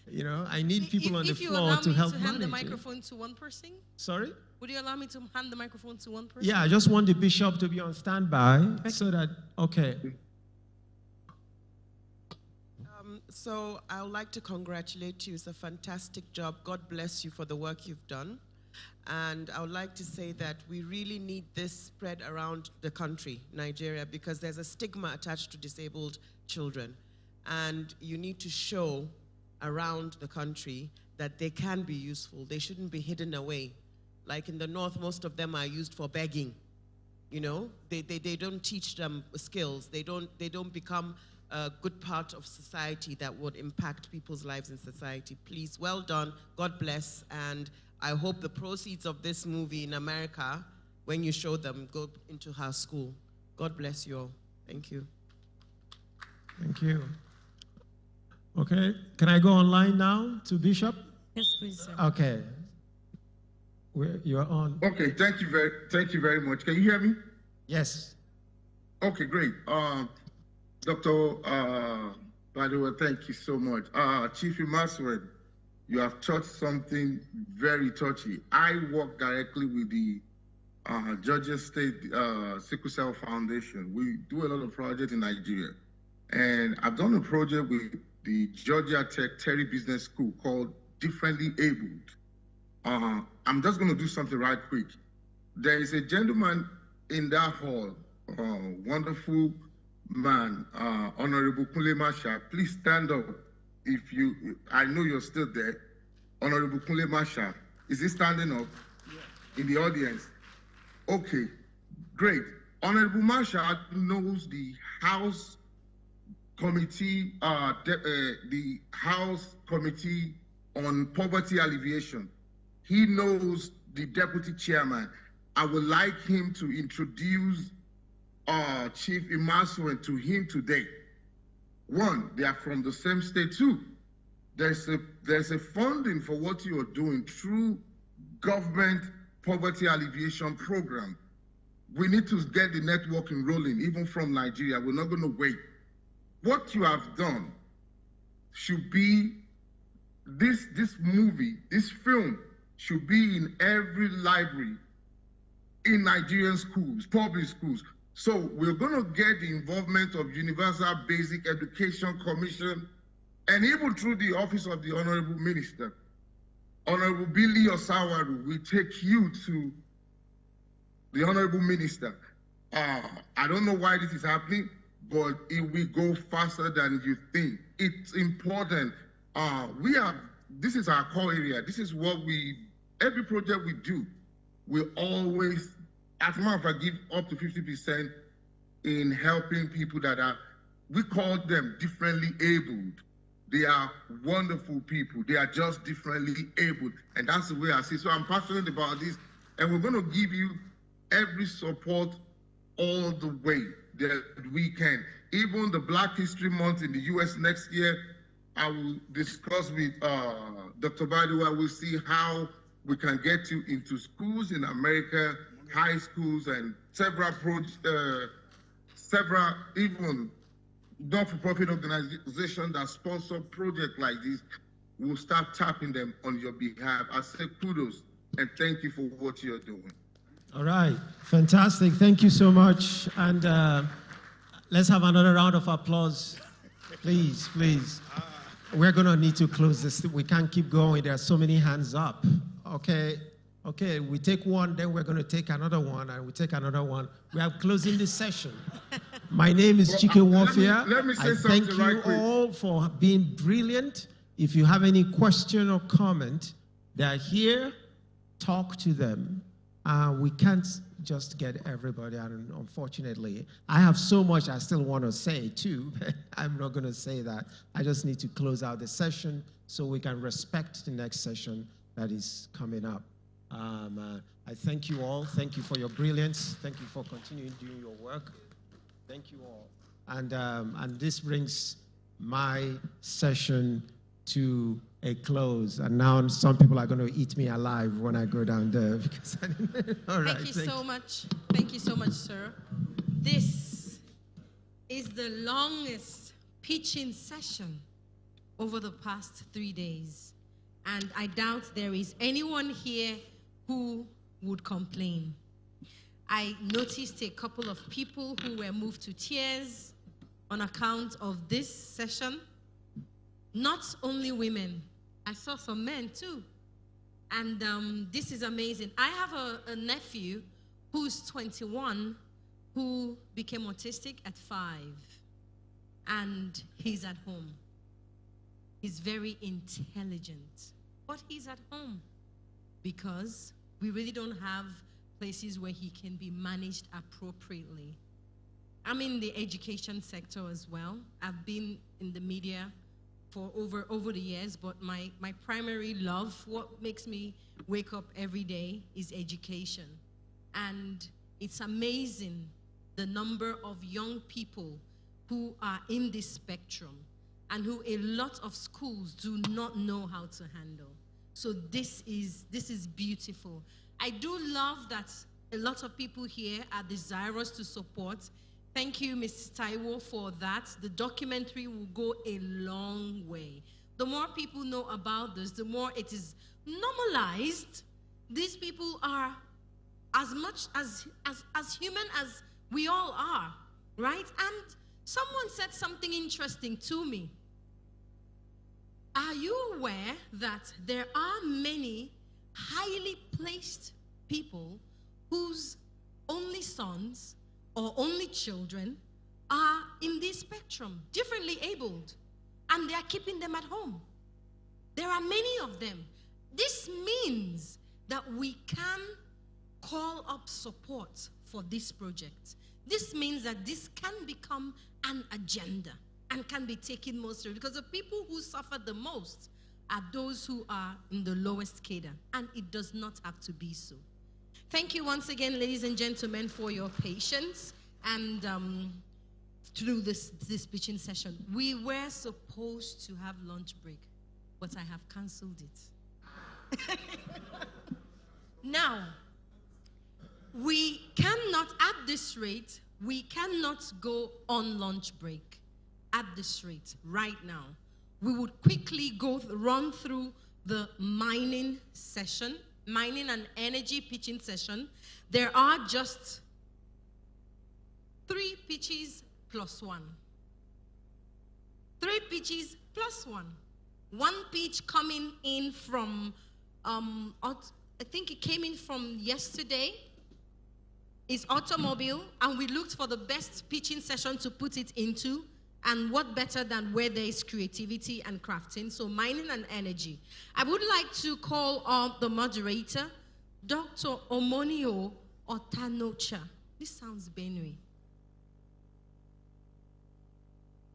I need people on the floor to help manage. If you allow me to hand the microphone to one person? Sorry? Would you allow me to hand the microphone to one person? Yeah, I just want the bishop to be on standby so that, okay. So I would like to congratulate you. It's a fantastic job. God bless you for the work you've done. And I would like to say that we really need this spread around the country, Nigeria, because there's a stigma attached to disabled children. And you need to show around the country that they can be useful. They shouldn't be hidden away. Like in the North, most of them are used for begging. You know, they don't teach them skills. They don't become a good part of society that would impact people's lives in society. Please, well done. God bless. And I hope the proceeds of this movie in America, when you show them, go into her school. God bless you all. Thank you. Thank you. Okay, can I go online now to Bishop? Yes, please, sir. Okay. You're on. Okay, thank you very much. Can you hear me? Yes. Okay, great. Dr. By the way, thank you so much. Chief Imaswed, you have touched something very touchy. I work directly with the Georgia State Sickle Cell Foundation. We do a lot of projects in Nigeria. And I've done a project with the Georgia Tech Terry Business School called Differently Abled. I'm just going to do something right quick. There is a gentleman in that hall, wonderful man, Honorable Kunle Masha. Please stand up if you, I know you're still there. Honorable Kunle Masha, is he standing up in the audience? Okay, great. Honorable Masha knows the House Committee, the House Committee on Poverty Alleviation. He knows the deputy chairman. I would like him to introduce Chief Imasuen to him today. One, they are from the same state too. There's a funding for what you are doing through government poverty alleviation program. We need to get the networking rolling, even from Nigeria. We're not going to wait. What you have done should be this movie, this film should be in every library in Nigerian schools, public schools. So we're going to get the involvement of Universal Basic Education Commission and even through the office of the Honorable Minister. Honorable Billy Osawaru will take you to the Honorable Minister. I don't know why this is happening, but it will go faster than you think. It's important. This is our core area. This is what every project we do, we always, as a matter of fact, give up to 50% in helping people that are, we call them differently abled. They are wonderful people. They are just differently abled. And that's the way I see. So I'm passionate about this. And we're going to give you every support all the way that we can. Even the Black History Month in the US next year, I will discuss with Dr. Badu. I will see how we can get you into schools in America, high schools, and several even not-for-profit organizations that sponsor projects like this. We'll start tapping them on your behalf. I say kudos and thank you for what you're doing. All right, fantastic. Thank you so much. And let's have another round of applause. Please, please. We're going to need to close this. We can't keep going. There are so many hands up. Okay, we take one, then we're going to take another one, and we take another one. We are closing this session. My name is Chike Warfare. Let me say I thank something you right quick. all for being brilliant. If you have any question or comment, they're here. Talk to them. We can't just get everybody, and unfortunately, I have so much I still want to say too, but I'm not going to say that. I just need to close out the session so we can respect the next session that is coming up. I thank you all. Thank you for your brilliance. Thank you for continuing doing your work. Thank you all. And this brings my session to a close. And now some people are going to eat me alive when I go down there. Because all right, thank you so much. Thank you so much, sir. This is the longest pitching session over the past 3 days. And I doubt there is anyone here who would complain. I noticed a couple of people who were moved to tears on account of this session. Not only women, I saw some men too. And this is amazing. I have a nephew who's 21 who became autistic at 5. And he's at home. He's very intelligent. But he's at home because we really don't have places where he can be managed appropriately. I'm in the education sector as well. I've been in the media for over the years, but my primary love, what makes me wake up every day, is education. And it's amazing the number of young people who are in this spectrum and who a lot of schools do not know how to handle. So this is beautiful. I do love that a lot of people here are desirous to support. Thank you, Ms. Taiwo, for that. The documentary will go a long way. The more people know about this, the more it is normalized. These people are as much as human as we all are, right? And someone said something interesting to me. Are you aware that there are many highly placed people whose only sons or only children are in this spectrum, differently abled, and they are keeping them at home? There are many of them. This means that we can call up support for this project. This means that this can become an agenda and can be taken more seriously, because the people who suffer the most are those who are in the lowest cadre, and it does not have to be so. Thank you once again, ladies and gentlemen, for your patience and through this pitching session. We were supposed to have lunch break, but I have canceled it. Now, we cannot, at this rate, we cannot go on lunch break at this rate right now. We would quickly run through the mining session, mining and energy pitching session. There are just 3 pitches plus 1. 3 pitches plus 1. 1 pitch coming in from, I think it came in from yesterday, is automobile, and we looked for the best pitching session to put it into, and what better than where there is creativity and crafting. So mining and energy. I would like to call on the moderator, Dr. Omonio Otanocha. This sounds Benue.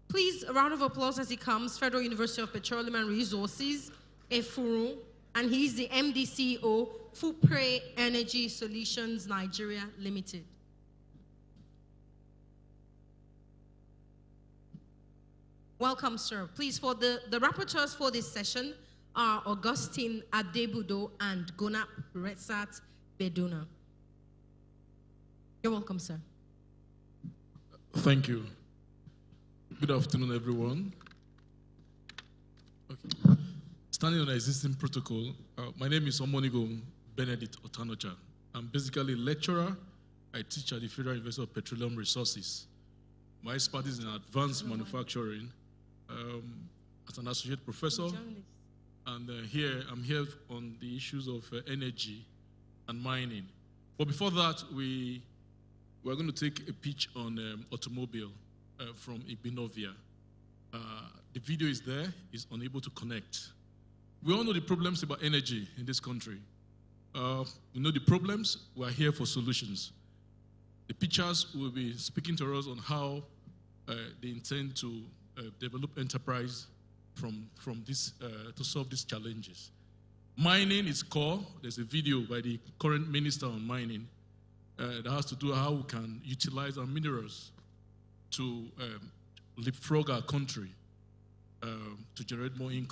Please, a round of applause as he comes. Federal University of Petroleum and Resources, Efuru, and he's the MD CEO, Fupre Energy Solutions Nigeria Limited. Welcome, sir. Please, for the rapporteurs for this session are Augustine Adebudo and Gunap Retsat Beduna. You're welcome, sir. Thank you. Good afternoon, everyone. Okay. Standing on the existing protocol, my name is Omonigo Benedict Otanocha. I'm basically a lecturer. I teach at the Federal University of Petroleum Resources. My expertise is in advanced manufacturing as an associate professor. And I'm here on the issues of energy and mining. But before that, we're going to take a pitch on automobile from Igbinovia. The video is there, it's unable to connect. We all know the problems about energy in this country. We know the problems, we're here for solutions. The pitchers will be speaking to us on how they intend to develop enterprise from this to solve these challenges. Mining is core. There's a video by the current minister on mining that has to do with how we can utilize our minerals to leapfrog our country to generate more income.